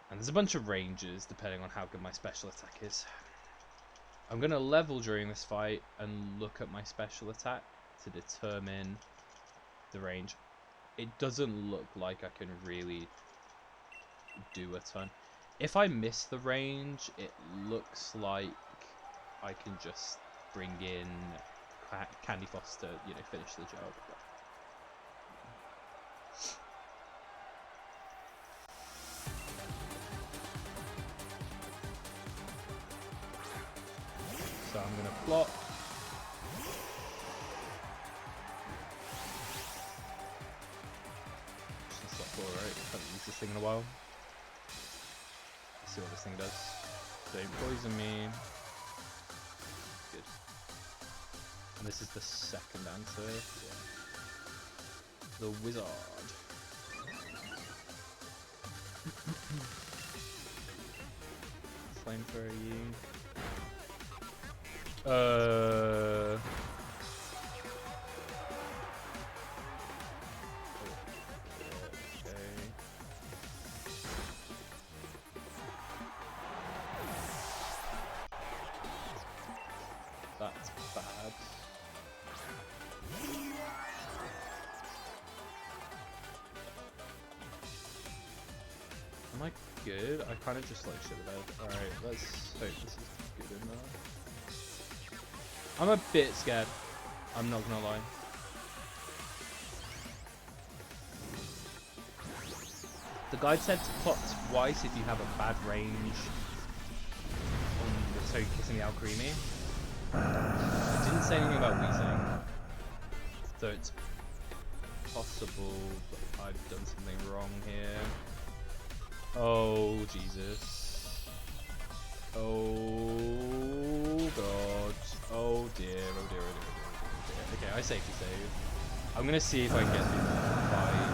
And there's a bunch of ranges depending on how good my special attack is. I'm gonna level during this fight and look at my special attack to determine the range. It doesn't look like I can really do a ton. If I miss the range, it looks like I can just bring in Candyfloss to, you know, finish the job. So I'm gonna plot. Just slot 4, right? Haven't used this thing in a while. Let's see what this thing does. Don't poison me. Good. And this is the second answer. Yeah. The wizard. Flamethrower you. Okay. That's bad. Am I good? I kind of just like shit about. Alright, let's hope this is good enough. I'm a bit scared. I'm not gonna lie. The guide said to plot twice if you have a bad range on the Togekiss kissing the Alcremie. It didn't say anything about wheezing, so it's possible that I've done something wrong here. Oh Jesus. Oh god. Oh dear, oh dear, oh dear, oh dear, oh dear. Okay, I safety save. I'm gonna see if I can get through that fight.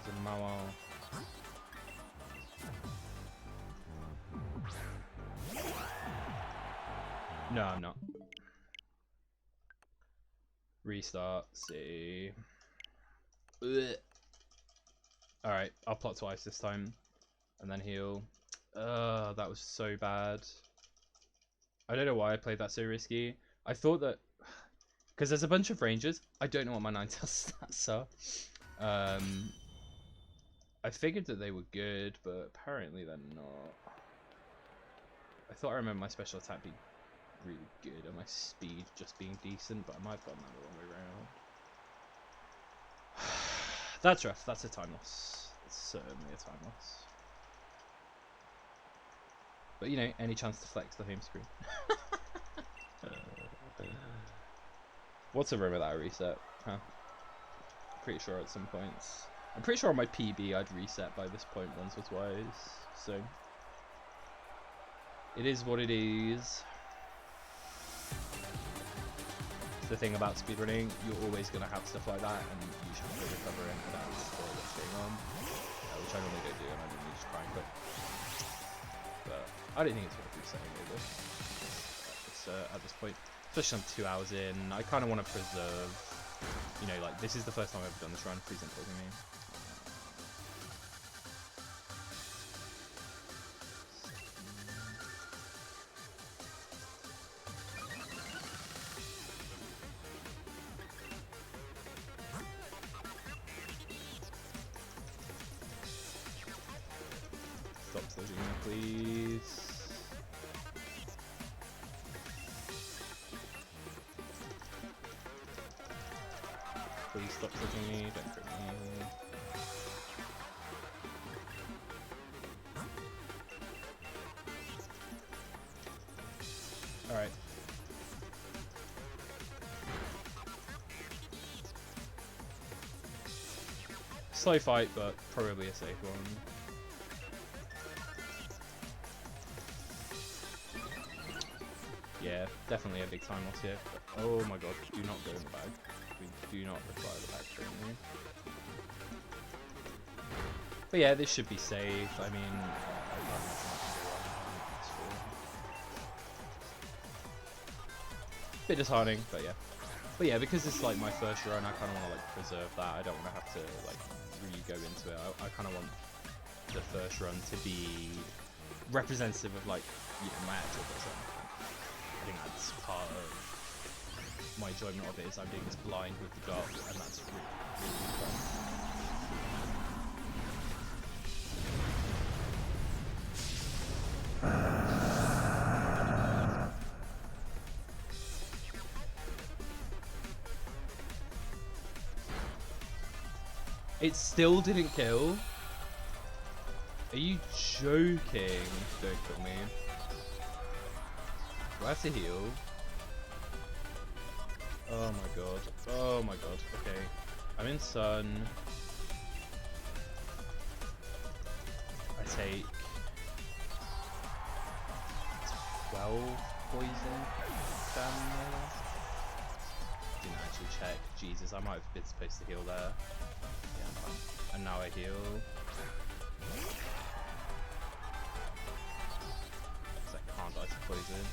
There's a Mawile. No, I'm not. Restart, see. Alright, I'll plot twice this time. And then heal. That was so bad. I don't know why I played that so risky. I thought that... Because there's a bunch of rangers. I don't know what my Ninetales stats are. I figured that they were good, but apparently they're not. I thought I remember my special attack being really good and my speed just being decent, but I might have gotten that the wrong way around. That's rough. That's a time loss. It's certainly a time loss. But you know, any chance to flex the home screen. What's a rumor that I reset? Huh. Pretty sure at some points. I'm pretty sure on my PB I'd reset by this point once or twice. So it is what it is. The thing about speedrunning, you're always going to have stuff like that, and you should be recovering, and that's what's going on, which I normally don't do, and I normally just try and quit. But I don't think it's worth resetting at this point, especially I'm 2 hours in. I kind of want to preserve, you know, like this is the first time I've ever done this run. Please don't bother me. Stop slowing me, please. Please stop slowing me, don't hurt me. Alright. Slow fight, but probably a safe one. Yeah, definitely a big time loss here. But, oh my god, do not go in the bag. We do not require the bag currently. But yeah, this should be safe. I mean, bit disheartening, but yeah. But yeah, because it's like my first run, I kind of want to like preserve that. I don't want to have to like really go into it. I kind of want the first run to be representative of like, you know, my actual first run. I think that's part of my enjoyment of it, is I'm being this blind with the dark, and that's really, really fun. It still didn't kill? Are you joking? Don't kill me. Do I have to heal? Oh my god. Oh my god. Okay. I'm in sun. I take 12 poison damage. Didn't actually check. Jesus, I might have been supposed to heal there. Yeah, I'm fine. And now I heal. Because I can't die to poison.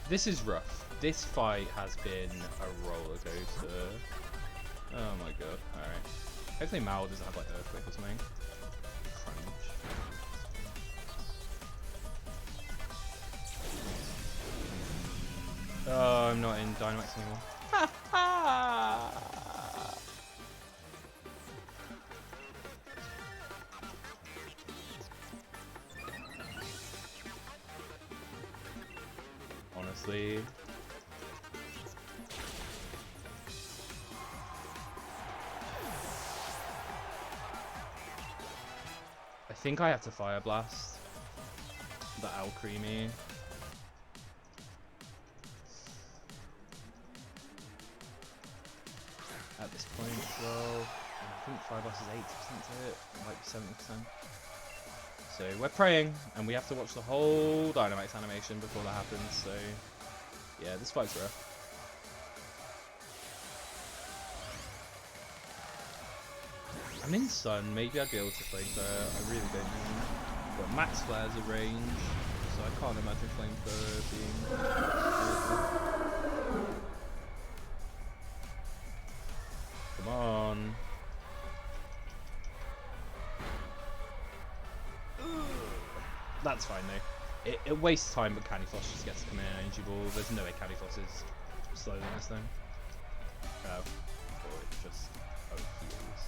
This is rough. This fight has been a roller coaster. Oh my god. Alright. Hopefully Mal doesn't have like Earthquake or something. Crunch. Oh, I'm not in Dynamax anymore. Ha ha! Honestly. think I have to Fire Blast the Alcremie. At this point as well. And I think Fire Blast is 80% to it. It might be 70%. So we're praying, and we have to watch the whole Dynamax animation before that happens, so yeah, this fight's rough. I'm in Sun, maybe I'd be able to Flamethrower, I really don't know. But Max Flare's a range, so I can't imagine Flamethrower being awful. Come on. That's fine though. It wastes time, but Candyfloss just gets to come in and energy ball. There's no way Candyfloss is slower than this thing. Oh, or it just heals.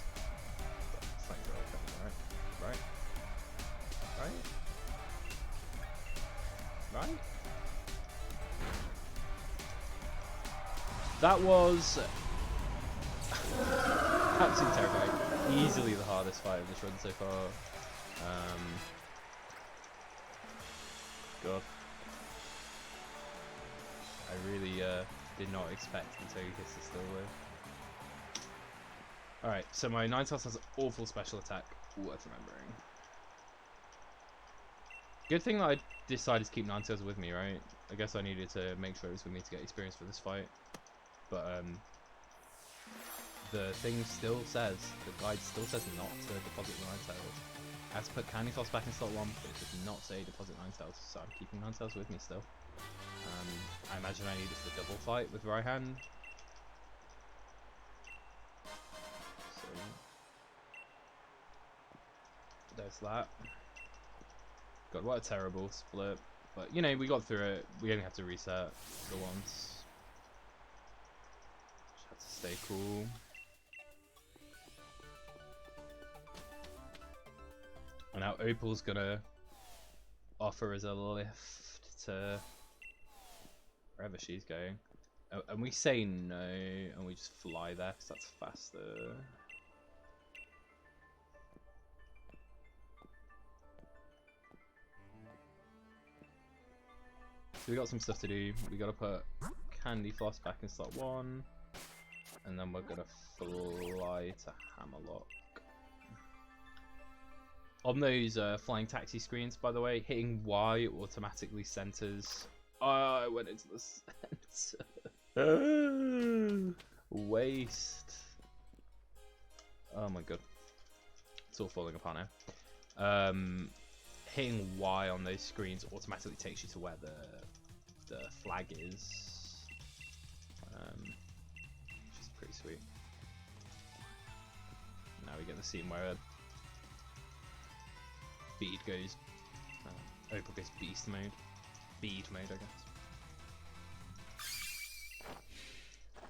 Right? That was absolutely terrifying. Easily the hardest fight of this run so far. God. I really did not expect until he hits the still wave. Alright, so my Ninetales has awful special attack, worth remembering. Good thing that I decided to keep Ninetales with me, right? I guess I needed to make sure it was with me to get experience for this fight. But the thing still says, the guide still says not to deposit Ninetales. I have to put Candyfloss back in slot 1, but it does not say deposit Ninetales, so I'm keeping Ninetales with me still. I imagine I need it for the double fight with Raihan. So there's that. God, what a terrible split. But, you know, we got through it. We only have to reset the once. Just have to stay cool. And now Opal's gonna offer us a lift to wherever she's going. Oh, and we say no, and we just fly there because that's faster. So we got some stuff to do. We gotta put Candyfloss back in slot 1, and then we're gonna fly to Hammerlock. On those flying taxi screens, by the way, hitting Y automatically centers. Oh, I went into the center. Waste. Oh my god. It's all falling apart now. Hitting Y on those screens automatically takes you to where the flag is. Which is pretty sweet. Now we get the scene where Bead goes, Opal goes beast mode. Bead mode, I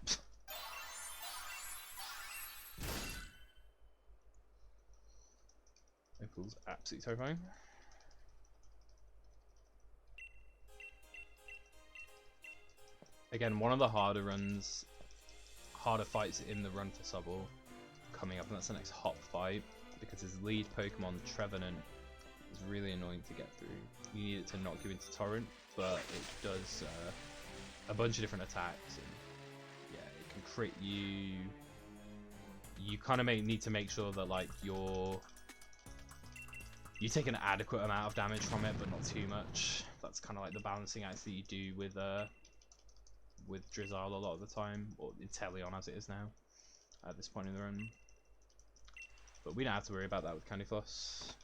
guess. Opal's absolutely terrifying. Again, one of the harder fights in the run for Subtle coming up, and that's the next hop fight, because his lead Pokemon, Trevenant, is really annoying to get through. You need it to knock you into Torrent, but it does a bunch of different attacks, and yeah, it can crit you. You kind of need to make sure that like you take an adequate amount of damage from it, but not too much. That's kind of like the balancing act that you do with Drizzile a lot of the time, or Inteleon as it is now at this point in the run. But we don't have to worry about that with Candyfloss.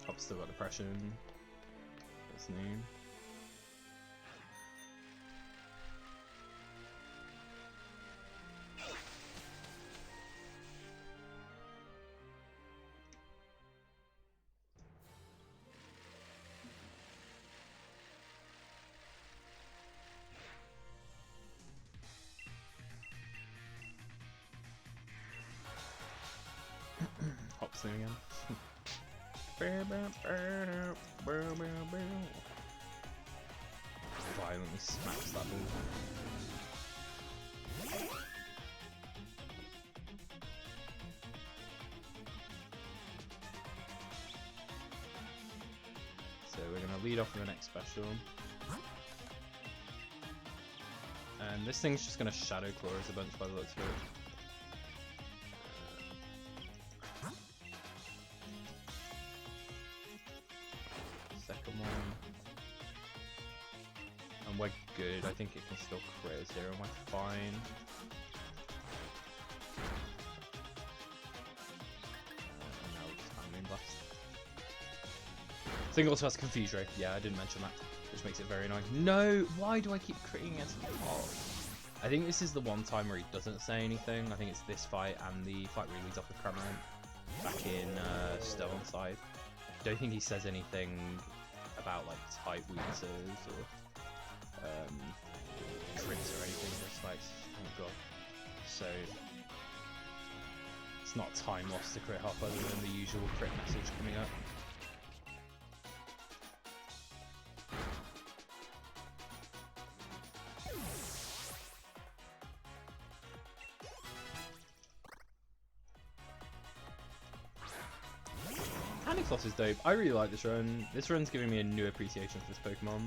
Hop's still got depression. That's new. thing again. Violently smacks that ball. So we're going to lead off with the next special. And this thing's just going to Shadow Claw us a bunch by the looks of it. Second one. And we're good. I think it can still crit us here, and we're fine. And now we're just Moon Blast. Thing also has Confuse Ray. Yeah, I didn't mention that, which makes it very annoying. No! Why do I keep critting against the top? I think this is the one time where he doesn't say anything. I think it's this fight and the fight where he leads off with Cramorant back in Stone Side. I don't think he says anything about like type weaknesses or crits or anything. Just like, thank God. So it's not time lost to crit hop other than the usual crit message coming up. Candyfloss is dope. I really like this run. This run's giving me a new appreciation for this Pokemon.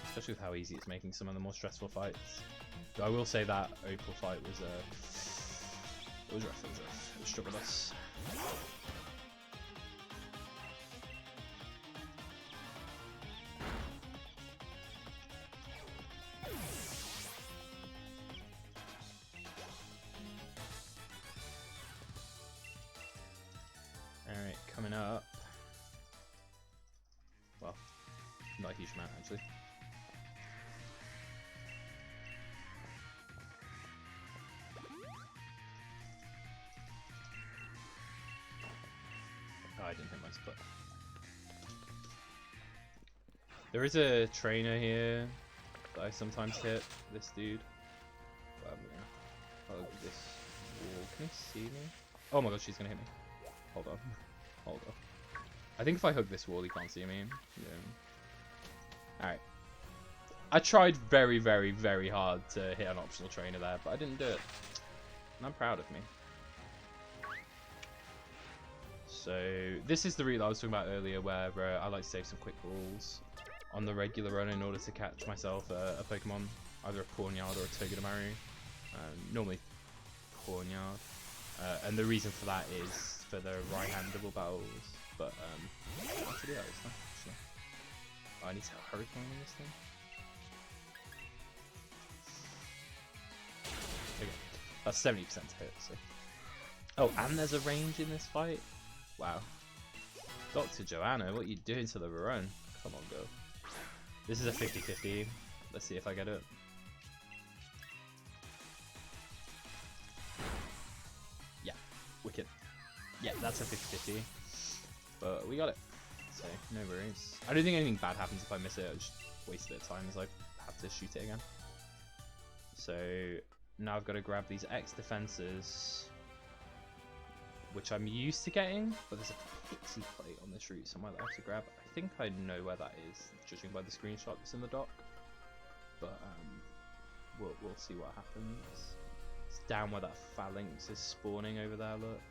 Especially with how easy it's making some of the more stressful fights. But I will say that Opal fight was rough. It was rough. It was struggleless. Alright, coming up. Well, not a huge amount actually. Oh, I didn't hit my split. There is a trainer here that I sometimes hit, this dude. But I'm gonna hug this wall. Can he see me? Oh my god, she's gonna hit me. Hold on. Hold on. I think if I hug this wall, he can't see me. Yeah. Alright. I tried very, very, very hard to hit an optional trainer there, but I didn't do it. And I'm proud of me. So, this is the route that I was talking about earlier, where I like to save some quick balls on the regular run in order to catch myself a Pokemon, either a Cornyard or a Togedemaru. Normally Cornyard. And the reason for that is for the right-hand double battles, but actually that was nice, actually. Oh, I need to have Hurricane in this thing. Okay, that's 70% to hit, so. Oh, and there's a range in this fight? Wow. Dr. Joanna, what are you doing to the run? Come on, girl. This is a 50-50. Let's see if I get it. Yeah, wicked. Yeah, that's a 50-50. But we got it. So, no worries. I don't think anything bad happens if I miss it. I just waste a bit of time as I have to shoot it again. So, now I've got to grab these X defenses, which I'm used to getting, but there's a pixie plate on this route somewhere that I have to grab. I think I know where that is, judging by the screenshot that's in the dock. But we'll see what happens. It's down where that Phalanx is spawning over there, look.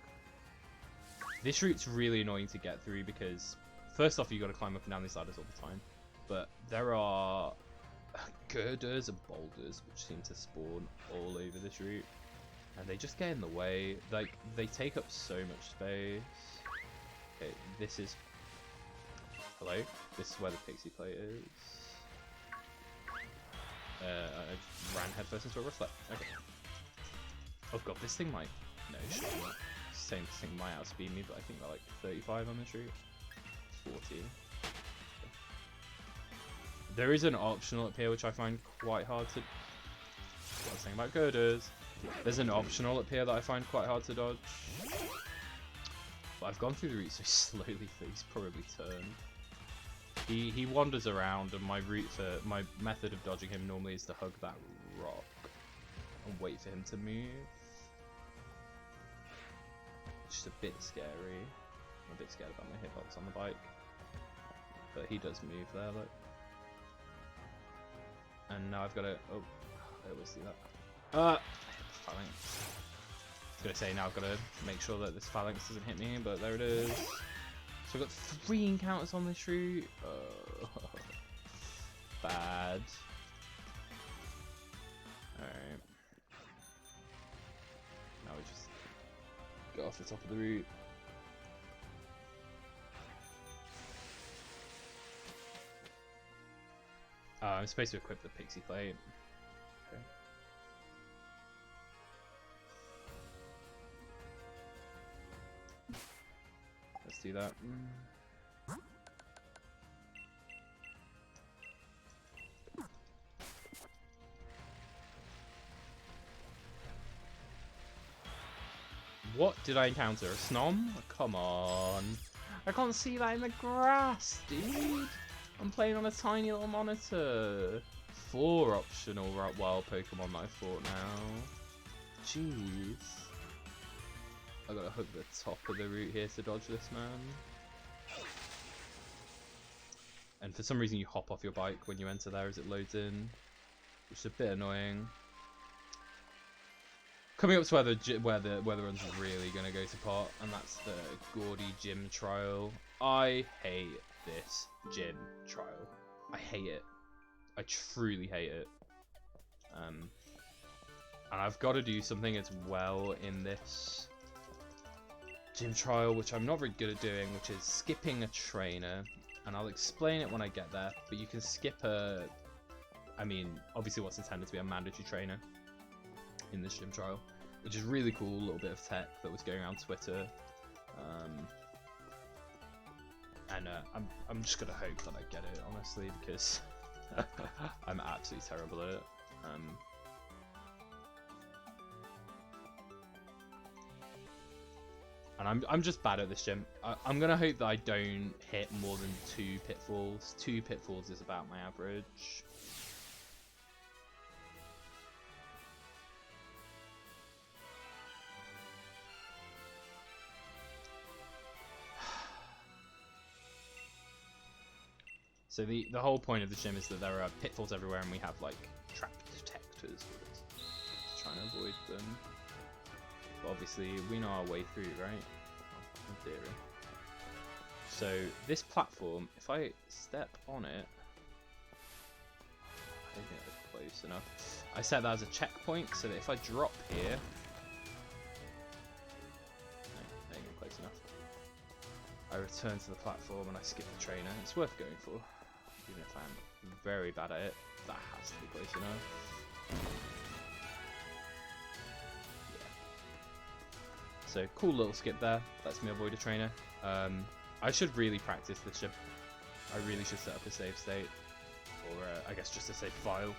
This route's really annoying to get through because, first off, you've got to climb up and down these ladders all the time. But there are girders and boulders which seem to spawn all over this route. And they just get in the way. Like, they take up so much space. Okay, this is... Hello? This is where the pixie plate is. I ran headfirst into a Reflect. Okay. Oh god, this thing might... No, sure not. Saying this thing might outspeed me, but I think they're like 35 on this route. 40. There is an optional up here which I find quite hard to... What I was saying about girders. There's an optional up here that I find quite hard to dodge. But I've gone through the route so slowly that he's probably turned. He wanders around, and my route for my method of dodging him normally is to hug that rock and wait for him to move. It's just a bit scary. I'm a bit scared about my hitbox on the bike. But he does move there, look. And now I've got to... Oh, I always do that. I hit the phalanx. I was going to say, now I've got to make sure that this phalanx doesn't hit me, but there it is. So I've got 3 encounters on this route. Oh, bad. Alright. Now we just go off the top of the route. I'm supposed to equip the pixie plate. Okay. Let's do that. What did I encounter? A Snom? Come on. I can't see that in the grass, dude. I'm playing on a tiny little monitor. 4 optional wild Pokemon that I fought now. Jeez. I gotta hook the top of the route here to dodge this man. And for some reason you hop off your bike when you enter there as it loads in, which is a bit annoying. Coming up to where the run's really gonna go to pot, and that's the Gaudy Gym Trial. I hate this gym trial. I hate it. I truly hate it. And I've got to do something as well in this gym trial, which I'm not very good at doing, which is skipping a trainer. And I'll explain it when I get there, but you can skip I mean, obviously what's intended to be a mandatory trainer in this gym trial, which is really cool. A little bit of tech that was going around Twitter. And I'm just gonna hope that I get it, honestly, because I'm absolutely terrible at it. And I'm just bad at this gym. I'm gonna hope that I don't hit more than 2 pitfalls. 2 pitfalls is about my average. So the whole point of the gym is that there are pitfalls everywhere, and we have like trap detectors to try and avoid them. But obviously we know our way through, right? In theory. So this platform, if I step on it, I don't think that's close enough. I set that as a checkpoint so that if I drop here, no, ain't close enough. I return to the platform and I skip the trainer. It's worth going for. Even if I'm very bad at it, that has to be close enough. Yeah. So, cool little skip there. Lets me avoid a trainer. I should really practice this gym. I really should set up a save state. Or, I guess just a save file.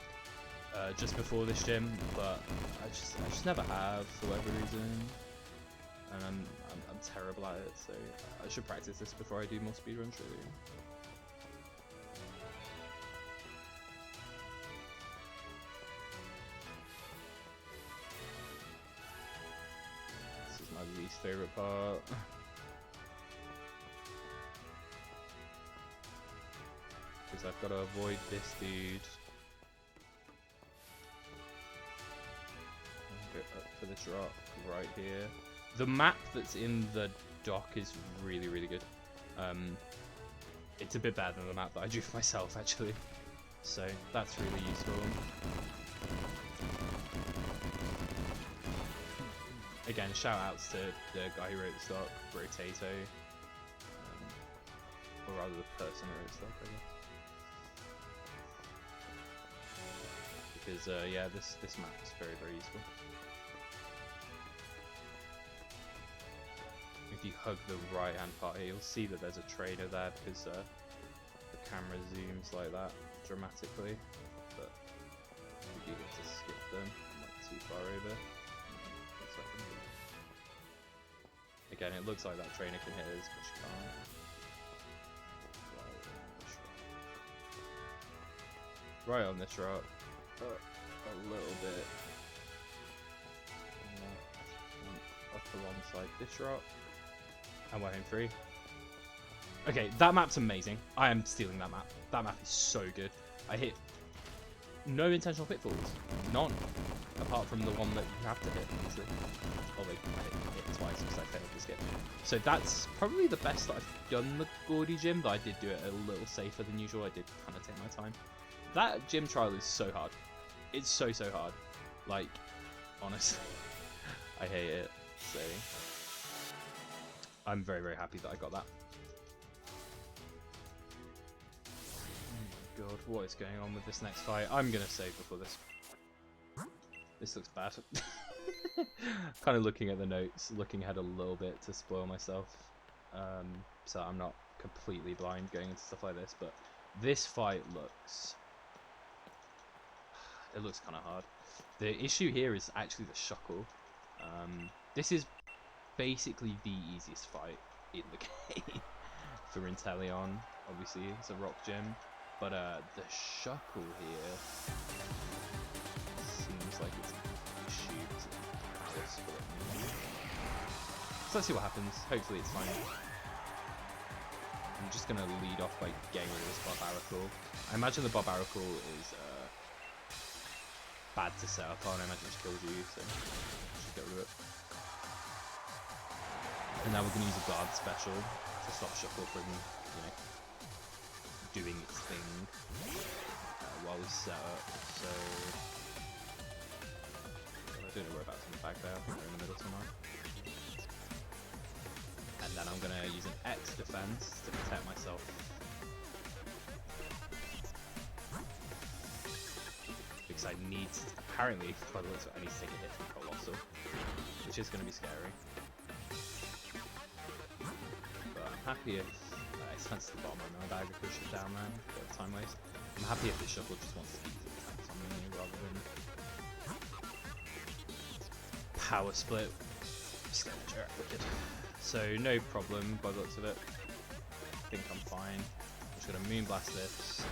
Just before this gym. But I just never have, for whatever reason. And I'm terrible at it, so I should practice this before I do more speedruns, really. My least favorite part. Because I've got to avoid this dude. Go up for this rock right here. The map that's in the dock is really, really good. It's a bit better than the map that I drew for myself, actually. So that's really useful. Again, shout outs to the guy who wrote the stock, BROTATO, or rather the person who wrote the stock, I guess. Because yeah, this map is very, very useful. If you hug the right hand part here, you'll see that there's a trainer there because the camera zooms like that dramatically. But you do get to skip them, I'm not too far over. Again, it looks like that trainer can hit us, but she can't. Right on this rock. a little bit up alongside this rock. And we're home free. Okay, that map's amazing. I am stealing that map. That map is so good. I hit no intentional pitfalls. None. Apart from the one that you have to hit, obviously. Although I hit it twice because I failed to skip. So that's probably the best that I've done the Gordy gym, but I did do it a little safer than usual. I did kind of take my time. That gym trial is so hard. It's so hard. Like, honestly, I hate it. So I'm very happy that I got that. Oh my god, what is going on with this next fight? I'm gonna save before this. This looks bad. Kind of looking at the notes, looking ahead a little bit to spoil myself, so I'm not completely blind going into stuff like this. But this fight looks, it looks kind of hard. The issue here is actually the shuckle. This is basically the easiest fight in the game for Inteleon. Obviously, it's a rock gym, but the shuckle here seems like it's an issue because it's power split. So let's see what happens. Hopefully it's fine. I'm just going to lead off by getting rid of this Barbaracle. I imagine the Barbaracle is bad to set up on. I imagine it kills you, so just get rid of it. And now we're going to use a guard special to stop Shuckle from, you know, doing its thing while we set up. So I don't know whereabouts in the back there. I think they're in the middle somewhere. And then I'm going to use an X defense to protect myself. Because I need, apparently, by the looks of it, I need to take a hit from Colossal, which is going to be scary. But I'm happy if it's fence to the bottom of my bag, I push it down there, bit of time waste. I'm happy if the Shuckle just wants to eat the attacks on me rather than power split. Scavenger, wicked. So no problem by the looks of it. I think I'm fine. I'm just going to Moonblast this.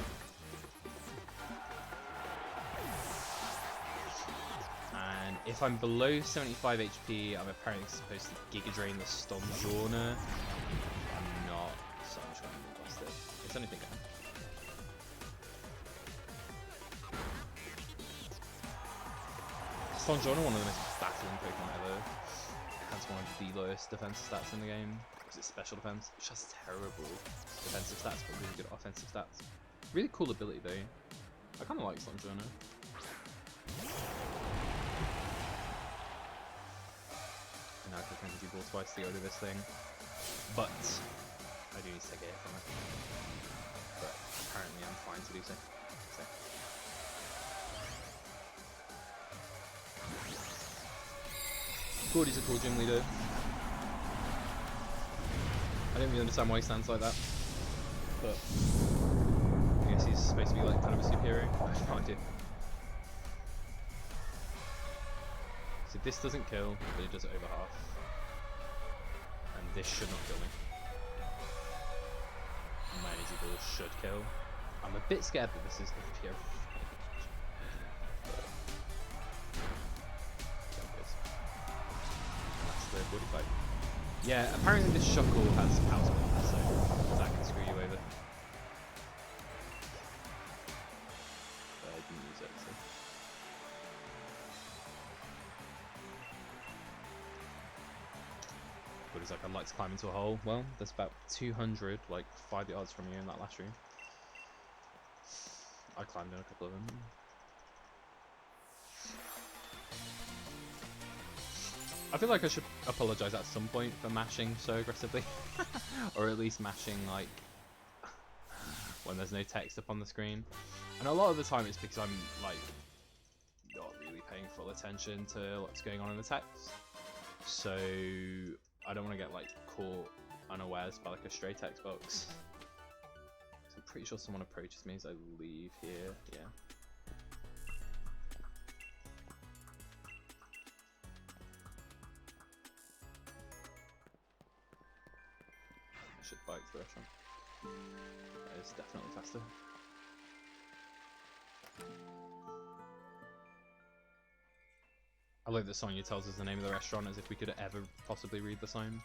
And if I'm below 75 HP, I'm apparently supposed to Giga Drain the Stonjourner. I'm not, so I'm just going to Moonblast it. It's anything going. Stonjourner, one of the most battling Pokemon ever. Has one of the lowest defensive stats in the game. Because it's special defense, which has terrible defensive stats, but really good offensive stats. Really cool ability though. I kind of like Stonjourner. And now I can Energy Ball twice to get rid of this thing. But I do need to take a hit from it. But apparently I'm fine to do so. Gordy's a cool gym leader. I don't really understand why he stands like that, but I guess he's supposed to be like kind of a superhero. I have no idea. So this doesn't kill, but it does it over half. And this should not kill me. And my energy ball should kill. I'm a bit scared that this is going to be a Gordy fight. Yeah, apparently this Shuckle has power split, so that can screw you over. But I didn't use it, so. Gordy's like, I'd like to climb into a hole. Well, there's about 200, like 5 yards from you in that last room. I climbed in a couple of them. I feel like I should apologise at some point for mashing so aggressively. Or at least mashing like when there's no text up on the screen. And a lot of the time it's because I'm like not really paying full attention to what's going on in the text. So I don't want to get like caught unawares by like a stray text box. So I'm pretty sure someone approaches me as I leave here. Yeah. Should bike the restaurant. That is definitely faster. I like that Sonya tells us the name of the restaurant as if we could ever possibly read the sign.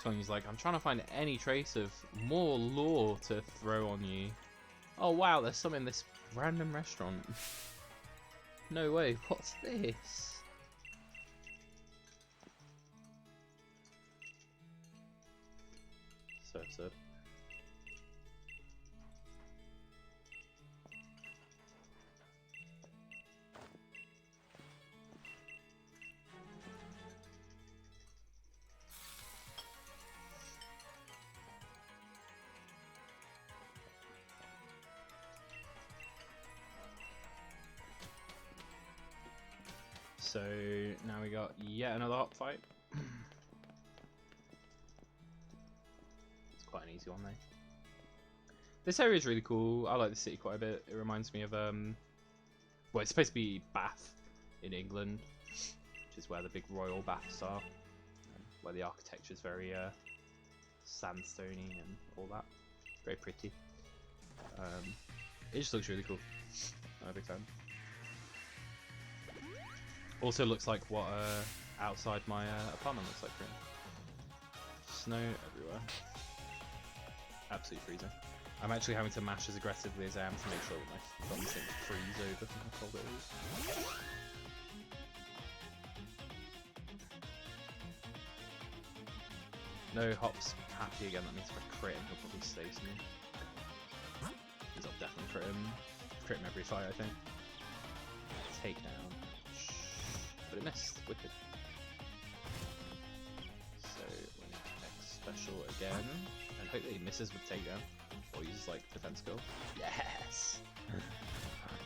Sonya's like, I'm trying to find any trace of more lore to throw on you. Oh wow, there's some in this random restaurant. No way, what's this? So absurd. So now we got yet another hop fight. It's quite an easy one though. This area is really cool. I like the city quite a bit. It reminds me of well, it's supposed to be Bath in England, which is where the big royal baths are, where the architecture is very sandstony and all that. Very pretty. It just looks really cool. I'm a big fan. Also looks like what outside my apartment looks like here. Snow everywhere. Absolutely freezing. I'm actually having to mash as aggressively as I am to make sure that my thumbs don't freeze over from how cold it is. No, Hop's happy again. That means if I crit him, he'll probably stay to me. Because I'll definitely crit him. Crit him every fight, I think. Takedown. But it missed. Wicked. So, X special again. And hope that he misses with takedown. Or uses like defense skill. Yes!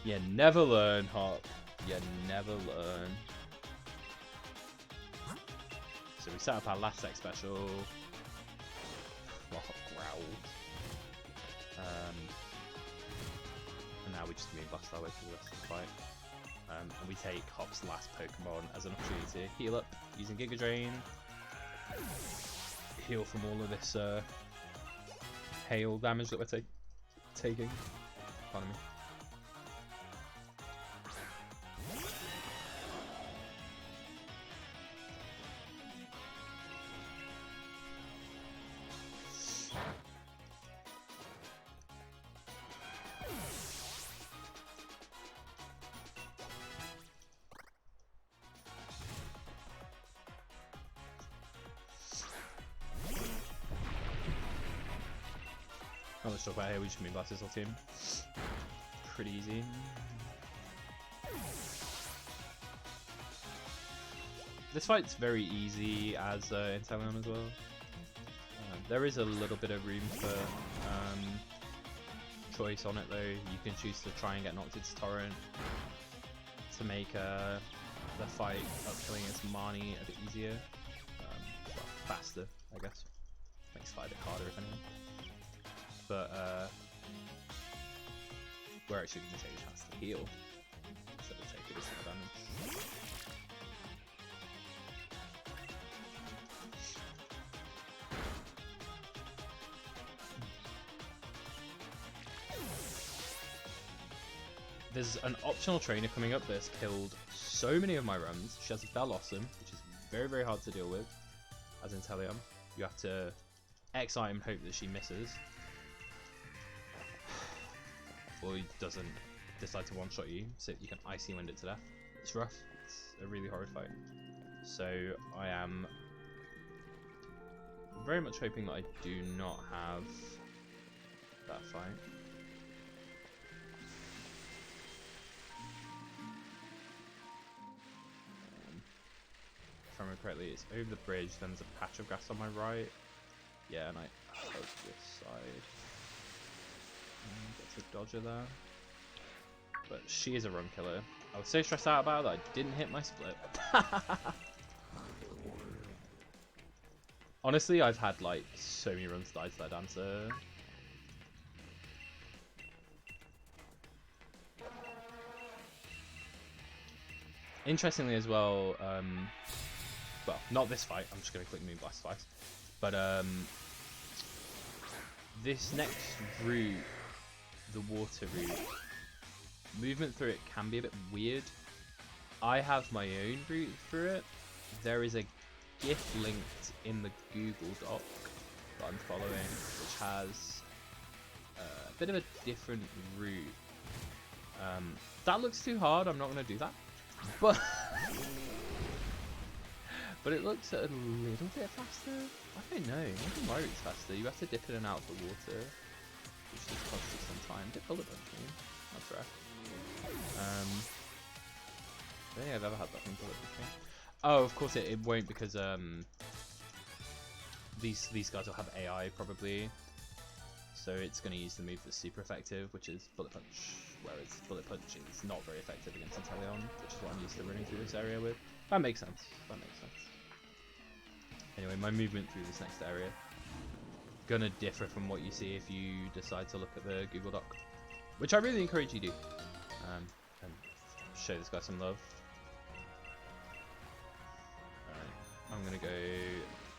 You never learn, Hop. You never learn. So we set up our last X special. Hop growled. And now we just move blast our way through the rest of the fight. And we take Hop's last Pokemon as an opportunity to heal up using Giga Drain. Heal from all of this hail damage that we're taking. Pardon me. Not much to talk about here, we just mean blast this whole team. Pretty easy. This fight's very easy as Inteleon as well. There is a little bit of room for choice on it though. You can choose to try and get Noctid's Torrent to make the fight upkilling as Marnie a bit easier. Well, faster, I guess. Makes the fight a bit harder if anything. But we're actually going to take a chance to heal instead of take additional damage. There's an optional trainer coming up that's killed so many of my runs. She has a Bellossom, which is very, very hard to deal with as Inteleon. You have to X item hope that she misses. Or he doesn't decide to one-shot you, so you can Icy Wind it to death. It's rough. It's a really horrid fight. So I am very much hoping that I do not have that fight. If I remember correctly, it's over the bridge, then there's a patch of grass on my right. Yeah, and I hug this side. Gets a dodger there. But she is a run killer. I was so stressed out about it that I didn't hit my split. Honestly, I've had like so many runs died to that dancer. Interestingly as well, well, not this fight, I'm just going to click Moonblast twice, but this next route the water route, movement through it can be a bit weird. I have my own route through it. There is a GIF linked in the Google Doc that I'm following, which has a bit of a different route. That looks too hard, I'm not going to do that. But but it looks a little bit faster. I don't know, maybe my route's faster. You have to dip in and out of the water, which just costs you some time. Dip bullet punching, that's right. I don't think I've ever had that from bullet punching. Oh, of course it won't, because these guys will have AI probably, so it's going to use the move that's super effective, which is bullet punch, whereas bullet punching is not very effective against Inteleon, which is what I'm used to running through this area with. That makes sense. That makes sense. Anyway, my movement through this next area gonna differ from what you see if you decide to look at the Google Doc, which I really encourage you to do, and show this guy some love. Alright, I'm gonna go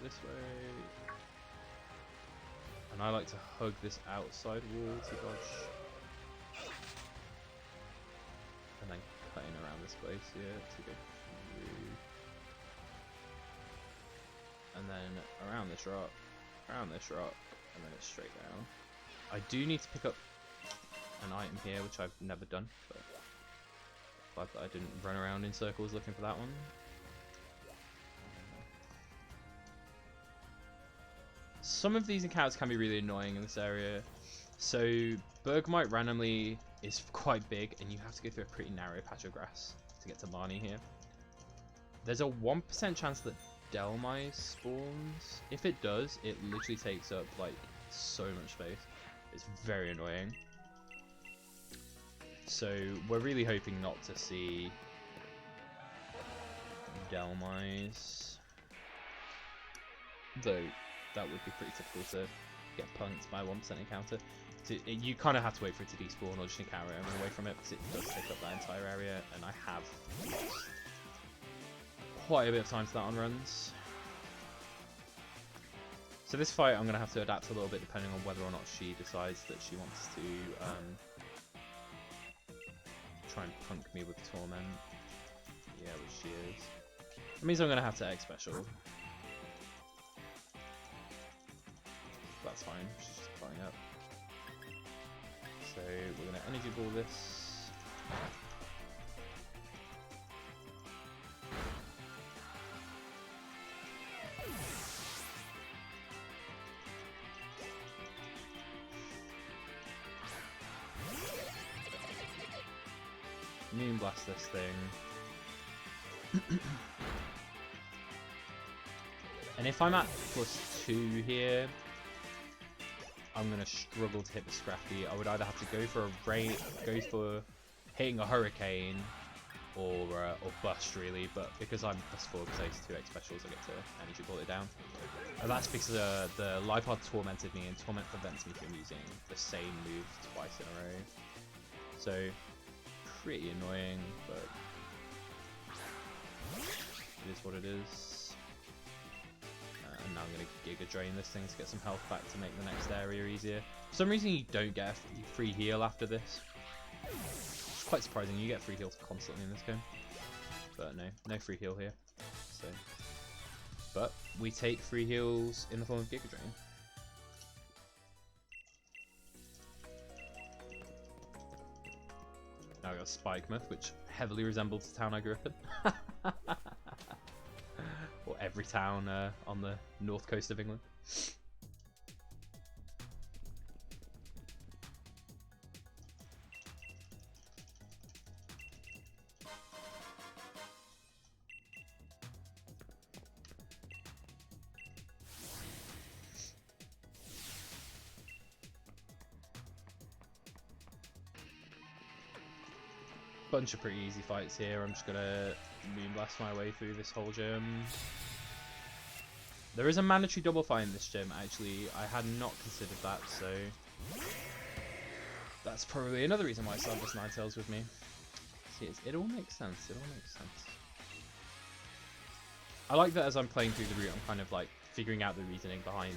this way, and I like to hug this outside wall to dodge, and then cut in around this place here to go through, and then around this rock, and then it's straight down. I do need to pick up an item here, which I've never done, but glad that I didn't run around in circles looking for that one. Some of these encounters can be really annoying in this area. So Bergmite randomly is quite big, and you have to go through a pretty narrow patch of grass to get to Marnie here. There's a 1% chance that Delmise spawns. If it does, it literally takes up like so much space. It's very annoying. So we're really hoping not to see Delmise, though that would be pretty typical to get punked by a 1% encounter. You kind of have to wait for it to despawn or just encounter it and run away from it, because it does take up that entire area, and I have lost quite a bit of time to that on runs. So this fight I'm going to have to adapt a little bit depending on whether or not she decides that she wants to try and punk me with Torment. Yeah, which she is. That means I'm going to have to X special. That's fine, she's just flying up. So we're going to energy ball this. Moon blast this thing. And if I'm at +2 here, I'm gonna struggle to hit the Scrappy. I would either have to go for hitting a Hurricane, or bust really. But because I'm +4 because I use 2 X specials, I get to energy ball it down. And that's because the Life Pod tormented me, and Torment prevents me from using the same move twice in a row. So pretty annoying, but it is what it is. And now I'm going to Giga Drain this thing to get some health back to make the next area easier. For some reason you don't get a free heal after this. It's quite surprising, you get free heals constantly in this game. But no free heal here. So, but we take free heals in the form of Giga Drain. Now we got Spikemuth, which heavily resembles the town I grew up in. Or every town on the north coast of England. Bunch of pretty easy fights here. I'm just gonna Moonblast my way through this whole gym. There is a mandatory double fight in this gym, actually. I had not considered that, so that's probably another reason why I started this Ninetales with me. See, it all makes sense. It all makes sense. I like that as I'm playing through the route, I'm kind of like figuring out the reasoning behind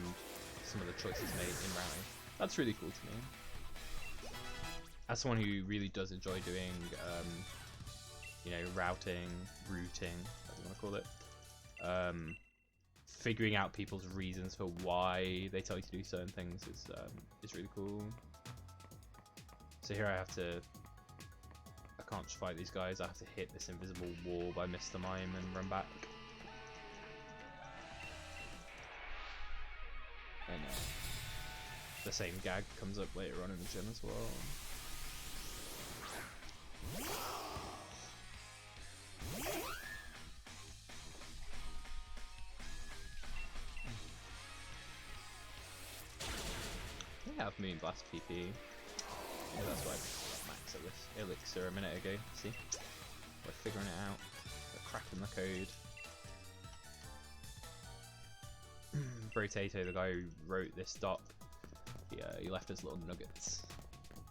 some of the choices made in Rally. That's really cool to me. as someone who really does enjoy doing, you know, routing, whatever you want to call it, figuring out people's reasons for why they tell you to do certain things is really cool. So here I can't just fight these guys. I have to hit this invisible wall by Mr. Mime and run back. And the same gag comes up later on in the gym as well. We have Moon Blast PP. Yeah, that's why I maxed at this elixir a minute ago. See? We're figuring it out. We're cracking the code. BROTATO, the guy who wrote this doc, he left us little nuggets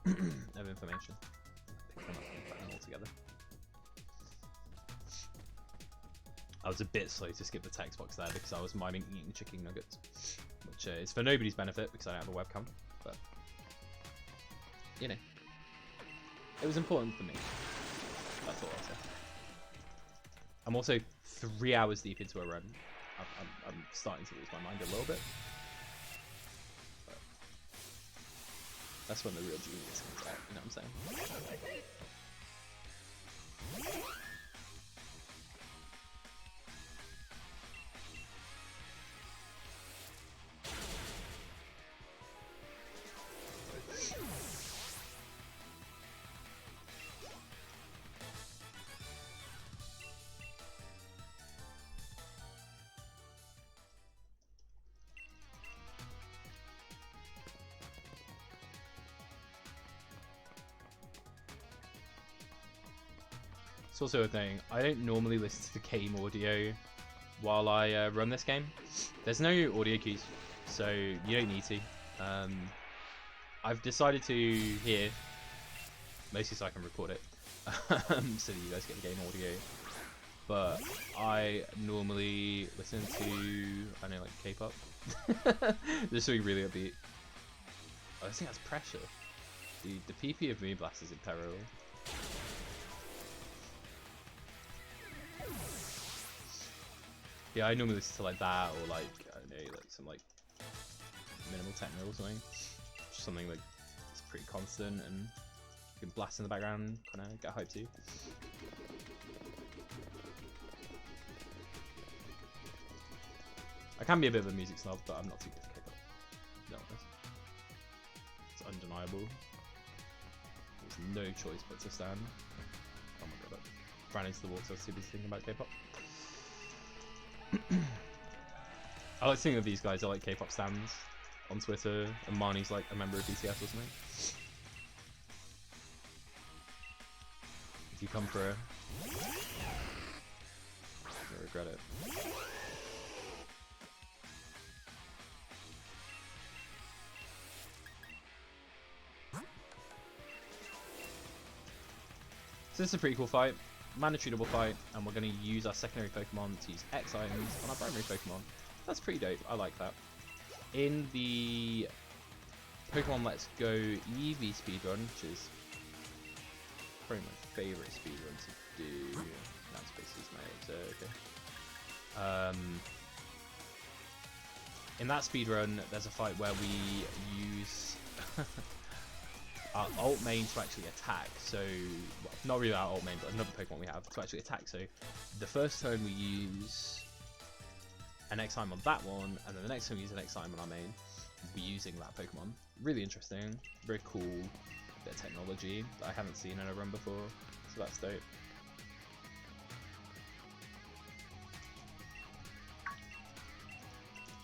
of information. Pick them up and put them all together. I was a bit slow to skip the text box there because I was miming eating chicken nuggets, which is for nobody's benefit because I don't have a webcam, but you know, it was important for me. That's all I'll say. I'm also 3 hours deep into a run. I'm starting to lose my mind a little bit. But that's when the real genius comes out, you know what I'm saying? It's also a thing, I don't normally listen to the game audio while I run this game. There's no audio cues, so you don't need to. I've decided to here, mostly so I can record it, so that you guys get the game audio. But I normally listen to, I don't know, like K-pop. There's something really upbeat. Oh, I think that's pressure. Dude, the PP of Moon Blast is in peril. Yeah, I normally listen to like that, or like, I don't know, like some like minimal techno or something. Just something like it's pretty constant and you can blast in the background, kind of get hyped too. I can be a bit of a music snob, but I'm not too good at K-pop. No, it's undeniable. There's no choice but to stand. Oh my god, I ran into the wall because I was too busy thinking about K-pop. I like seeing of these guys. I like K-pop stands on Twitter, and Marnie's like a member of BTS or something. If you come for her, you'll regret it. So this is a pretty cool fight. Mandatory double fight, and we're going to use our secondary Pokemon to use X items on our primary Pokemon. That's pretty dope. I like that. In the Pokemon Let's Go Eevee speedrun, which is probably my favourite speedrun to do. That's basically my okay. In that speedrun, there's a fight where we use our alt main to actually attack. So, well, not really our alt main, but another Pokemon we have to actually attack. So, the first turn we use an X-Time on that one, and then the next time we use an X-Time on our main, we'll be using that Pokemon. Really interesting, very cool bit of technology that I haven't seen in a run before, so that's dope.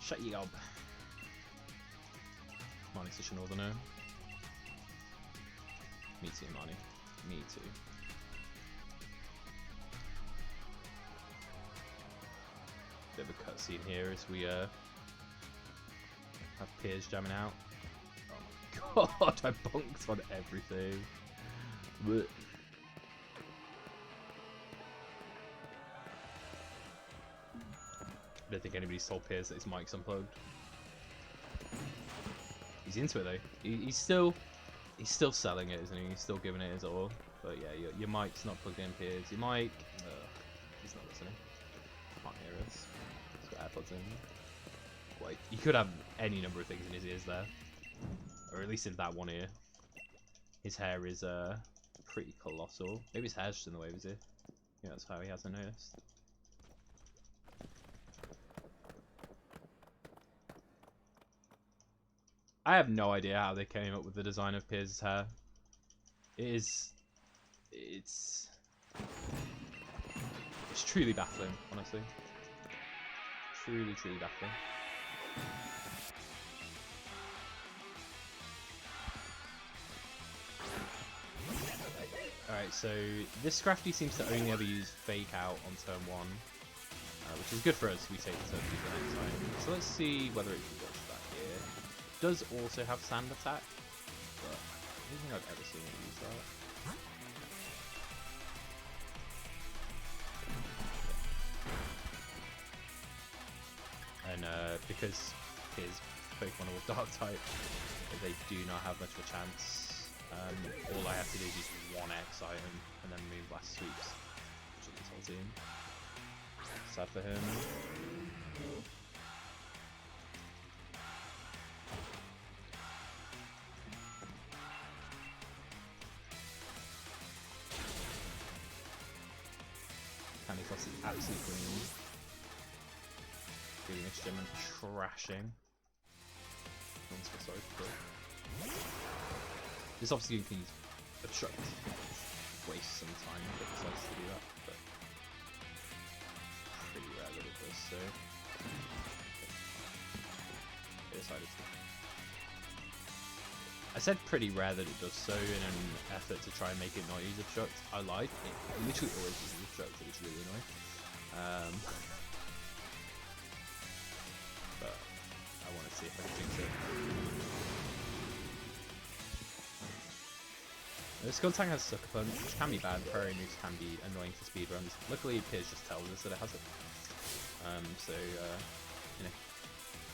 Shut you up. Marnie's such a northerner. Me too, Marnie. Me too. Bit of a cutscene here as we have Piers jamming out. Oh my god, I bonked on everything. Blech. I don't think anybody's told Piers that his mic's unplugged. He's into it though. He's still He's still selling it, isn't he? He's still giving it his all. But yeah, your mic's not plugged in, Piers. Your mic... he's not listening. Can't hear us. He's got AirPods in. Wait, he could have any number of things in his ears there. Or at least in that one ear. His hair is pretty colossal. Maybe his hair's just in the way of his ear. Yeah, that's how he hasn't noticed. I have no idea how they came up with the design of Piers' hair. It's truly baffling, honestly. Truly baffling. Alright, so this Scrafty seems to only ever use Fake Out on turn 1, which is good for us. We take the turn 2 the next time. So let's see whether it does that here. It does also have Sand Attack, but I don't think I've ever seen it use that. And because his Pokemon are all Dark type, they do not have much of a chance. All I have to do is use one X item and then Moonblast sweeps, which is his whole team. Sad for him. Candyfloss is absolutely clean. Giving this gym and trashing. Sorry for it. This obviously can use Obstruct. Waste some time if it decides to do that, but pretty rare that it does so. It decided to. I said pretty rare that it does so in an effort to try and make it not use Obstruct. I lied. It literally always uses Obstruct, which is really annoying. But I want to see if I can jinx it. The Skulltang has Sucker Punch, which can be bad. Prairie moves can be annoying for speedruns. Luckily, Piers just tells us that it has it. So, you know,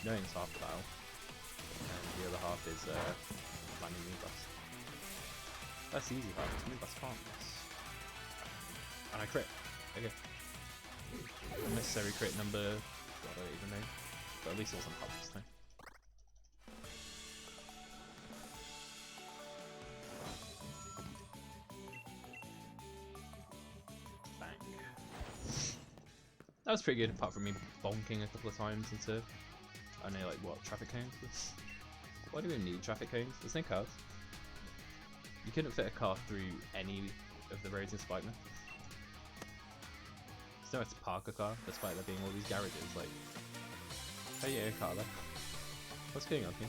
knowing it's half the battle, and the other half is landing Moonblast. That's easy, right? Moonblast can't miss. And I crit. Okay. Unnecessary crit number. God, I don't even know. But at least it wasn't help this time. That was pretty good, apart from me bonking a couple of times into, I don't know, like what, traffic cones? Why do we need traffic cones? There's no cars. You couldn't fit a car through any of the roads in Spikeman. There's nowhere to park a car, despite there being all these garages. Like, how do you get a car there? What's going on here?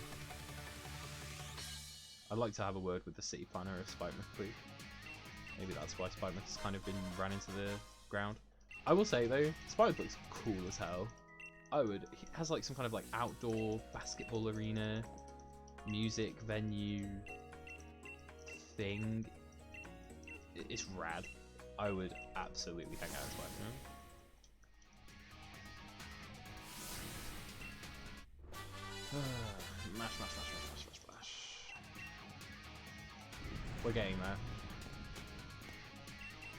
I'd like to have a word with the city planner of Spikeman, please. Maybe that's why Spikeman has kind of been ran into the ground. I will say though, Spikeman looks cool as hell. He has like some kind of like outdoor basketball arena, music venue thing. It's rad. I would absolutely hang out in Spikeman. Mash. We're getting there.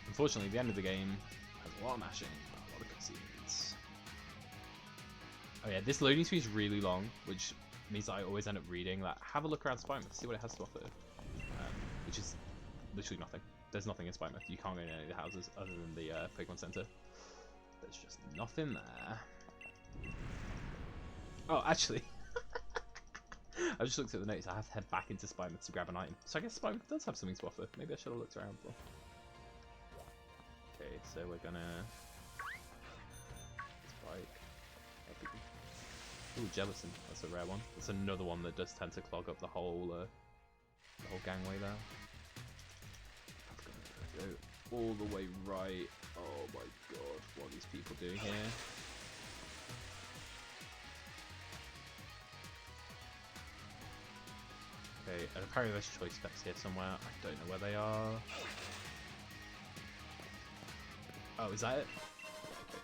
Unfortunately, the end of the game has a lot of mashing, a lot of cutscenes. Oh yeah, this loading screen is really long, which means that I always end up reading that. Have a look around Spikeman, see what it has to offer. Which is literally nothing. There's nothing in Spikeman. You can't go in any of the houses other than the Pokemon Center. There's just nothing there. Oh, actually, I just looked at the notes. I have to head back into Spikeman to grab an item. So I guess Spikeman does have something to offer. Maybe I should have looked around more. Okay, so we're gonna Spike. Ooh, Jellicent. That's a rare one. That's another one that does tend to clog up the whole gangway there. I'm gonna go all the way right. Oh my god, what are these people doing here? Okay, and apparently there's choice specs here somewhere. I don't know where they are. Oh, is that it? Okay.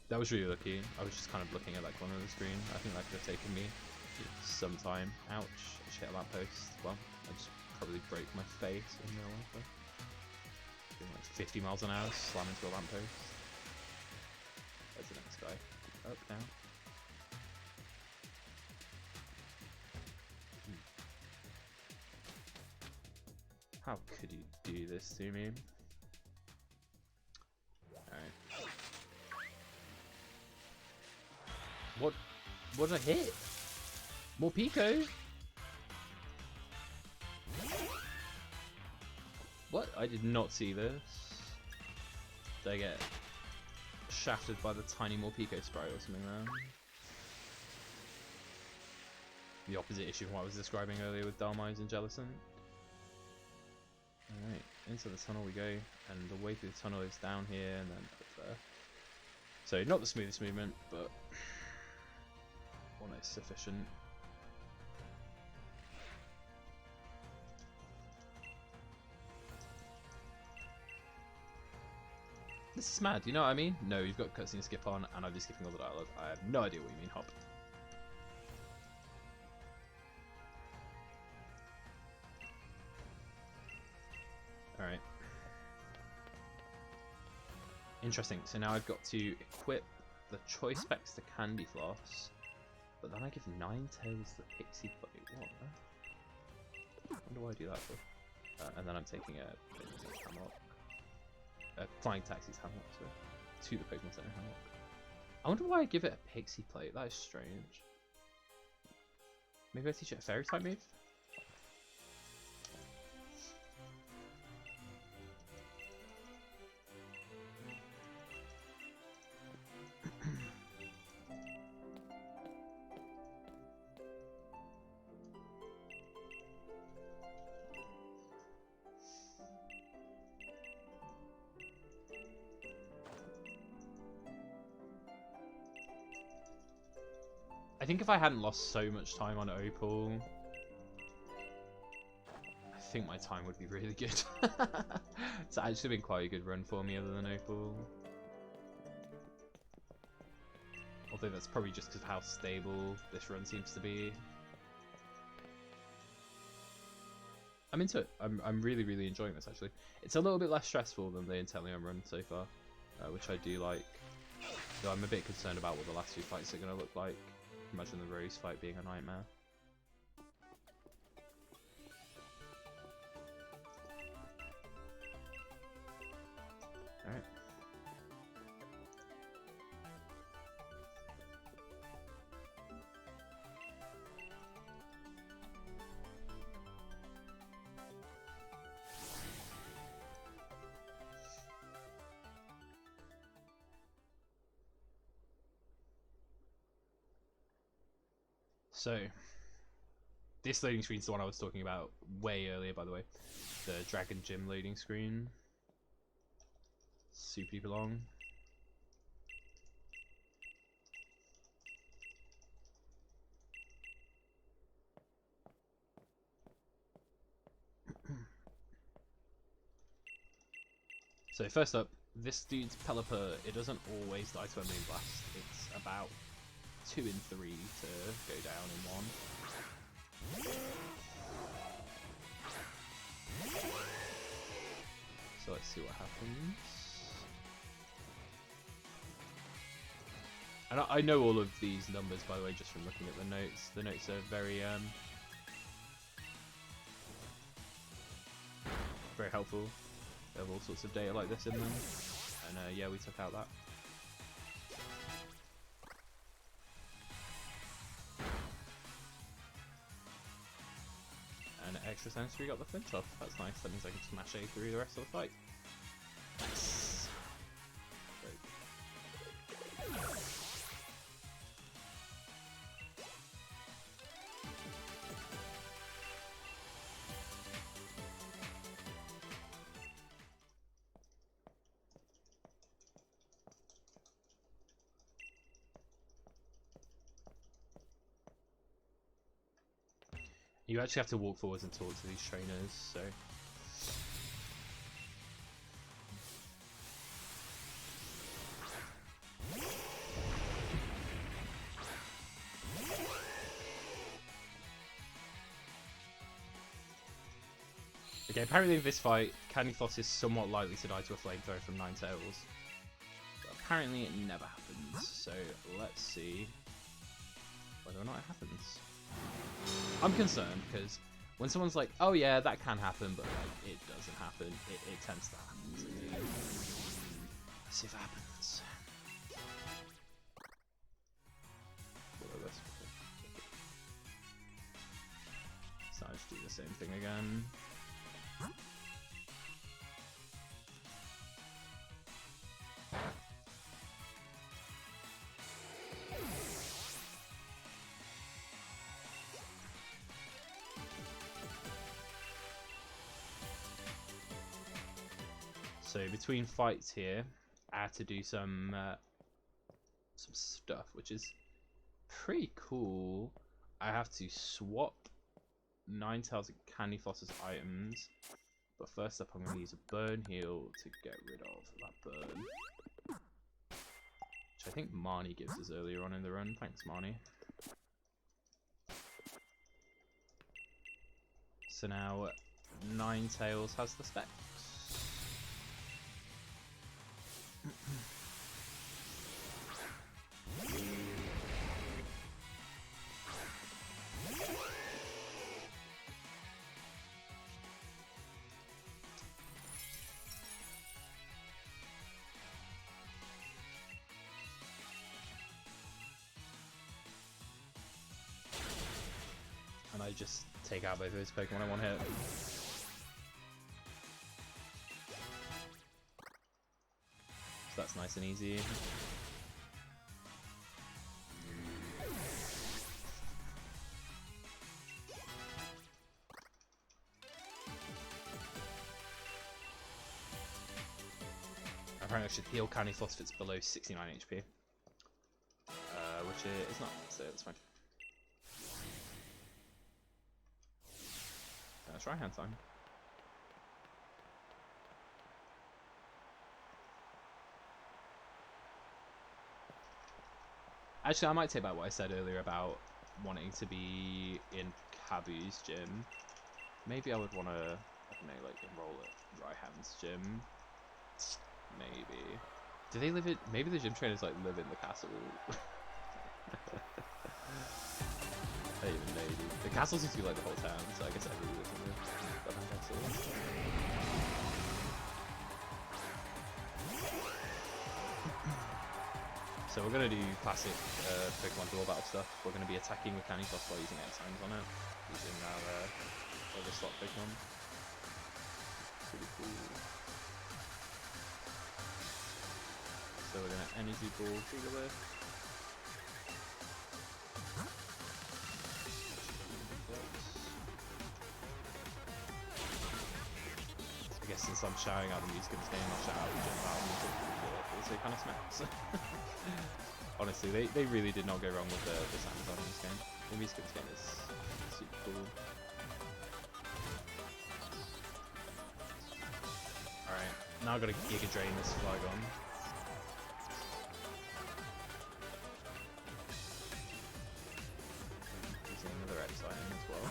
That was really lucky. I was just kind of looking at that corner of the screen. I think that could have taken me some time. Ouch. I just hit a lamppost. Well, I just probably break my face in real life. Doing like 50 miles an hour, slam into a lamppost. There's the next guy. Up, down. How could you do this to me? Alright. What did I hit? More Pico? What? I did not see this. Did I get shafted by the tiny Morpeko sprite or something there? The opposite issue of what I was describing earlier with Dalmais and Jellicent. Alright, into the tunnel we go, and the way through the tunnel is down here and then up there. So not the smoothest movement, but almost sufficient. This is mad, you know what I mean? No, you've got cutscene to skip on, and I'm just skipping all the dialogue. I have no idea what you mean, hop. Alright. Interesting, so now I've got to equip the choice specs to Candyfloss, but then I give Ninetales the pixie plate. What? I wonder why I do that for. And then I'm taking a hammock. Flying Taxi's hammock, so to the Pokemon Center hammock. I wonder why I give it a pixie plate. That is strange. Maybe I teach it a fairy type move? I think if I hadn't lost so much time on Opal, I think my time would be really good. It's actually been quite a good run for me other than Opal. Although that's probably just because of how stable this run seems to be. I'm into it. I'm really, really enjoying this actually. It's a little bit less stressful than the Inteleon run so far, which I do like. Though I'm a bit concerned about what the last two fights are going to look like. Imagine the Rose fight being a nightmare. Alright. So, this loading screen is the one I was talking about way earlier, by the way. The Dragon Gym loading screen. Super duper long. So first up, this dude's Pelipper, it doesn't always die to a Moonblast. It's about 2 in 3 to go down in 1. So let's see what happens. And I know all of these numbers, by the way, just from looking at the notes. The notes are very very helpful. They have all sorts of data like this in them. And yeah, we took out that. And extra sensory got the flinch off. That's nice. That means I can smash A through the rest of the fight. Nice. Great. You actually have to walk forwards and talk to these trainers, so... Okay, apparently in this fight, Candyfloss is somewhat likely to die to a flamethrower from Ninetales. But apparently it never happens, so let's see whether or not it happens. I'm concerned, because when someone's like, oh yeah, that can happen, but like, it doesn't happen, it tends to happen. Let's see if it happens. So I just do the same thing again. So between fights here, I had to do some stuff, which is pretty cool. I have to swap Ninetales and Candyfloss's items, but first up I'm going to use a burn heal to get rid of that burn, which I think Marnie gives us earlier on in the run. Thanks, Marnie. So now Ninetales has the specs. And I just take out both of those Pokemon in one hit. So that's nice and easy. Apparently I should heal Candyfloss if it's below 69 HP. Which it is not, so that's fine. Try hand time. Actually, I might take back what I said earlier about wanting to be in Kabu's gym. Maybe I would want to, I don't know, like enroll at Raihan's gym. Maybe. Do they live in? Maybe the gym trainers like live in the castle. I don't even know, dude. The castle seems to be like the whole town, so I guess everybody lives in the castle. So we're gonna do classic Pokemon duel battle stuff. We're gonna be attacking with Candyfloss while using X-Signs on it, using our other slot Pokemon. Pretty cool. So we're gonna Energy Ball Gigalith. I guess since I'm shouting out the music in this game, I'll shout out the gym battle music, also kind of smacks. Honestly, they really did not go wrong with the sound design in this game. The music in this game is super cool. Alright, now I've got to Giga Drain this Flygon. Using another X item as well.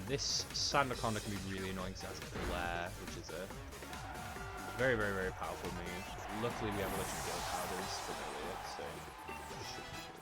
This Sandaconda can be really annoying because it has a Glare, which is a very, very, very powerful move. Luckily, we have electric gale powders from earlier, so it should be good.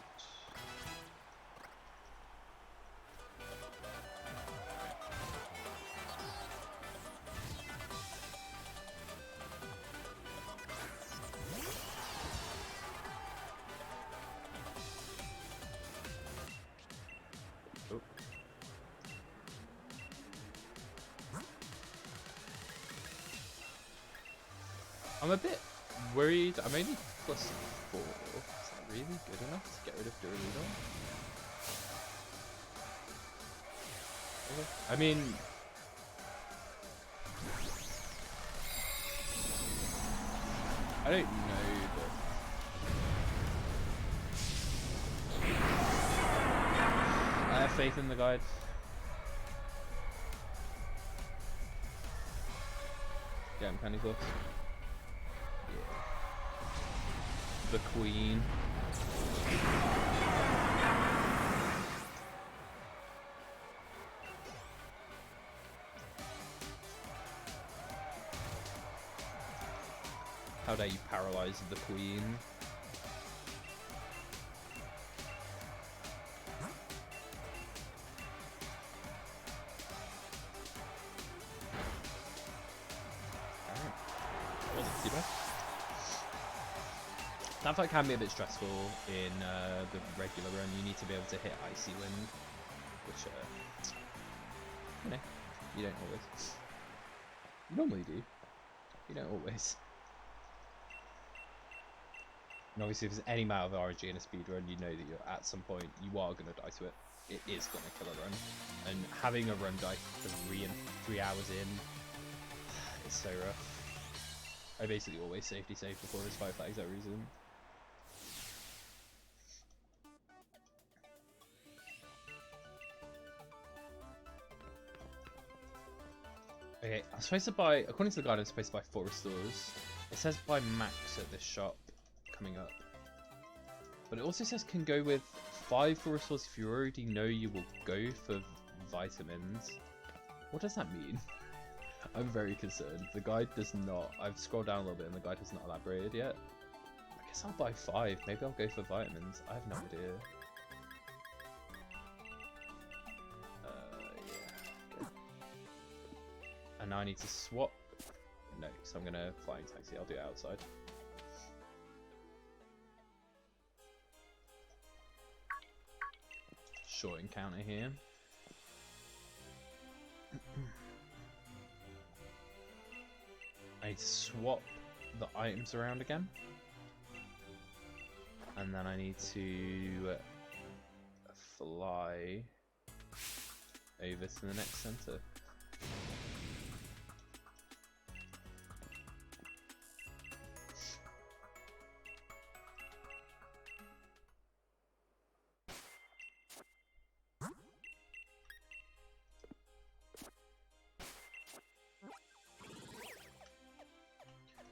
I'm a bit worried. I'm only +4. Is that really good enough to get rid of Duraludon? Okay. I mean, I don't know, but I have faith in the guide. Yeah, I'm Candyfloss. The Queen. How dare you paralyze the queen? Alright. Wasn't too bad. That fight can be a bit stressful in the regular run. You need to be able to hit Icy Wind, which, you know, you don't always. You normally do. You don't always. And obviously, if there's any amount of RNG in a speedrun, you know that you're at some point, you are going to die to it. It is going to kill a run. And having a run die 3 hours in, it's so rough. I basically always safety save before this fight flags that reason. Okay, I'm supposed to buy, according to the guide, I'm supposed to buy 4 restores. It says buy max at this shop coming up. But it also says can go with 5 for restores if you already know you will go for vitamins. What does that mean? I'm very concerned. The guide does not. I've scrolled down a little bit and the guide has not elaborated yet. I guess I'll buy 5. Maybe I'll go for vitamins. I have no idea. Yeah. And now I need to swap. No, so I'm gonna flying taxi. I'll do it outside. Short encounter here. I need to swap the items around again. And then I need to fly over to the next center.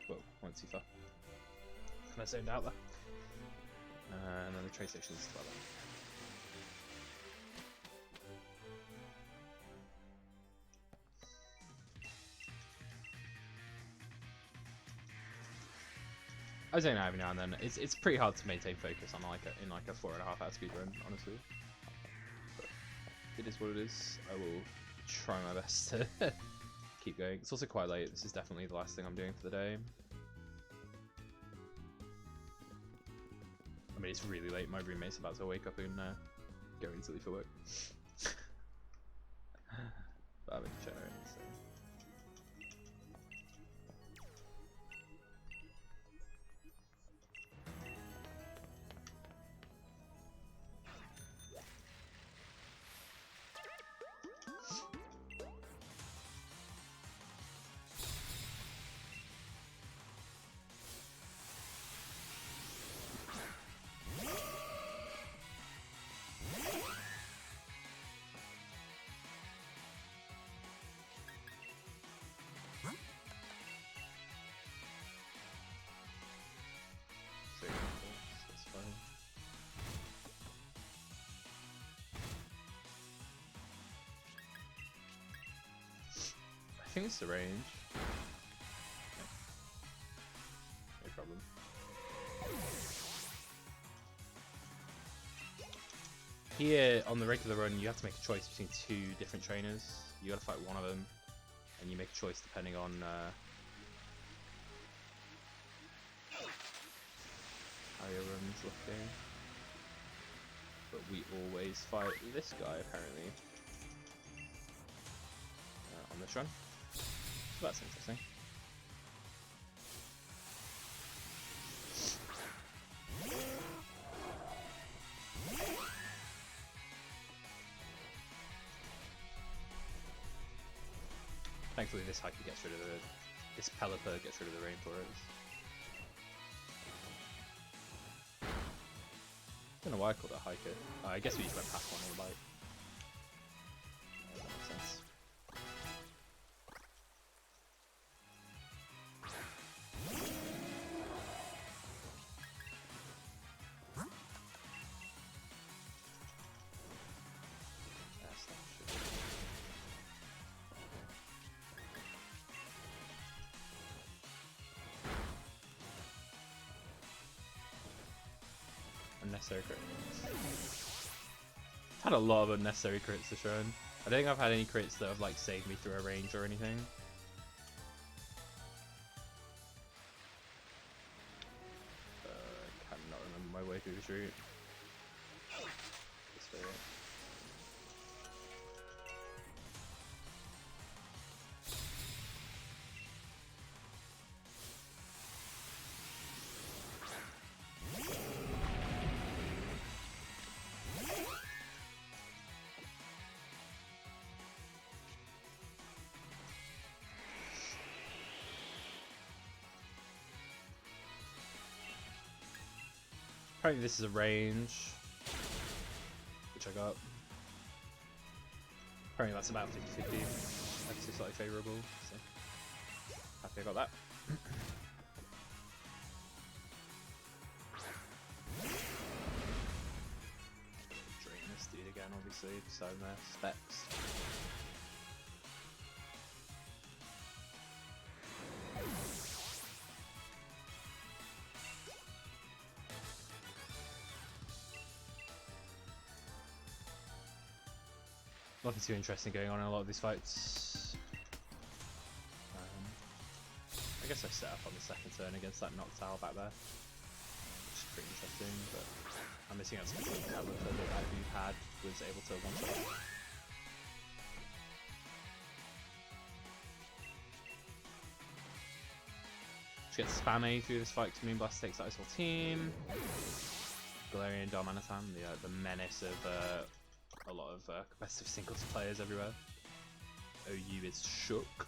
Whoa, went too far. Kind of zoned out there. And then the trade section is further. I zone out every now and then. It's pretty hard to maintain focus on in like a 4.5 hour speedrun, honestly. But it is what it is. I will try my best to keep going. It's also quite late. This is definitely the last thing I'm doing for the day. I mean, it's really late. My roommate's about to wake up and go into leave for work. But I'm in the chat, so. That's fine. I think it's the range. No problem. Here on the regular run, you have to make a choice between 2 different trainers. You gotta fight one of them, and you make a choice depending on how your run's looking. But we always fight this guy apparently on this run. So that's interesting. Thankfully this hiker gets rid of this Pelipper gets rid of the rainforest. I don't know why I called it a hiker. I guess we just went past one on the bike. That makes sense. unnecessary crits. I've had a lot of unnecessary crits this run. I don't think I've had any crits that have like saved me through a range or anything. I cannot remember my way through this route. This way. Apparently this is a range, which I got. Apparently that's about 50-50, actually slightly favourable, so happy I got that. Drain this dude again, obviously, so their specs. Nothing too interesting going on in a lot of these fights. I guess I set up on the second turn against that Noctowl back there, which is pretty interesting, but I'm missing out some of the talent that we've had was able to one-shot. Just get spam A through this fight because Moonblast takes out his whole team. Galarian Darmanitan, the menace of a lot of competitive singles players everywhere. OU is shook.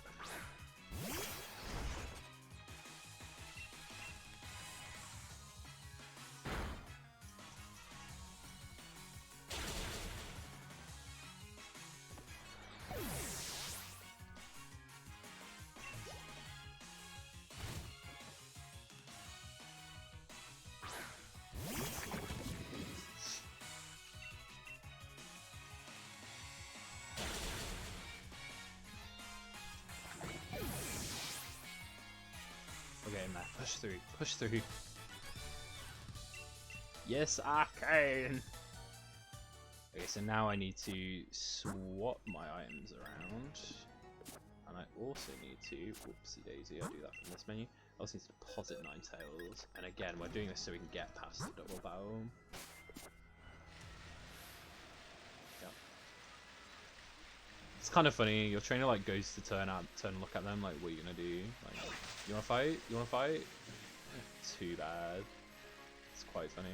Okay, man, push through, push through. Yes, I can. Okay, so now I need to swap my items around, and I also need to, whoopsie daisy, I'll do that from this menu. I also need to deposit Ninetales, and again, we're doing this so we can get past the double battle. Yep. It's kind of funny, your trainer like goes to turn and look at them, like, what are you gonna do? Like, you wanna fight? You wanna fight? Too bad. It's quite funny.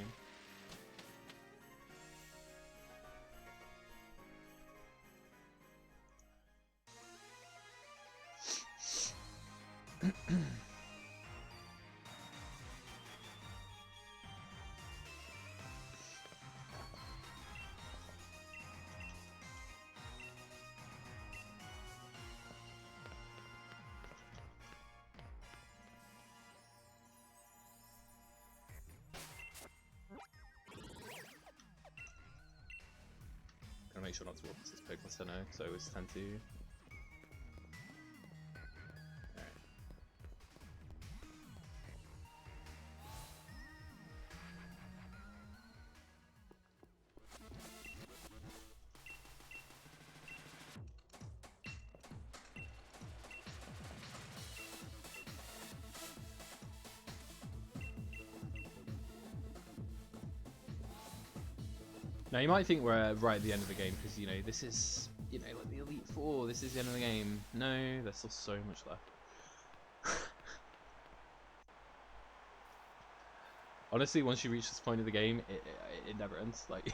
Gotta make sure not to walk into this Pokémon Center, because I always tend to. Now you might think we're right at the end of the game because, you know, this is, you know, like the Elite Four, this is the end of the game. No, there's still so much left. Honestly, once you reach this point of the game, it never ends. Like,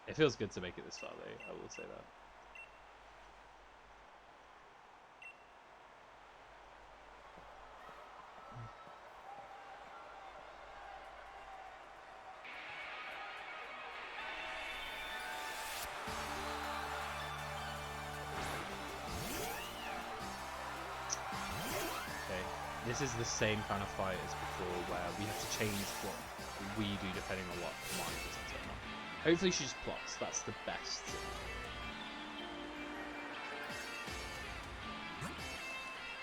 it feels good to make it this far though, I will say that. This is the same kind of fight as before, where we have to change what we do depending on what Marnie does on turn one. Hopefully she just plots, that's the best.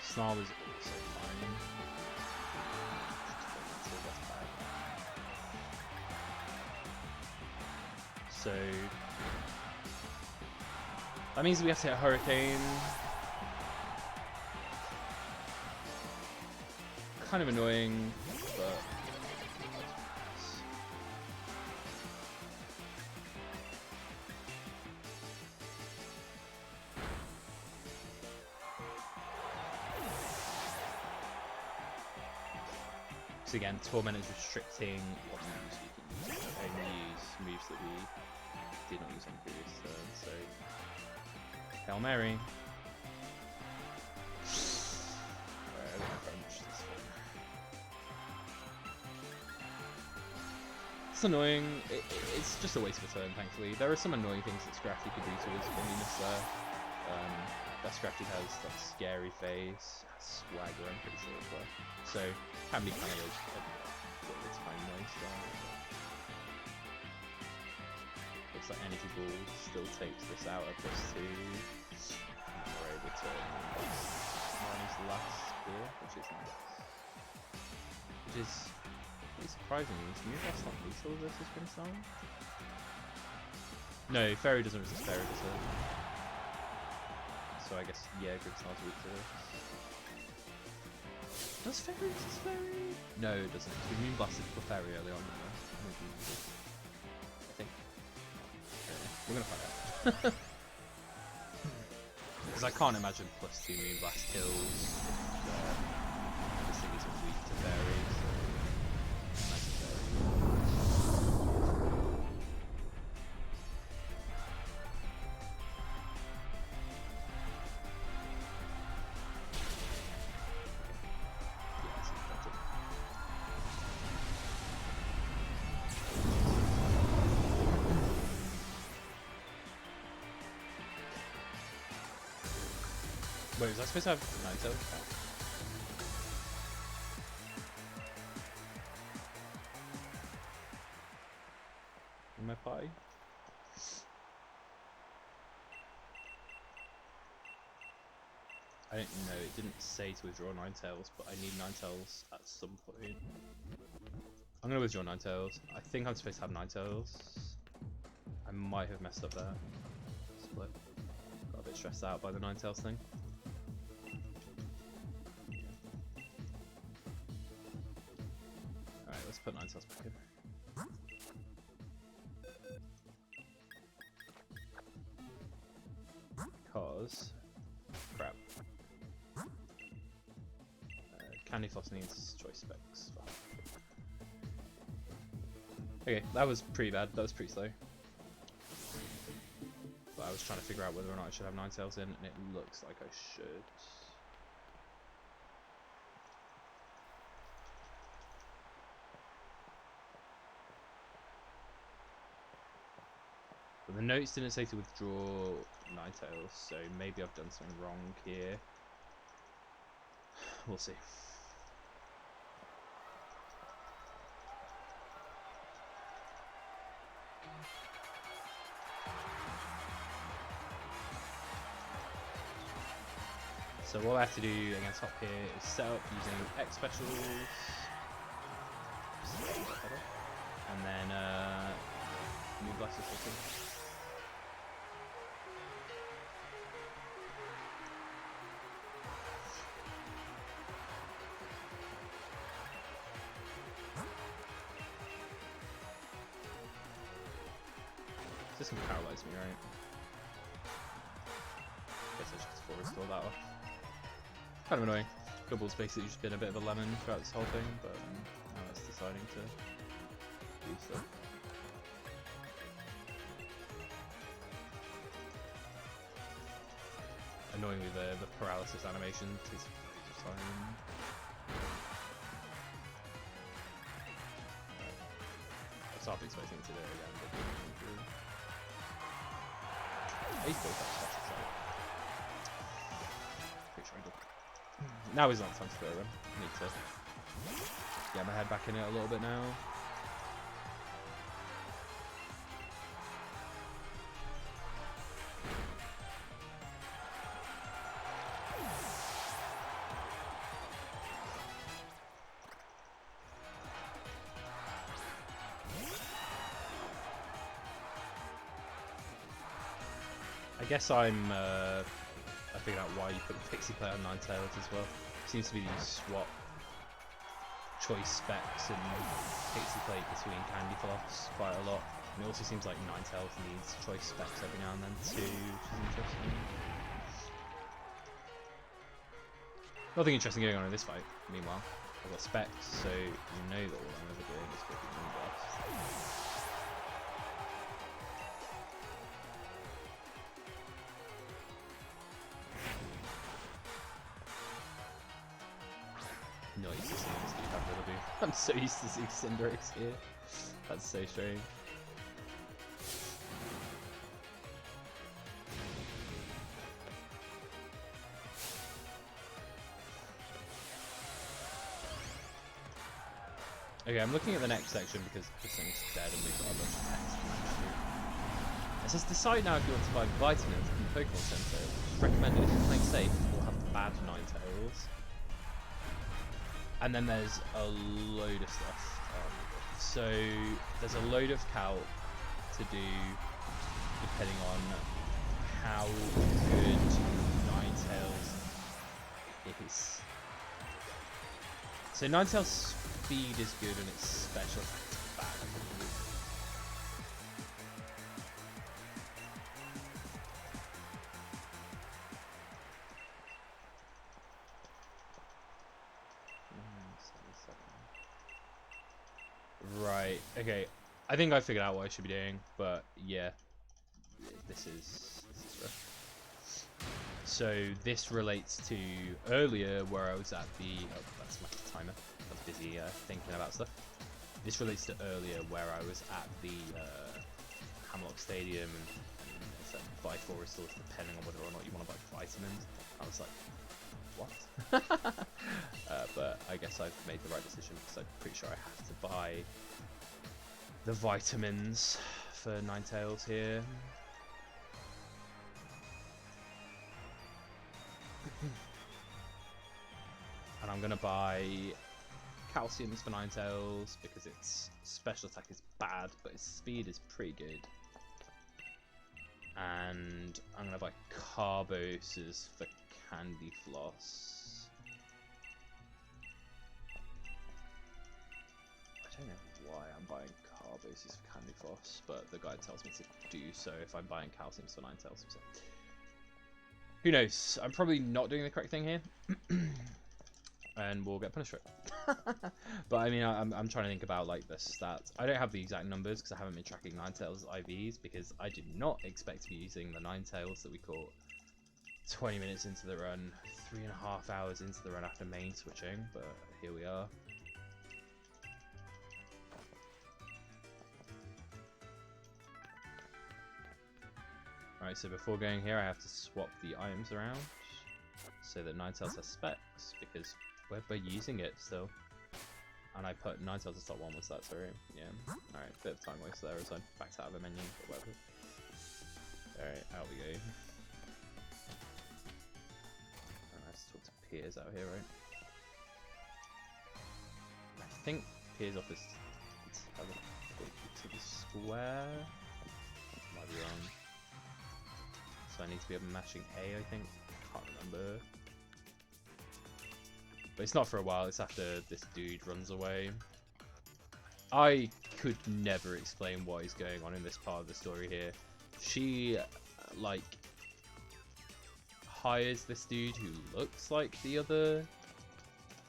Snarl is also fine. So that means we have to hit a Hurricane. Kind of annoying, but so again, Torment is restricting what moves we can use. Only use moves that we did not use on the previous turn. So Hail Mary. Alright, I'm gonna crunch this one. It's annoying. It's just a waste of a turn, thankfully. There are some annoying things that Scrafty could do to us when we miss there. That Scrafty has that scary face, swagger, I'm pretty sure as well. So, can be kind of a time waster. Looks like Energy Ball still takes this out at +2. And we're able to minus the last spear, which is nice. Which is pretty surprising. Is Moonblast not lethal versus Brimstone? No, Fairy doesn't resist Fairy, does it? So I guess, yeah, Grimstar's weak to this. Does Fairy resist Fairy? No, it doesn't. We Moonblasted for Fairy early on, didn't we? I think. We're gonna find out. Because I can't imagine +2 Moonblast kills this thing isn't weak to Fairy, so imagine Fairy. Wait, was I supposed to have Ninetales back? In my party? I don't know, it didn't say to withdraw Ninetales, but I need Ninetales at some point. I'm gonna withdraw Ninetales. I think I'm supposed to have Ninetales. I might have messed up there. Split. Got a bit stressed out by the Ninetales thing. Alright, let's put Ninetales back in. Because... crap. Candyfloss needs choice specs. Okay, that was pretty bad. That was pretty slow. But I was trying to figure out whether or not I should have Ninetales in, and it looks like I should. But the notes didn't say to withdraw Ninetales, so maybe I've done something wrong here. We'll see. So what I have to do against Hop here is set up using X specials, and then new blasters system. This can paralyze me, right? Guess I should just full restore that off. Kind of annoying. Double's basically just been a bit of a lemon throughout this whole thing, but now it's deciding to do stuff. Annoyingly, the paralysis animation takes loads of time. I was half expecting to do it again, but didn't do. Ace build up special side. Pretty sure I did. Now is not time to throw run. I need to get my head back in it a little bit now. I guess I figured out why you put the Pixie Plate on Ninetales as well. Seems to be you swap choice specs and Pixie Plate between Candyfloss quite a lot. And it also seems like Ninetales needs choice specs every now and then too, which is interesting. Nothing interesting going on in this fight, meanwhile. I've got specs, so you know that all I'm ever doing is picking one buff. Not used to seeing this dude have Rillaby. I'm so used to seeing Cinderace here. That's so strange. Okay, I'm looking at the next section because this thing's dead and we've got a bunch of text. It says decide now if you want to buy vitamins from the Pokémon Center. It's recommended if you're playing safe or have bad Ninetales. And then there's a load of stuff. So there's a load of calc to do depending on how good Ninetales is. So Ninetales speed is good and its special attack is bad. Right, okay. I think I figured out what I should be doing, but yeah. This is rough. So this relates to earlier where I was at the... Oh, that's my timer. I was busy thinking about stuff. This relates to earlier where I was at the Hamlock Stadium and it said buy forestals depending on whether or not you want to buy vitamins. I was like, what? But I guess I've made the right decision because I'm pretty sure I have to buy the vitamins for Ninetales here. And I'm gonna buy calciums for Ninetales because its special attack is bad, but its speed is pretty good. And I'm gonna buy Carboses for Candyfloss. I don't know why I'm buying Carboses for Candyfloss, but the guide tells me to do so if I'm buying calciums for Ninetales. So. Who knows? I'm probably not doing the correct thing here. And we'll get punished for it. But I mean, I'm trying to think about like the stats. I don't have the exact numbers because I haven't been tracking Ninetales IVs because I did not expect to be using the Ninetales that we caught 20 minutes into the run, 3.5 hours into the run after main switching, but here we are. Alright, so before going here I have to swap the items around so that Ninetales has specs because we're using it still. And I put Ninetales as top 1, was that, sorry? Yeah. Alright, bit of time waste there as I'm backed out of the menu, but whatever. Alright, out we go. Alright, let's talk to Piers out here, right? I think Piers' office is to the square. Might be wrong. So I need to be mashing A, I think. Can't remember. But it's not for a while, it's after this dude runs away. I could never explain what is going on in this part of the story here. She, like, hires this dude who looks like the other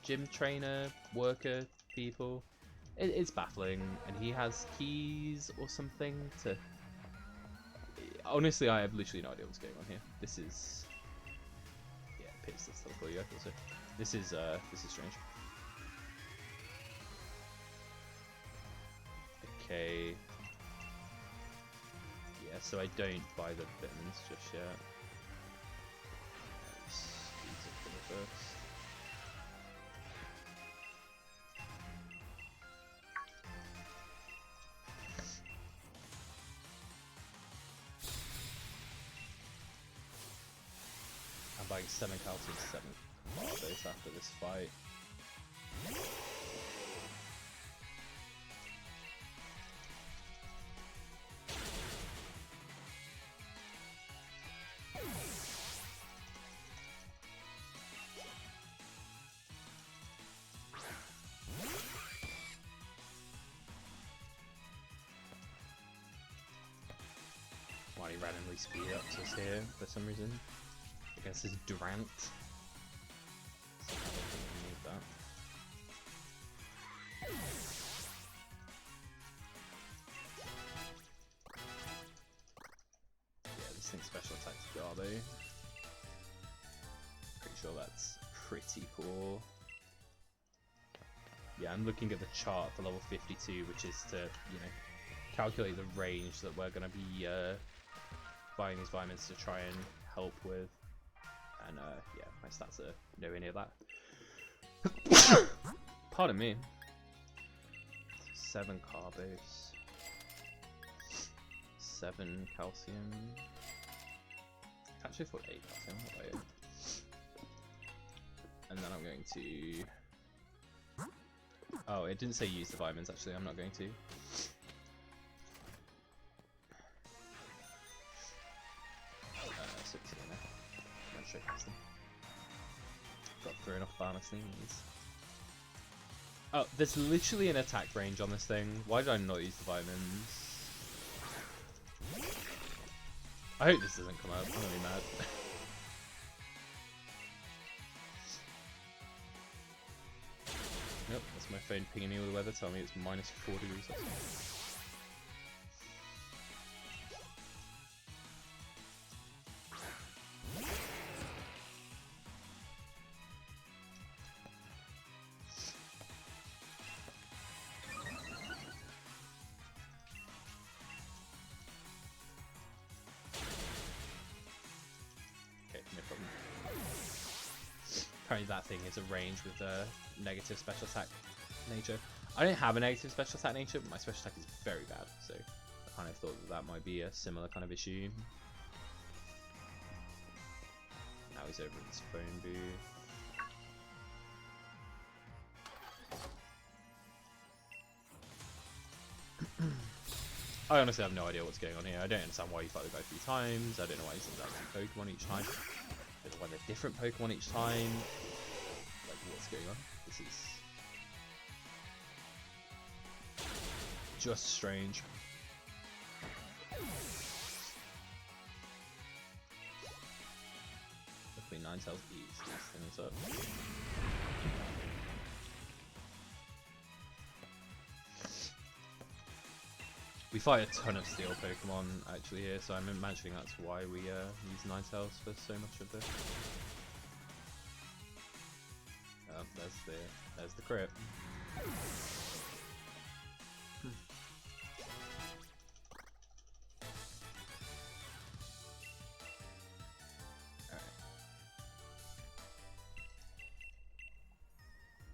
gym trainer, worker people. It's baffling, and he has keys or something to... Honestly, I have literally no idea what's going on here. This is... Yeah, Piers does teleport you, I thought so. This is strange. Okay. Yeah, so I don't buy the vitamins just yet. Speeds up for the first. I'm buying 7 calcium, 7 Carbos after this fight. randomly speed ups us here for some reason. Against this Durant. So I don't think we need that. Yeah, this thing's special attack's Garbo. Pretty sure that's pretty poor. Yeah, I'm looking at the chart for level 52, which is to, you know, calculate the range that we're going to be buying these vitamins to try and help with. And yeah, my stats are nowhere near that. Pardon me. 7 carbos. 7 calcium. Actually, I thought 8 calcium. What about you? And then I'm going to... Oh, it didn't say use the vitamins, actually. I'm not going to. 16 there. I'm straight past them. Got thrown off by my sneeze. Oh, there's literally an attack range on this thing. Why did I not use the vitamins? I hope this doesn't come up. I'm gonna be mad. Nope, that's my phone pinging me with the weather, telling me it's -4 degrees outside. Apparently that thing is a range with a negative special attack nature. I don't have a negative special attack nature, but my special attack is very bad, so I kind of thought that that might be a similar kind of issue. Now he's over in his phone booth. I honestly have no idea what's going on here. I don't understand why you fight the guy 3 times. I don't know why he sends out 2 Pokemon each time. I don't know why they're different Pokemon each time. Like, what's going on? This is just strange. Luckily, Ninetales eats these things up. We fight a ton of steel Pokemon actually here, so I'm imagining that's why we use Ninetales for so much of this. Oh, there's the crit. Alright.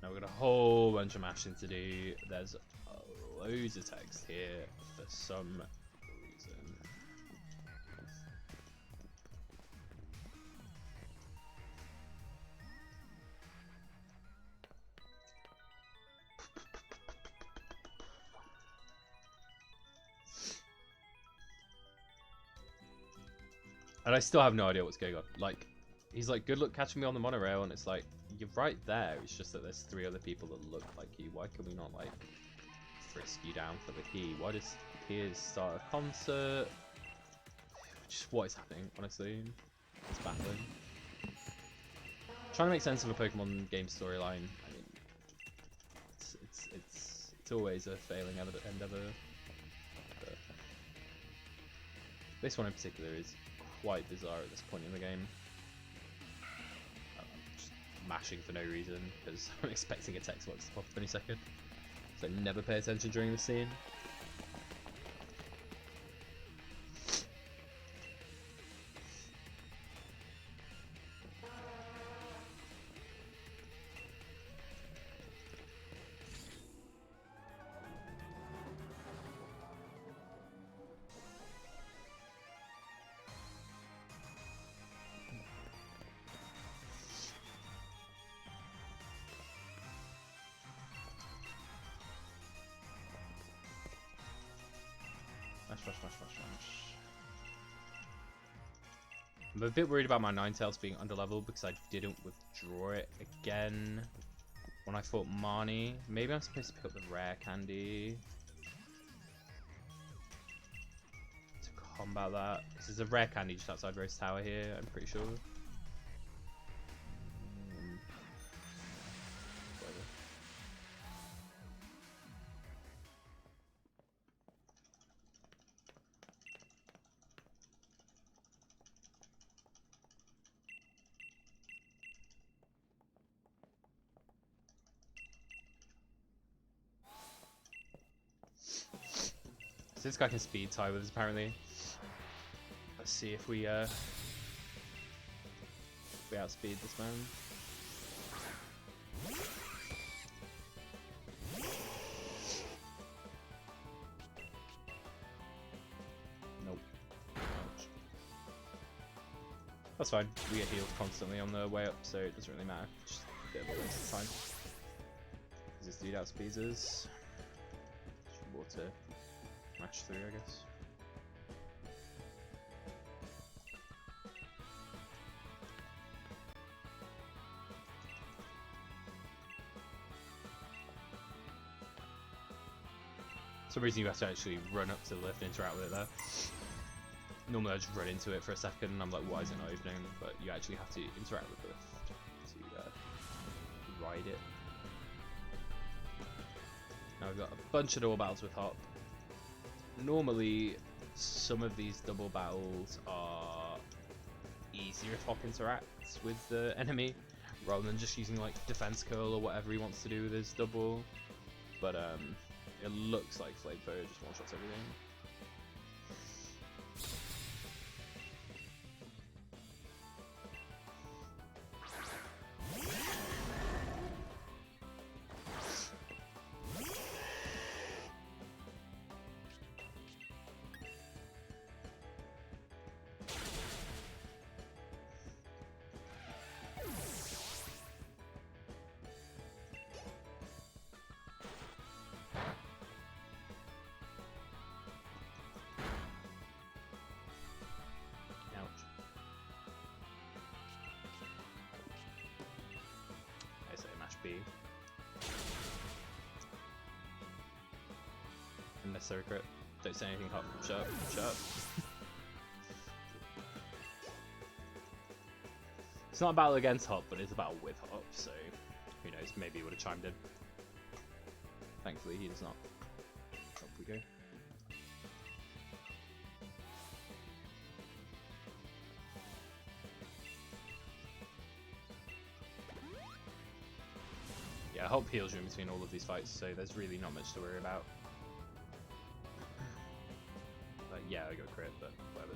Now we've got a whole bunch of mashing to do. There's loads of text here for some reason. And I still have no idea what's going on. Like, he's like, good luck catching me on the monorail, and it's like, you're right there. It's just that there's 3 other people that look like you. Why can we not, like, frisk you down for the key? Why does Piers start a concert? Just what is happening, honestly? It's baffling. Trying to make sense of a Pokemon game storyline. I mean, it's always a failing endeavor. But this one in particular is quite bizarre at this point in the game. I'm just mashing for no reason because I'm expecting a text box to pop up any second. So never pay attention during the scene. I'm a bit worried about my Ninetales being underleveled because I didn't withdraw it again when I fought Marnie. Maybe I'm supposed to pick up the rare candy to combo about that. This is a rare candy just outside Rose Tower here, I'm pretty sure. So this guy can speed tie with us apparently. Let's see if we outspeed this man. Nope. Ouch. That's fine. We get healed constantly on the way up, so it doesn't really matter. Just a bit of a waste of time. Does this dude outspeeds us? Water. Match through, I guess. For some reason you have to actually run up to the lift and interact with it there. Normally I just run into it for a second and I'm like, why is it not opening? But you actually have to interact with the lift to ride it. Now we've got a bunch of double battles with Hop. Normally, some of these double battles are easier if Hop interacts with the enemy, rather than just using like defense curl or whatever he wants to do with his double. But it looks like Flamethrower just one-shots everything. Unnecessary crit. Don't say anything, Hop. Shut up. Shut up. It's not a battle against Hop, but it's a battle with Hop, so who knows, maybe he would have chimed in. Thankfully he does not. Up we go. Yeah, Hop heals you in between all of these fights, so there's really not much to worry about. Yeah, I got crit, but whatever.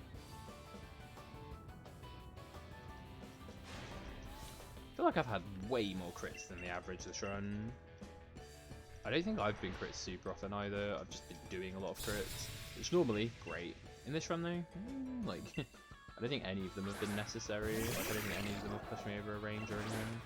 I feel like I've had way more crits than the average this run. I don't think I've been crit super often either. I've just been doing a lot of crits, which normally great. In this run though, like I don't think any of them have been necessary. Like I don't think any of them have pushed me over a range or anything.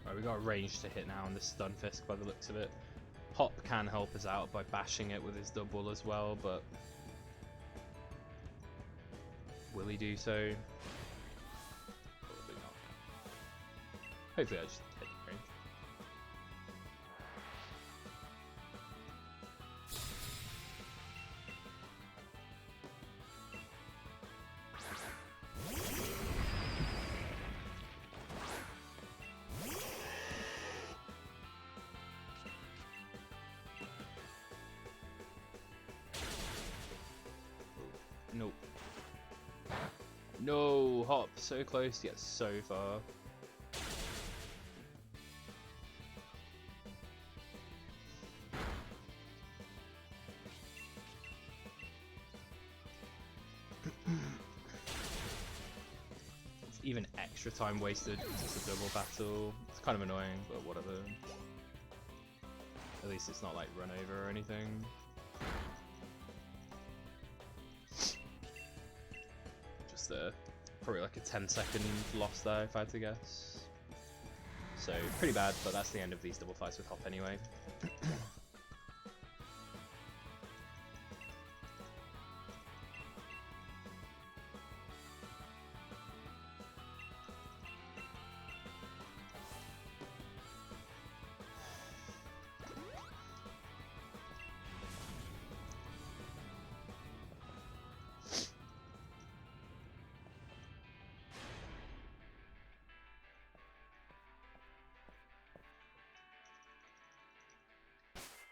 Right, we got a range to hit now on this stun fist by the looks of it. Hop can help us out by bashing it with his double as well, but will he do so? Probably not. Hopefully I just hit the range. Nope. No, Hop, so close to get so far. even extra time wasted. It's a double battle. It's kind of annoying, but whatever. At least it's not like run over or anything. Just probably like a 10-second loss there if I had to guess. So pretty bad, but that's the end of these double fights with Hop anyway.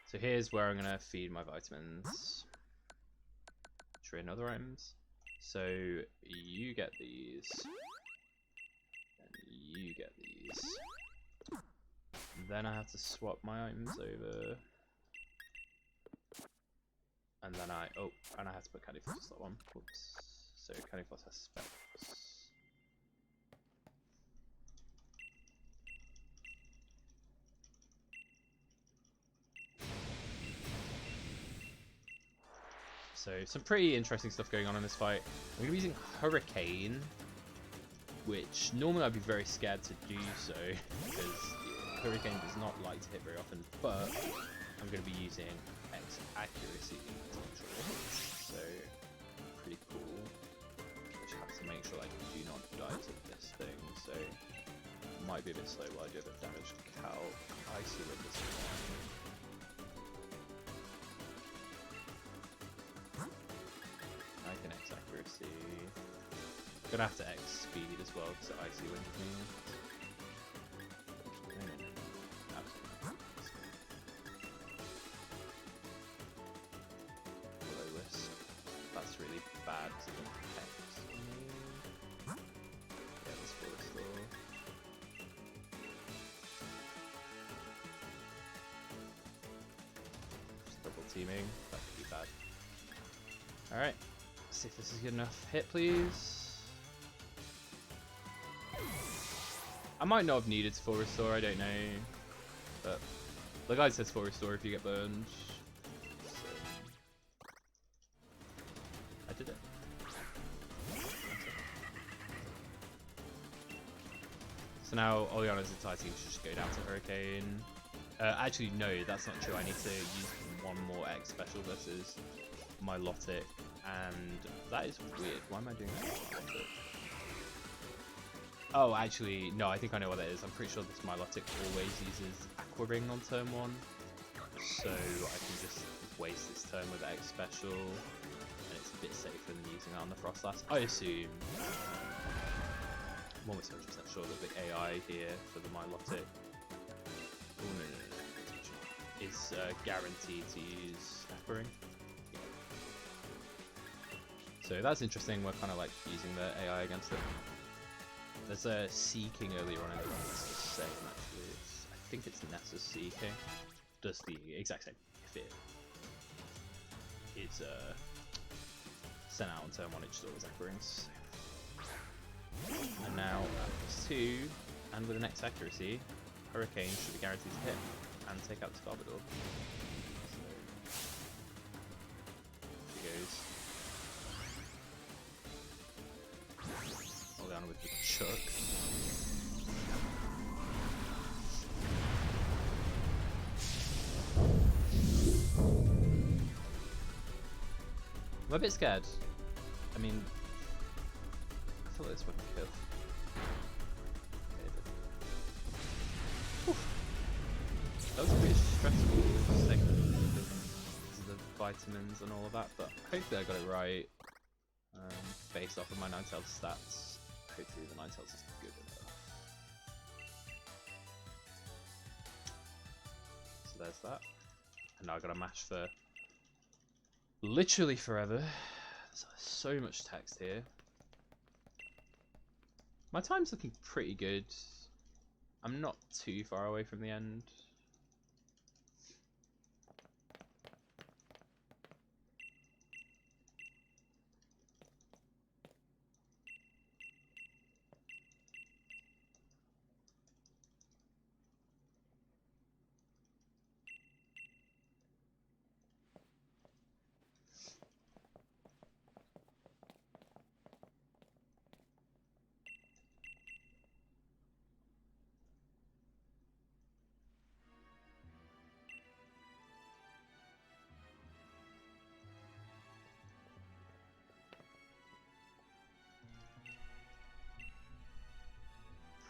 So here's where I'm gonna feed my vitamins. Trade other items. So you get these. And you get these. And then I have to swap my items over. And then I have to put Candyfloss on that one. Whoops. So Candyfloss has specs. So some pretty interesting stuff going on in this fight. I'm going to be using Hurricane, which normally I'd be very scared to do so, because Hurricane does not like to hit very often, but I'm going to be using X accuracy potential, so pretty cool. I just have to make sure I do not die to this thing, so it might be a bit slow while I do a bit of damage. Cal, Icy with this one. Accuracy. Gonna have to X speed as well because it icy wind me. Willow Wisp. That's really bad because it doesn't protect me. Yeah, let's go this door. Just double teaming. That could be bad. Alright. See if this is good enough. Hit, please. I might not have needed full restore, I don't know. But the guide says full restore if you get burned. So I did it. So now Oleana's entirety should just go down to Hurricane. Actually, no, that's not true. I need to use one more X special versus my Lotic. And that is weird. Why am I doing that? Oh, actually, no, I think I know what that is. I'm pretty sure this Milotic always uses Aqua Ring on turn 1. So I can just waste this turn with X Special. And it's a bit safer than using it on the Frostlass. I assume. I'm almost 100% sure that the AI here for the Milotic is guaranteed to use Aqua Ring. So that's interesting, we're kind of like using the AI against it. There's a Sea King earlier on in the run, it's the same actually. I think it's Nessa's Sea King. Does the exact same if it is sent out on turn 1, it just always Aqua Rings. And now at +2, and with an X accuracy, Hurricane should be guaranteed to hit and take out the Scarbador. So she goes. Down with the chuck. I'm a bit scared. I mean, I feel like this would kill. That was a pretty stressful segment because of the vitamins and all of that, but hopefully I got it right based off of my Ninetales stats. Hopefully the Ninetales is good enough. So there's that. And now I gotta mash for literally forever. There's so much text here. My time's looking pretty good. I'm not too far away from the end.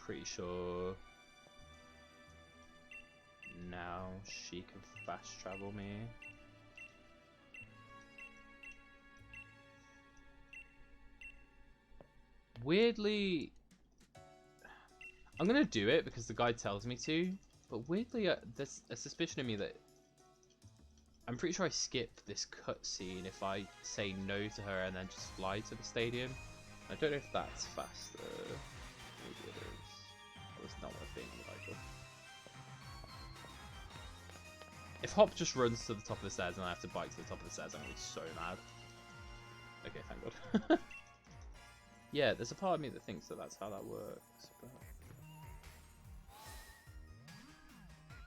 pretty sure now she can fast travel me. Weirdly, I'm gonna do it because the guide tells me to, but weirdly, there's a suspicion in me that I'm pretty sure I skip this cutscene if I say no to her and then just fly to the stadium. I don't know if that's faster. Maybe it is. That was not what I think. If Hop just runs to the top of the stairs and I have to bike to the top of the stairs, I'm gonna be so mad. Okay, thank God. Yeah, there's a part of me that thinks that that's how that works, but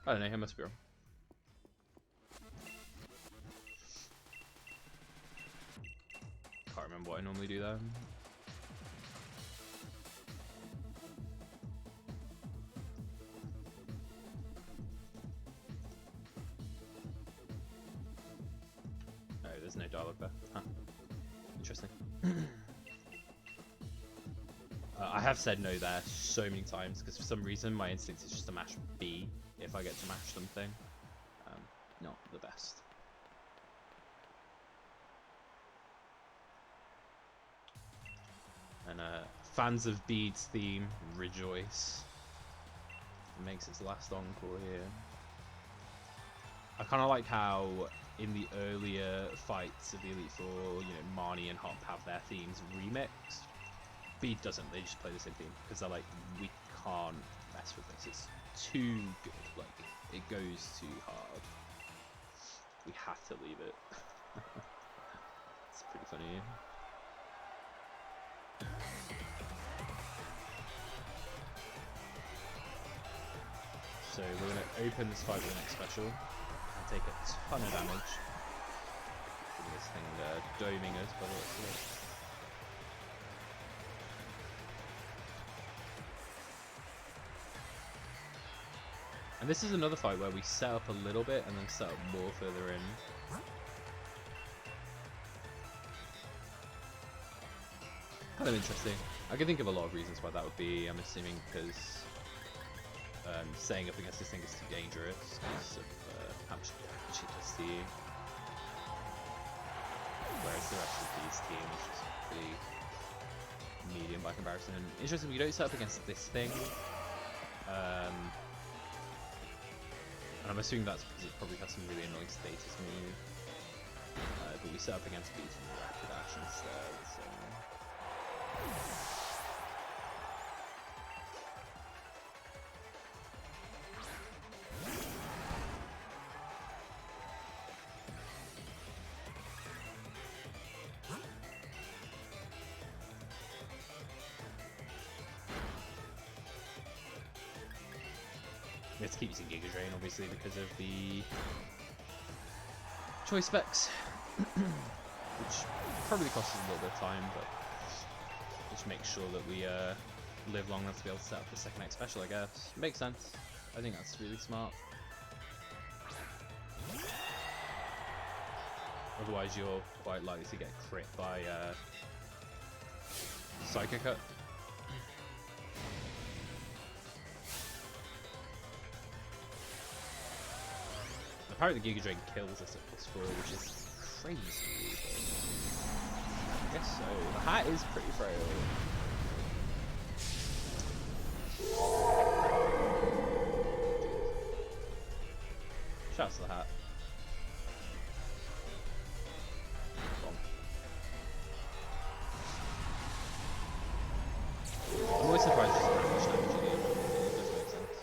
I don't know. I must be wrong. Can't remember what I normally do there. Oh, there's no dialogue there. Huh. Interesting. I have said no there so many times because for some reason my instinct is just to mash B if I get to mash something. Not the best. And fans of Bede's theme, rejoice. It makes its last encore here. I kind of like how in the earlier fights of the Elite Four, you know, Marnie and Hop have their themes remixed. Bede doesn't, they just play the same theme because they're like, we can't mess with this, it's too good, like, it goes too hard. We have to leave it. It's pretty funny. So we're going to open this fight with the next special and take a ton of damage. Look at this thing doming us by the looks of it. And this is another fight where we set up a little bit and then set up more further in. Kind of interesting. I can think of a lot of reasons why that would be. I'm assuming because setting up against this thing is too dangerous because of how much damage it does to you. Whereas the rest of these teams is just pretty medium by comparison. Interesting, we don't set up against this thing. And I'm assuming that's because it probably has some really annoying status move. But we set up against Bede's rapid dash instead, so... We have to keep using Giga Drain, obviously, because of the choice specs, which probably costs us a little bit of time, but just make sure that we live long enough to be able to set up the second X special, I guess. Makes sense. I think that's really smart. Otherwise, you're quite likely to get crit by Psycho Cut. Apparently the Giga Drain kills us at +4, which is crazy. I guess so. The hat is pretty frail. Shouts to the hat. I'm always surprised there's not much damage in it. It does make sense.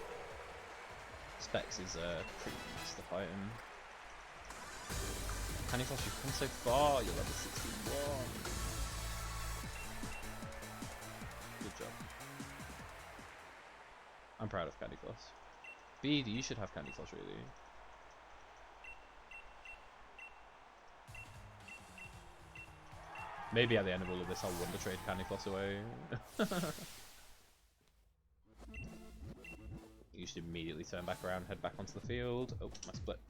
Specs is pretty master item. Candyfloss, you've come so far, you're level 61. Good job. I'm proud of Candyfloss. Bede, you should have Candyfloss, really. Maybe at the end of all of this I'll Wonder Trade Candyfloss away. You should immediately turn back around, head back onto the field. Oh, my split.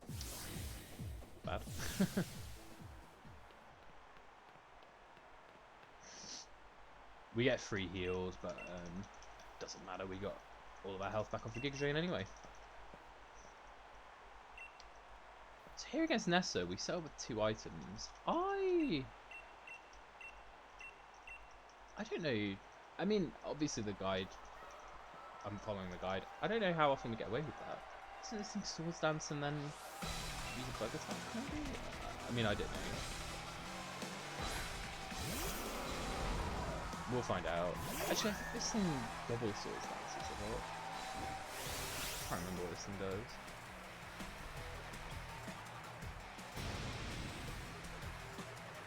Bad. We get free heals, but doesn't matter, we got all of our health back off the Giga Drain anyway. So here against Nessa, we set up with 2 items. I don't know. I mean, obviously the guide. I'm following the guide. I don't know how often we get away with that. Isn't this thing Swords Dance and then use a bug attack maybe? I mean, I don't know. We'll find out. Actually, I think this thing double Swords Dances a lot. I can't remember what this thing does.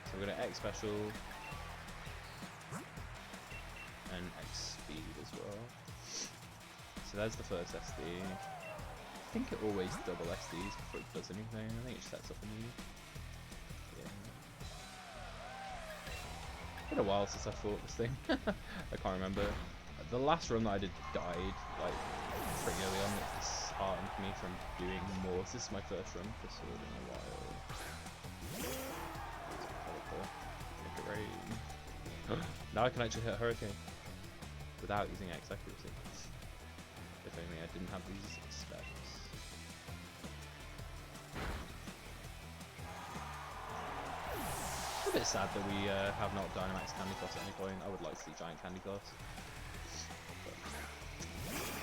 So we're gonna X special and X speed as well. So there's the first SD. I think it always double SDs before it does anything. I think it sets up a move. Yeah. It's been a while since I fought this thing. I can't remember. The last run that I did died like pretty early on. It disheartened me from doing more. This is my first run for Sword in a while. Make it rain. Now I can actually hit a Hurricane without using X accuracy. If only I didn't have these specs. It's a bit sad that we have not Dynamax Candyfloss at any point. I would like to see Giant Candyfloss.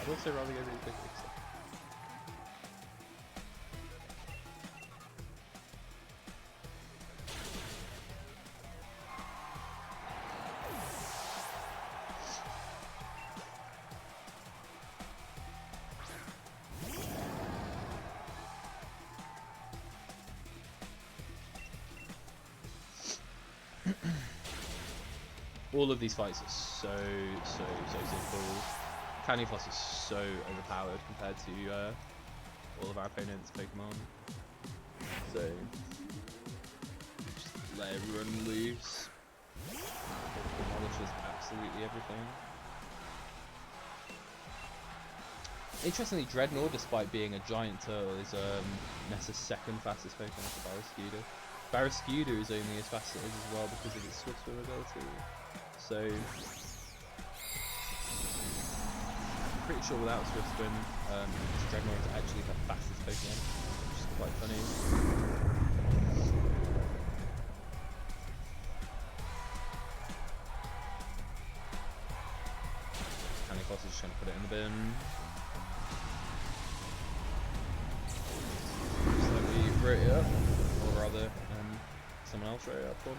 I'd also rather go really quickly. So. All of these fights are so simple. Candyfloss is so overpowered compared to all of our opponents' Pokemon. So just let everyone loose. Demolishes absolutely everything. Interestingly, Dreadnought, despite being a giant turtle, is Nessa's second fastest Pokemon after Barraskewda. Barraskewda is only as fast as it is as well because of its Swift Swim ability. So, I'm pretty sure without Swift Swim, Dreadnought is actually the fastest Pokemon, which is quite funny. Candyfloss is just going to put it in the bin. Just like we wrote it up, or rather, someone else wrote it up for me.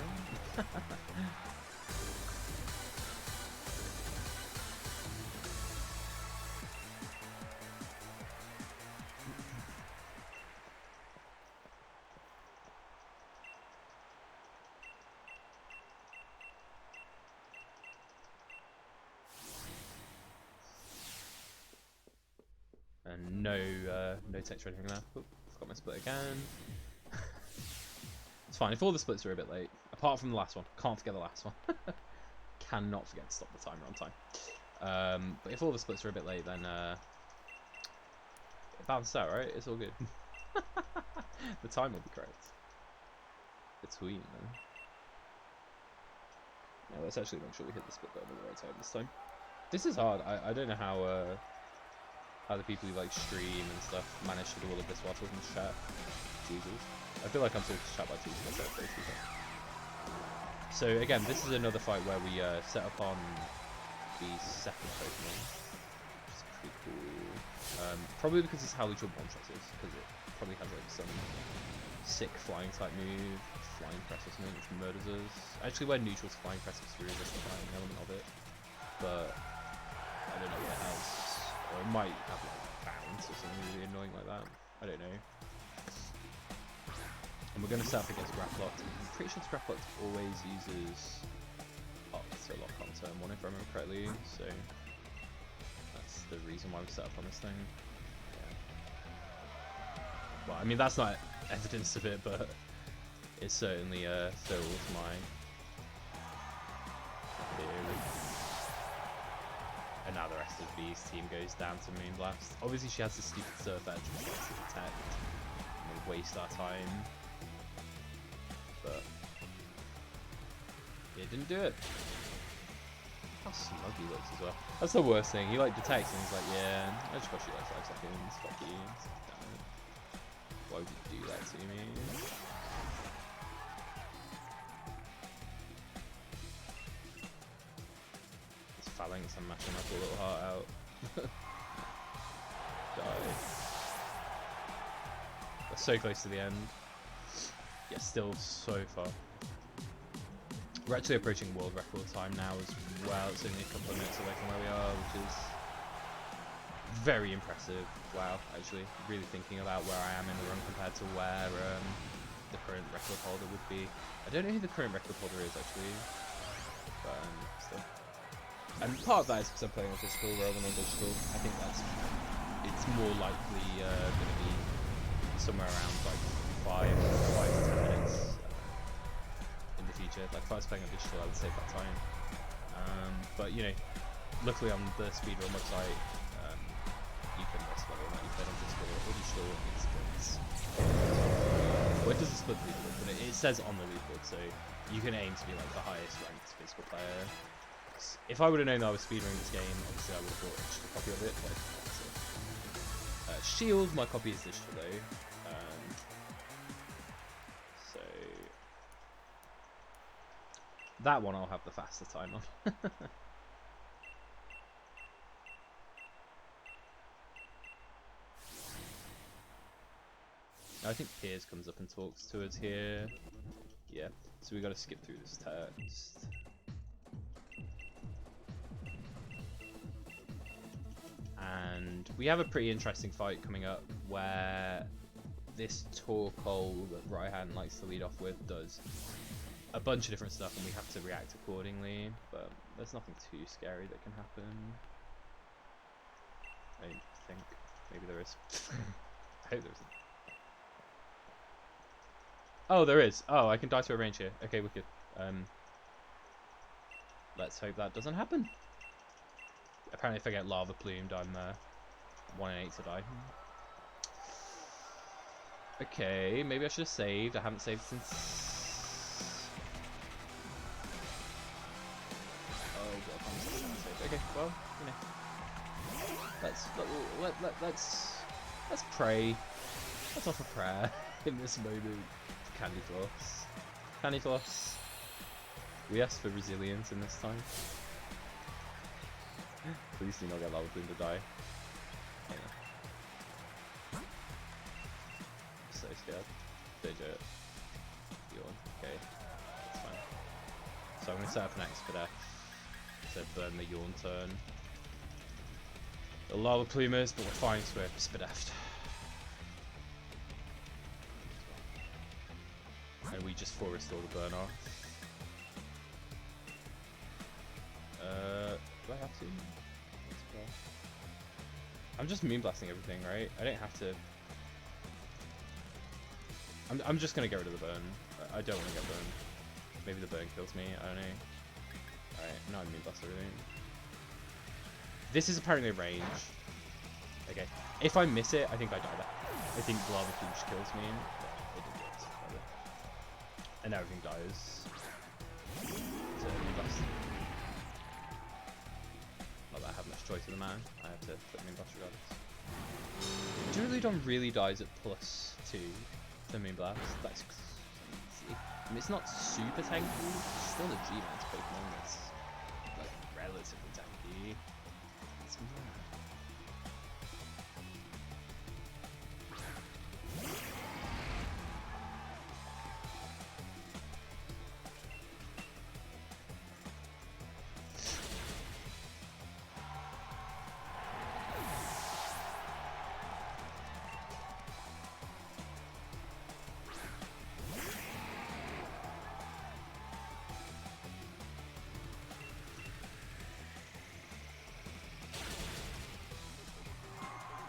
And no text or anything there. Oh, forgot my split again. It's fine, if all the splits are a bit late, apart from the last one, can't forget the last one. Cannot forget to stop the timer on time. But if all the splits are a bit late, then it balanced out, right? It's all good. The time will be correct. Between them. Now let's actually make sure we hit the split button at the right time this time. This is hard. I don't know how the people who like stream and stuff manage to do all of this while talking to chat. Jesus. I feel like I'm talking to chat by teaching myself basically. So again, this is another fight where we set up on the second Pokemon, which is pretty cool. Probably because it's how we jump one-shots is, because it probably has like some sick flying type move, Flying Press or something, which murders us. Actually, where neutral's Flying Press is really just the flying element of it, but I don't know what it has. Or it might have like bounce or something really annoying like that. I don't know. And we're going to set up against Grapploct. I'm pretty sure Grapploct always uses Hop to lock on turn 1 if I remember correctly. So that's the reason why we set up on this thing. Yeah. Well, I mean that's not evidence of it, but it certainly fills my theory. And now the rest of B's team goes down to Moonblast. Obviously she has this stupid Surf Edge which lets it detect and we waste our time. But it didn't do it. how smug he looks as well. That's the worst thing. He like detects and he's like, yeah, I just got you like 5 seconds. Fuck you. Damn it. Why would you do that to me? This phalanx, I'm mashing up a little heart out. Die. We're so close to the end. Yeah, still so far. We're actually approaching world record time now as well. It's only a couple of minutes away from where we are, which is very impressive. Wow, actually, really thinking about where I am in the run compared to where the current record holder would be. I don't know who the current record holder is actually, but still. And part of that is because I'm playing on physical rather than on digital. I think it's more likely going to be somewhere around like 5 to 10 minutes. In the future, like if I was playing on digital, I would save that time. But you know, luckily on the speedrun website, you can list whether or not you played on physical or digital instance. Well, it doesn't split the leaderboard, but it says on the leaderboard, so you can aim to be like the highest ranked physical player. If I would have known that I was speedrunning this game, obviously I would have bought a digital copy of it. But Shield, my copy is digital though. So that one I'll have the faster time on. I think Piers comes up and talks to us here. Yeah, so we got to skip through this text. And we have a pretty interesting fight coming up where this Torkoal that Raihan likes to lead off with does a bunch of different stuff and we have to react accordingly, but there's nothing too scary that can happen. I think. Maybe there is. I hope there isn't. Oh, there is. Oh, I can die to a range here. Okay, wicked. Let's hope that doesn't happen. Apparently if I get lava plumed, I'm 1 in 8 to die. Okay, maybe I should have saved. I haven't saved since... Oh, God, I'm still gonna save. Okay, well, you know. Let's pray. Let's offer prayer in this moment. Candyfloss. Candyfloss. We asked for resilience in this time. Please do not get lava plume to die. Yeah. So scared. Digit. Yawn. Okay. That's fine. So I'm going to set up an Expedef to burn the Yawn turn. The lava plumers, but we're fine because we're Spedefed. And we just forest all the burn off. Do I have to? I'm just moon blasting everything, right? I don't have to. I'm just gonna get rid of the burn. I don't want to get burned. Maybe the burn kills me. I don't know. Alright, now I moon blast everything. This is apparently range. Okay. If I miss it, I think I die there. I think lava plume just kills me. But it didn't get it. And everything dies. So moon blast. Not that I have much choice in the matter. I have to put moon blast regardless. Duraludon really dies at +2 to moon blast. That's crazy. I mean, it's not super tanky. It's still a G-Max Pokemon that's like relatively tanky. It's mad.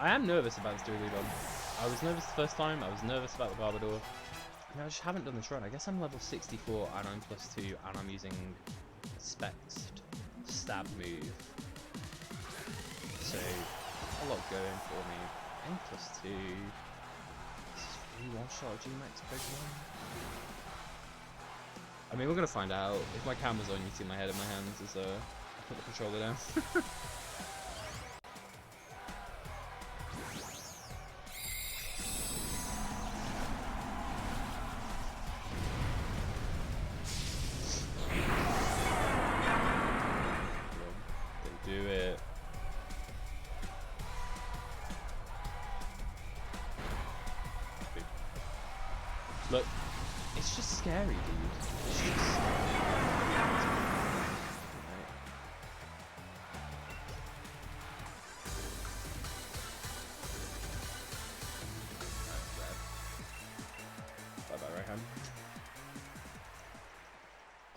I am nervous about this Duraludon. I was nervous the first time, I was nervous about the Barbador. I just haven't done this run. I guess I'm level 64 and I'm +2 and I'm using Spexed stab move. So, a lot going for me. I'm +2. This is really one-shot G-Max Pokemon. I mean, we're gonna find out. If my camera's on, you see my head in my hands as a Put the controller down. They do it. Look, it's just scary, dude. It's just scary.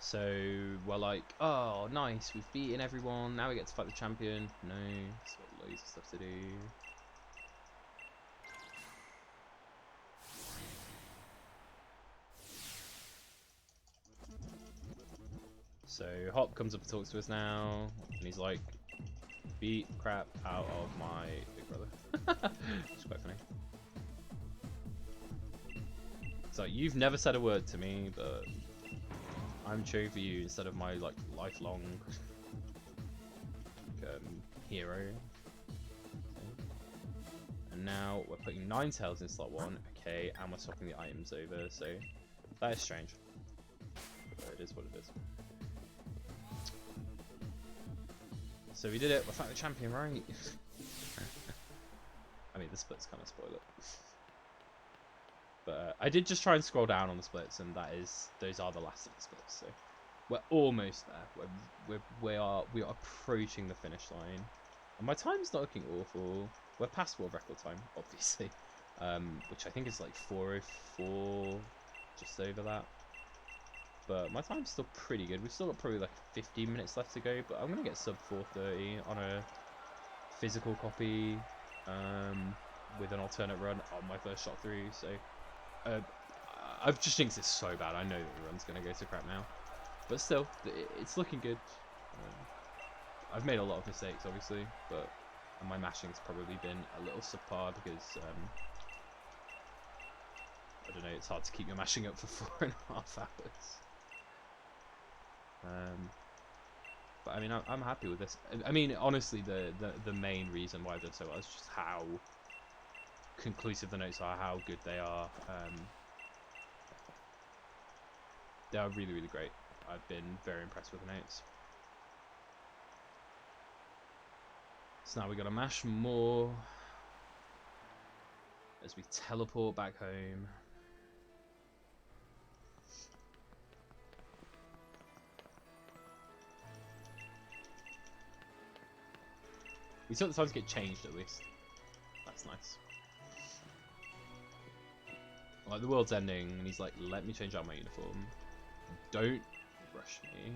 So we're like, oh, nice, we've beaten everyone. Now we get to fight the champion. No, it's got loads of stuff to do. So Hop comes up and talks to us now, and he's like, beat crap out of my big brother. It's quite funny. It's like, you've never said a word to me, but I'm cheering for you instead of my like lifelong hero. And now we're putting Ninetales in slot 1, okay, and we're swapping the items over, so that is strange. But it is what it is. So we did it, we're fighting the champion, right? I mean, the splits kind of spoil it. But I did just try and scroll down on the splits, and those are the last of the splits. So we're almost there. We are approaching the finish line, and my time's not looking awful. We're past world record time, obviously, which I think is like 4:04, just over that. But my time's still pretty good. We've still got probably like 15 minutes left to go, but I'm gonna get sub 4:30 on a physical copy, with an alternate run on my first shot through. So. I've just jinxed it so bad. I know that the run's going to go to crap now. But still, it's looking good. I've made a lot of mistakes, obviously, but my mashing's probably been a little subpar because, I don't know, it's hard to keep your mashing up for 4.5 hours. But I mean, I'm happy with this. I mean, honestly, the main reason why I've done so well is just how conclusive the notes are, how good they are. They are really, really great. I've been very impressed with the notes. So now we got to mash more as we teleport back home. We saw the times get changed at least. That's nice. Like, the world's ending, and he's like, let me change out my uniform. Don't rush me.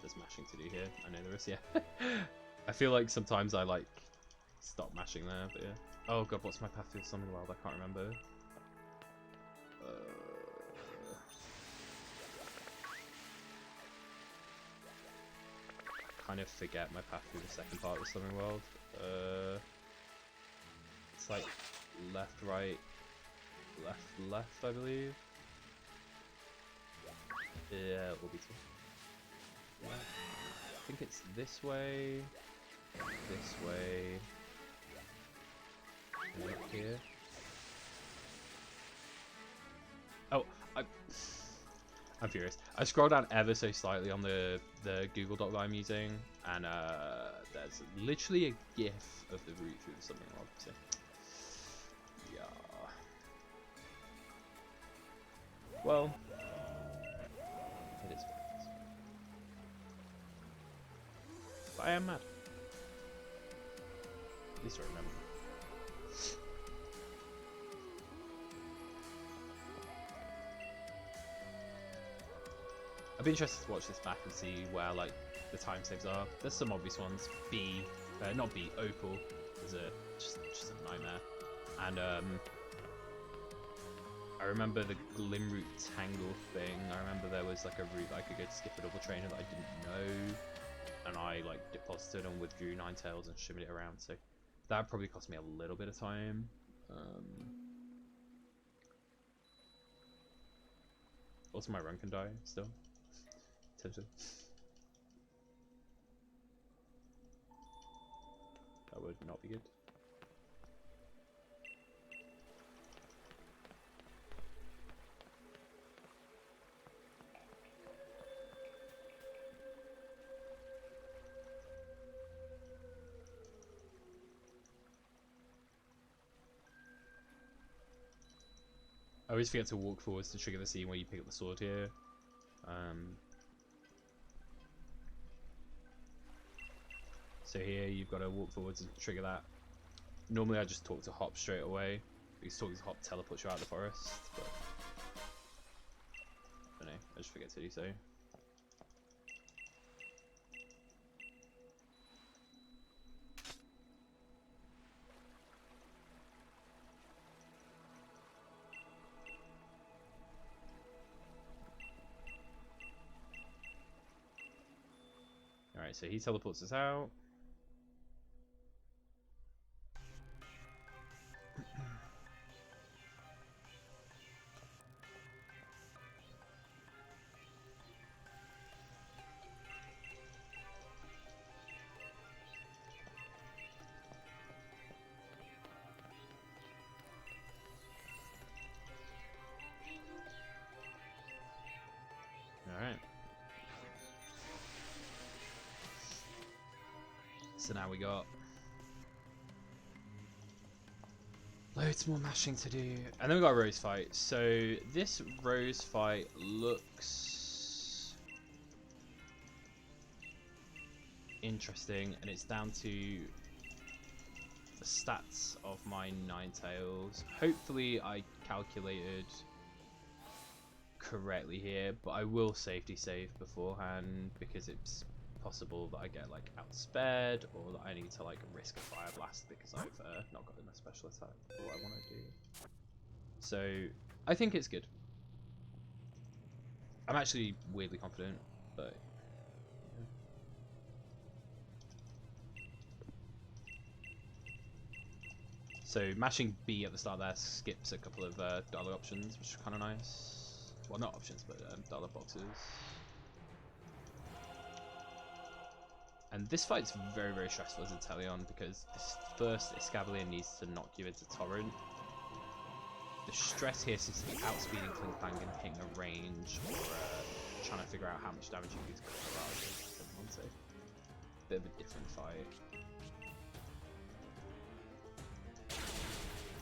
There's mashing to do here. I know there is, yeah. I feel like sometimes I, like, stop mashing there, but yeah. Oh god, what's my path through something wild? I can't remember. Kind of forget my path through the second part of the Swimming World. It's like left, right, left, left, I believe. Yeah, it will be two. Yeah. I think it's this way, and then up here. Oh, I'm furious. I scrolled down ever so slightly on the Google Doc that I'm using, and there's literally a GIF of the route through the Swimming World. So, yeah. Well, it is what it is. But I am mad. At least I remember. I'd be interested to watch this back and see where, like, the time saves are. There's some obvious ones. Not B, Opal is just a nightmare. And I remember the Glimroot Tangle thing. I remember there was like a route that I could go to skip a double trainer that I didn't know, and I like deposited and withdrew Ninetales and shimmied it around. So That probably cost me a little bit of time. Also, my run can die still. Potentially. That would not be good. I always forget to walk forwards to trigger the scene where you pick up the sword here. So here you've got to walk forwards and trigger that. Normally I just talk to Hop straight away, because talking to Hop teleports you out of the forest, but I don't know, I just forget to do so. Alright, so he teleports us out. Alright. So now we got loads more mashing to do. And then we got a Rose fight. So this Rose fight looks interesting, and it's down to the stats of my Ninetales. Hopefully I calculated correctly here, but I will safety save beforehand because it's possible that I get like outspared, or that I need to like risk a fire blast because I've not gotten a special attack for what I want to do. So I think it's good. I'm actually weirdly confident, but yeah. So mashing B at the start there skips a couple of dollar options, which is kind of nice. Well, not options, but dollar boxes. And this fight's very, very stressful as Inteleon, because this first Escavalier needs to knock you into Torrent. The stress here seems to be outspeeding Klinklang and hitting a range, or trying to figure out how much damage you do to go to barrage. Bit of a different fight.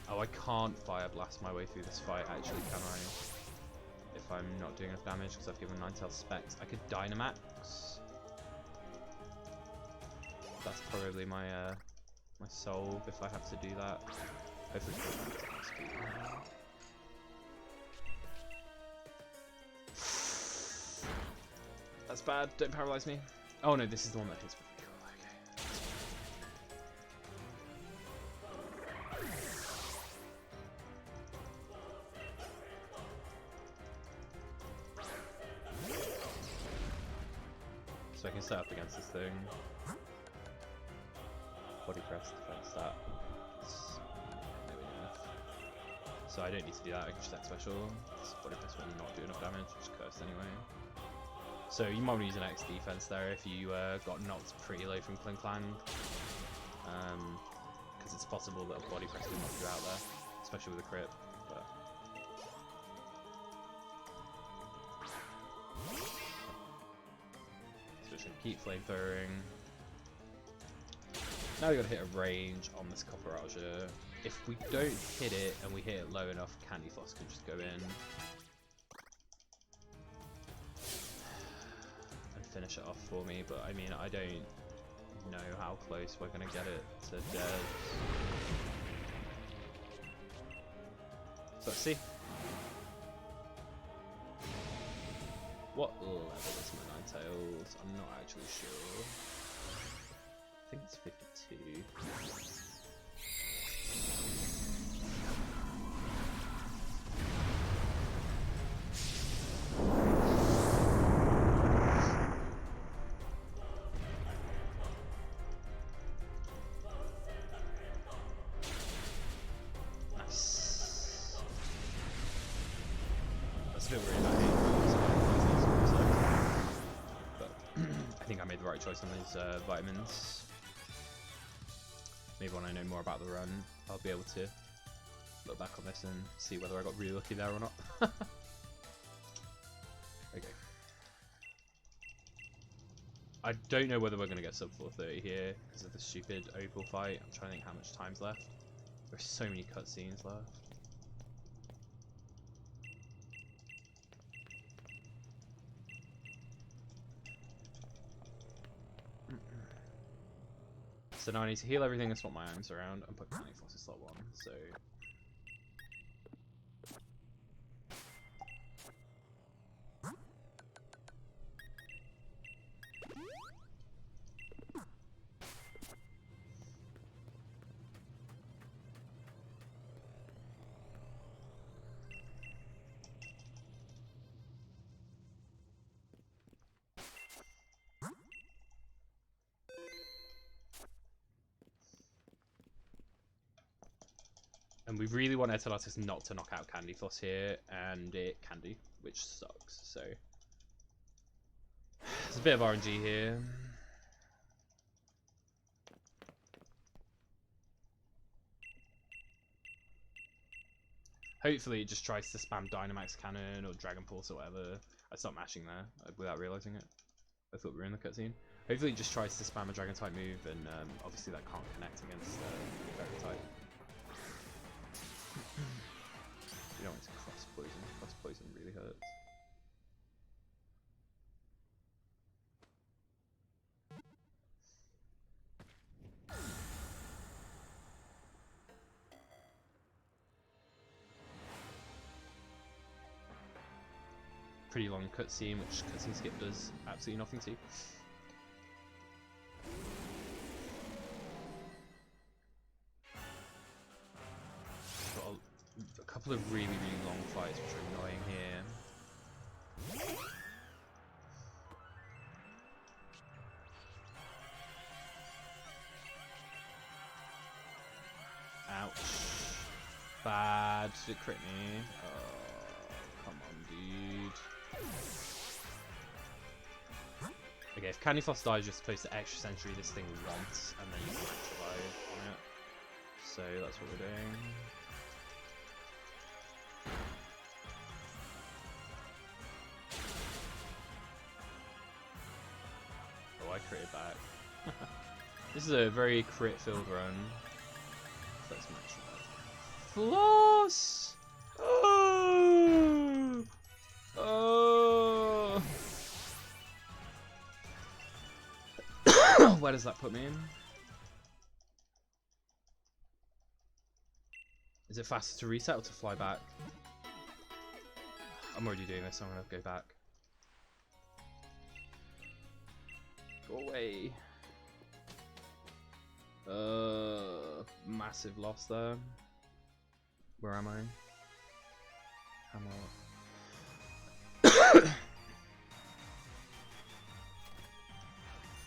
Oh, I can't Fire Blast my way through this fight, actually, can I? If I'm not doing enough damage, because I've given Ninetales specs. I could Dynamax. That's probably my my soul if I have to do that. Hopefully that's bad, don't paralyze me. Oh no, this is the one that hits me. Okay. So I can set up against this thing. Body press defense that. So I don't need to do that, I can just act special. This body press will not do enough damage, which is cursed anyway. So you might want to use an X defense there if you got knocked pretty low from Klinklang. Because it's possible that a body press will knock you out there, especially with a crit. But so we should keep flamethrowing. Now we gotta hit a range on this Copperager. If we don't hit it and we hit it low enough, Candyfloss can just go in and finish it off for me. But I mean, I don't know how close we're gonna get it to dead. So let's see. What level is my Ninetales? I'm not actually sure. I think it's 52. the right choice on those vitamins. Maybe when I know more about the run, I'll be able to look back on this and see whether I got really lucky there or not. Okay. I don't know whether we're going to get sub 430 here because of the stupid opal fight. I'm trying to think how much time's left. There's so many cutscenes left. So now I need to heal everything and swap my items around and put Candyfloss in slot 1. So and we really want Eternatus not to knock out Candyfloss here, and it can do, which sucks. So there's a bit of RNG here. Hopefully it just tries to spam Dynamax Cannon or Dragon Pulse or whatever. I stopped mashing there without realising it. I thought we were in the cutscene. Hopefully it just tries to spam a Dragon type move, and obviously that can't connect against Fairy type. You don't want to cross poison. Cross poison really hurts. Pretty long cutscene, which cutscene skip does absolutely nothing to. Got a couple of really long fights, which are annoying here. Ouch. Bad. Did it crit me? Oh, come on, dude. Okay, if Candyfloss dies, you're supposed to extra sentry this thing once, and then you can survive on it. So that's what we're doing. Oh, I critted back. This is a very crit-filled run. Let's match that. Floss! Oh! Oh! Where does that put me in? Is it faster to reset or to fly back? I'm already doing this, so I'm gonna go back. Go away. Massive loss there. Where am I?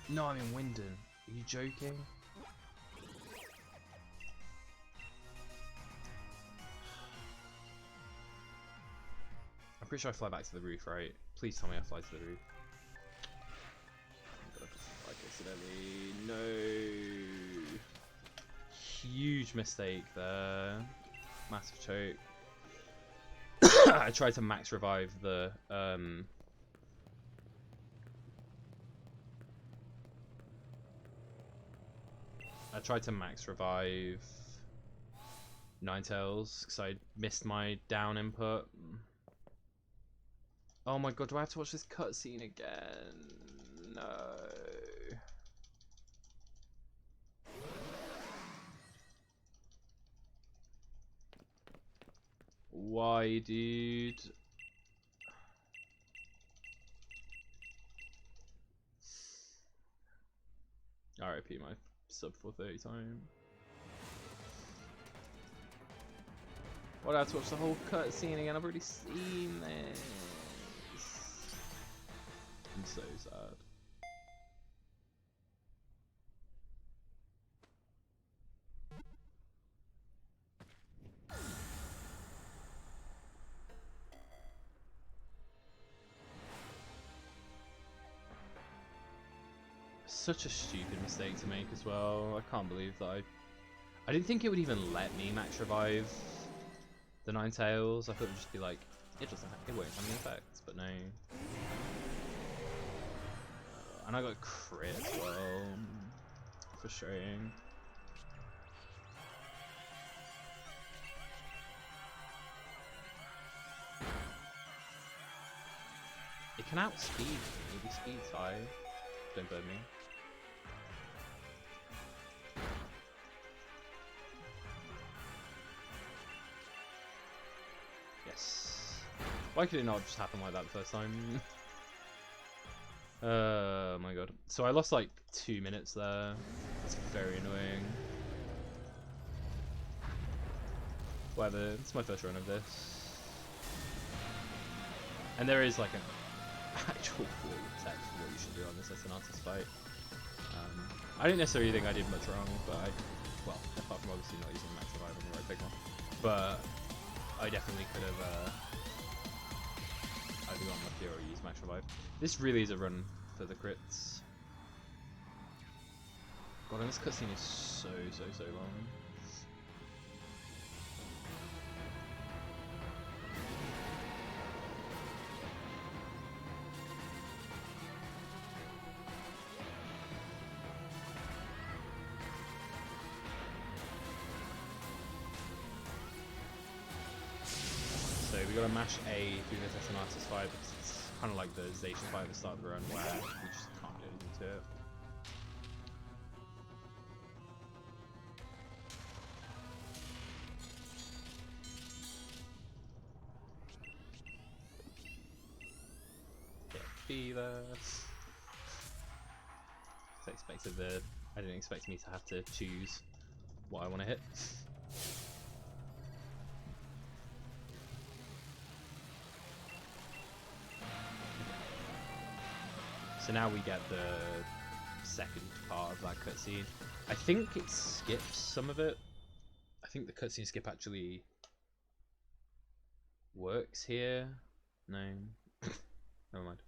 No, I'm in Winden. Are you joking? I'm pretty sure I fly back to the roof, right? Please tell me I fly to the roof. I'm gonna fly accidentally. No. Huge mistake there. Massive choke. I tried to max revive the Ninetales because I missed my down input. Oh my god, do I have to watch this cutscene again? No. Why, dude? RIP my sub 430 time. Why do I have to watch the whole cutscene again? I've already seen this. I'm so sad. Such a stupid mistake to make as well. I can't believe that I didn't think it would even let me max revive the Ninetales. I thought it would just be like, it won't have any effects, but no. And I got crit as well. Frustrating. It can outspeed me, maybe speed's high. Don't burn me. Yes. Why could it not just happen like that the first time? Oh my god. So I lost like 2 minutes there. That's very annoying. Whatever, it's my first run of this. And there is like an actual full text for what you should do on this Eternatus fight. I don't necessarily think I did much wrong, but well, apart from obviously not using max revive on the right Pokemon, but I definitely could have either gotten lucky or used max revive. This really is a run for the crits. God, and this cutscene is so long. So we gotta mash A through this Eternatus fight because it's kind of like the Zacian fight at the start of the run where we just can't do anything to it. Get Beavers. I didn't expect me to have to choose what I want to hit. So now we get the second part of that cutscene. I think it skips some of it. I think the cutscene skip actually works here. No. Never mind.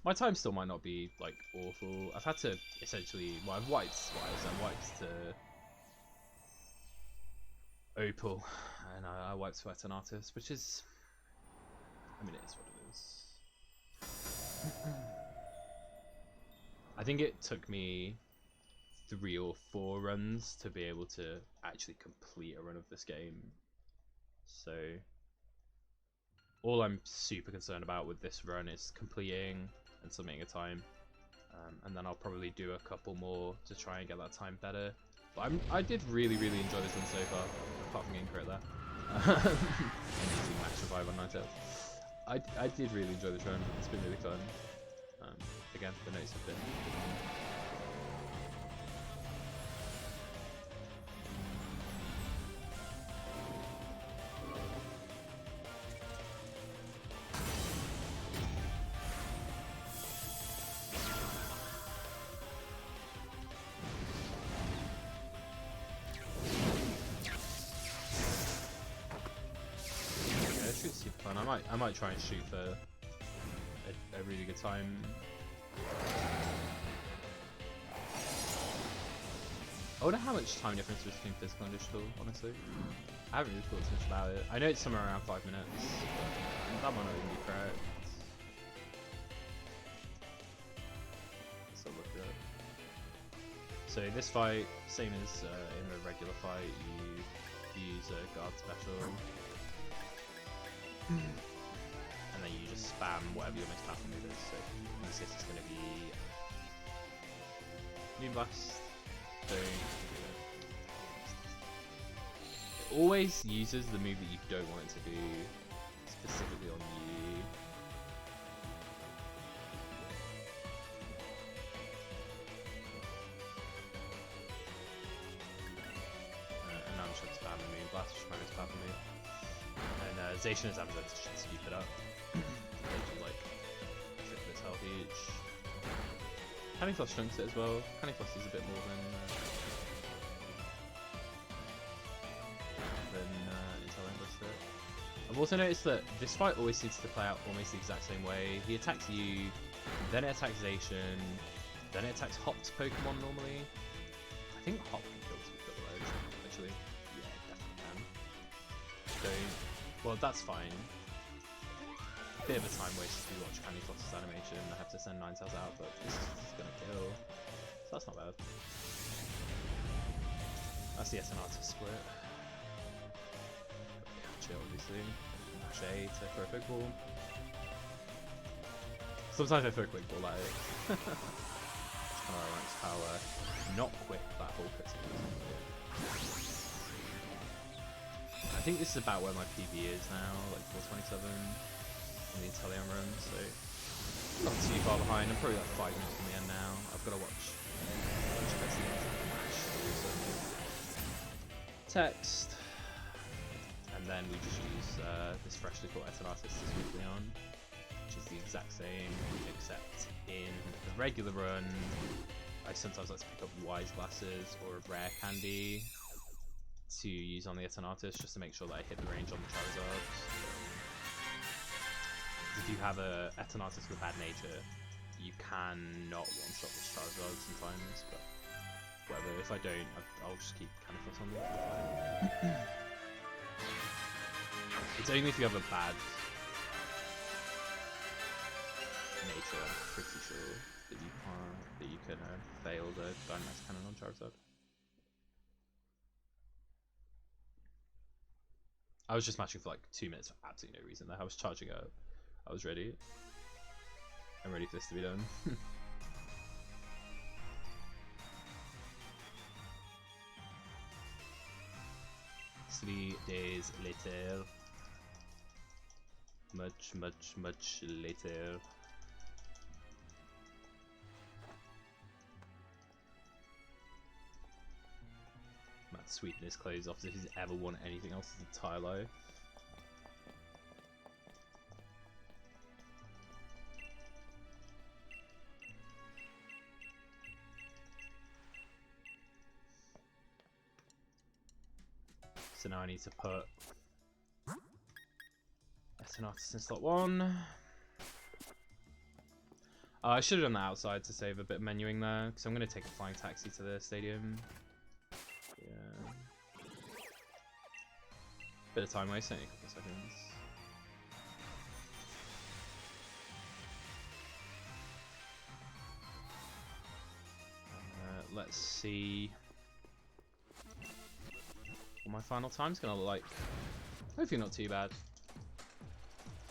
My time still might not be like awful. I've had to essentially, well, I've wiped twice. I wiped to Opal and I wiped to Eternatus, which is, I mean, it is what it is. I think it took me 3 or 4 runs to be able to actually complete a run of this game. So all I'm super concerned about with this run is completing and submitting a time. And then I'll probably do a couple more to try and get that time better. But I did really enjoy this one so far, apart from getting crit there. And using max revive on Ninetales. I did really enjoy this run. It's been really fun. Again, the notes have been. Super fun. I might try and shoot for a really good time. I wonder how much time difference is between physical and digital, honestly. I haven't really thought too much about it. I know it's somewhere around 5 minutes, but that might not even be correct. Let's have a look at it. So this fight, same as in the regular fight, you use a guard special. And then you just spam whatever your most powerful move is. So in this case it's going to be Moonblast. It always uses the move that you don't want it to do, specifically on you. And I'm just going to spam the Moonblast, which is my most powerful move. And Zacian is Amazon to just scoop it up. They do like triple health each. Candyfloss chunks it as well. Candyfloss is a bit more than Ninetales it. I I've also noticed that this fight always seems to play out almost the exact same way. He attacks you, then it attacks Zacian, then it attacks Hop's Pokemon normally. I think Hop can kill Speedrun, actually. Yeah, definitely can. So, well, that's fine. Bit of a time waste if you watch Candyfloss's animation. I have to send Ninetales out, but this is gonna kill. So that's not bad. That's the Eternatus split. Chill, obviously. Mash A to throw a quick ball. Sometimes I throw a quick ball at it. Ranks power. Not quick, that whole critical. I think this is about where my PB is now, like 427 in the Italian run, so not too far behind. I'm probably like 5 minutes from the end now. I've got to watch text, and then we just use this freshly caught Eternatus to sweep on, which is the exact same, except in the regular run, I sometimes like to pick up Wise Glasses or a rare candy to use on the Eternatus just to make sure that I hit the range on the Charizards. If you have a Eternatus with bad nature, you cannot one-shot this Charizard sometimes, but whatever, if I don't, I'll just keep Candyfloss on the other. It's only if you have a bad nature, I'm pretty sure, that you can fail the Dynamax Cannon on Charizard. I was just matching for like 2 minutes for absolutely no reason there. I was charging up. I was ready. I'm ready for this to be done. 3 days later. Much later. Matt's sweeping his clothes off as if he's ever wanted anything else his entire life. So now I need to put Eternatus in slot 1. I should have done that outside to save a bit of menuing there, because I'm going to take a flying taxi to the stadium. Yeah. Bit of time waste, only a couple of seconds. Let's see what my final time's going to look like. Hopefully not too bad.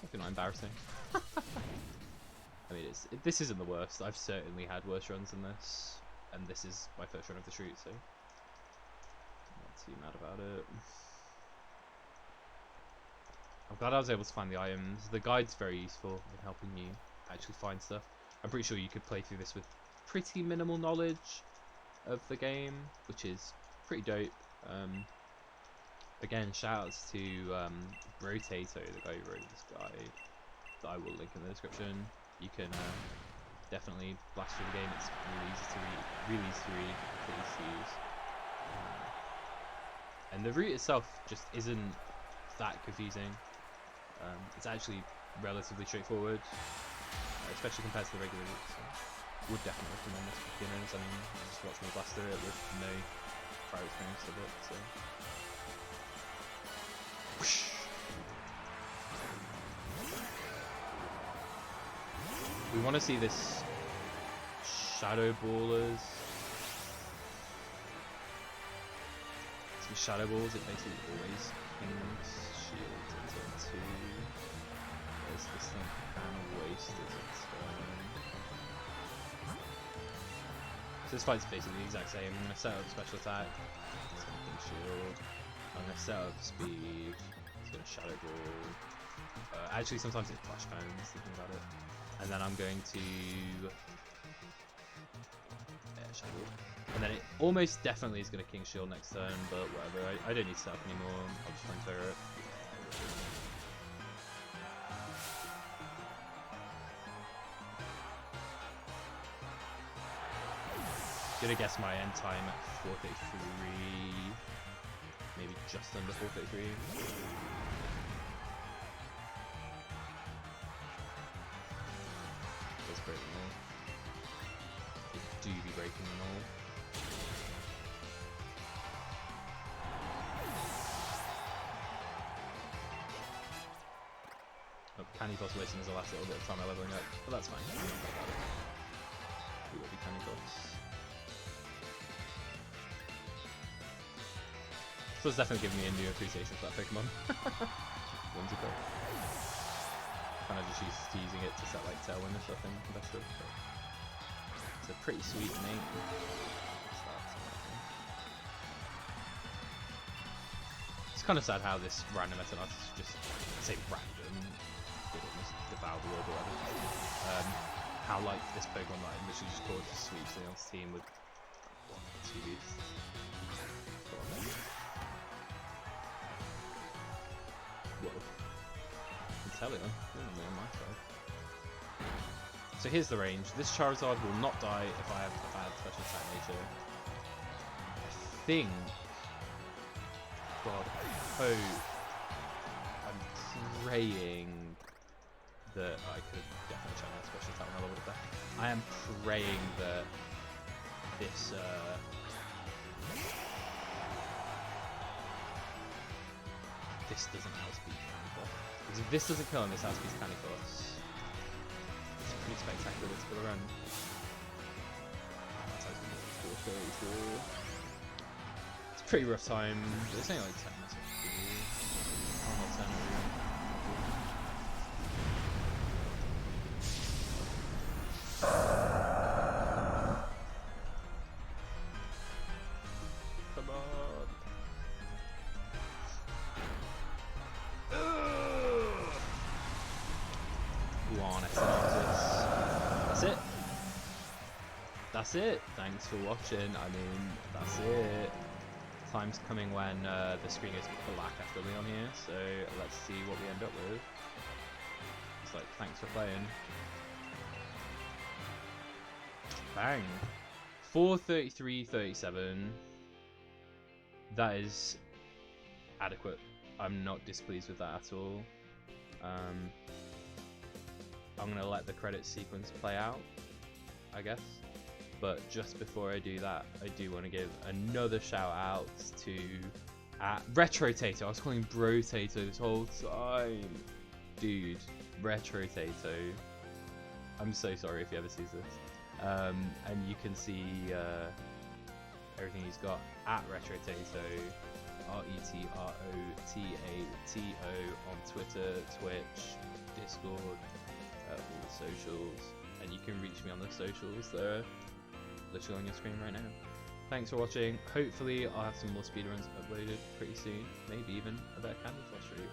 Hopefully not embarrassing. I mean, this isn't the worst. I've certainly had worse runs than this, and this is my first run of the shoot, so not too mad about it. I'm glad I was able to find the items. The guide's very useful in helping you actually find stuff. I'm pretty sure you could play through this with pretty minimal knowledge of the game, which is pretty dope. Again, shoutouts to BROTATO, the guy who wrote this guide, that I will link in the description. You can definitely blast through the game. It's really easy to read, really easy to use. And the route itself just isn't that confusing. It's actually relatively straightforward, especially compared to the regular route. So would definitely recommend this for beginners. I mean, just watch me blast through it with no prior experience of it. So. We want to see this Shadow Ballers. Some Shadow Balls, it basically always pings shield into 2. Whereas this thing can waste as a turn. So this fight's basically the exact same. I'm going to set up special attack. It's going to ping shield. I'm going to set up speed. It's going to Shadow Ball. Actually, sometimes it flash cones, thinking about it. And then I'm going to Shadow Ball. And then it almost definitely is going to King Shield next turn, but whatever. I don't need to set up anymore. I'll just try and clear it. Gonna guess my end time at 4:33, maybe just under 4:33. do be breaking them all. Oh, Candyfloss wasting his last little bit of time by leveling up, but that's fine. We will be Candyfloss. So it's definitely giving me a new appreciation for that Pokemon. Whimsical. Kind of just using it to set like Tailwind and stuff in competitive. But it's a pretty sweet name. It's kind of sad how this random Eternatus is just, I say random, it almost devour the world or whatever. How like this Pokemon that literally just caught just sweeps the else team with 2 beasts. Whoa. Intellion, on my side. So here's the range. This Charizard will not die if I have a bad special attack nature. I think. God, I hope. I'm praying that I could definitely check my special attack when I leveled up there. I am praying that this this doesn't outspeed Candyfloss. Because if this doesn't kill him, this outspeeds Candyfloss. It's pretty spectacular to go around. That's actually 434. It's a pretty rough time. It's only like 10 minutes. Oh, not 10 really. Come on. Go on, Eternatus. That's it. That's it. Thanks for watching. I mean, that's it. Time's coming when the screen goes black after Leon here, so let's see what we end up with. It's like, thanks for playing. Bang. 433.37. That is adequate. I'm not displeased with that at all. I'm going to let the credits sequence play out, I guess. But just before I do that, I do want to give another shout out to RETROTATO. I was calling him BROTATO this whole time. Dude, RETROTATO. I'm so sorry if he ever sees this. And you can see everything he's got at RETROTATO, RETROTATO on Twitter, Twitch, Discord, all the socials, and you can reach me on the socials that are literally on your screen right now. Thanks for watching. Hopefully I'll have some more speedruns uploaded pretty soon, maybe even a better Candyfloss route.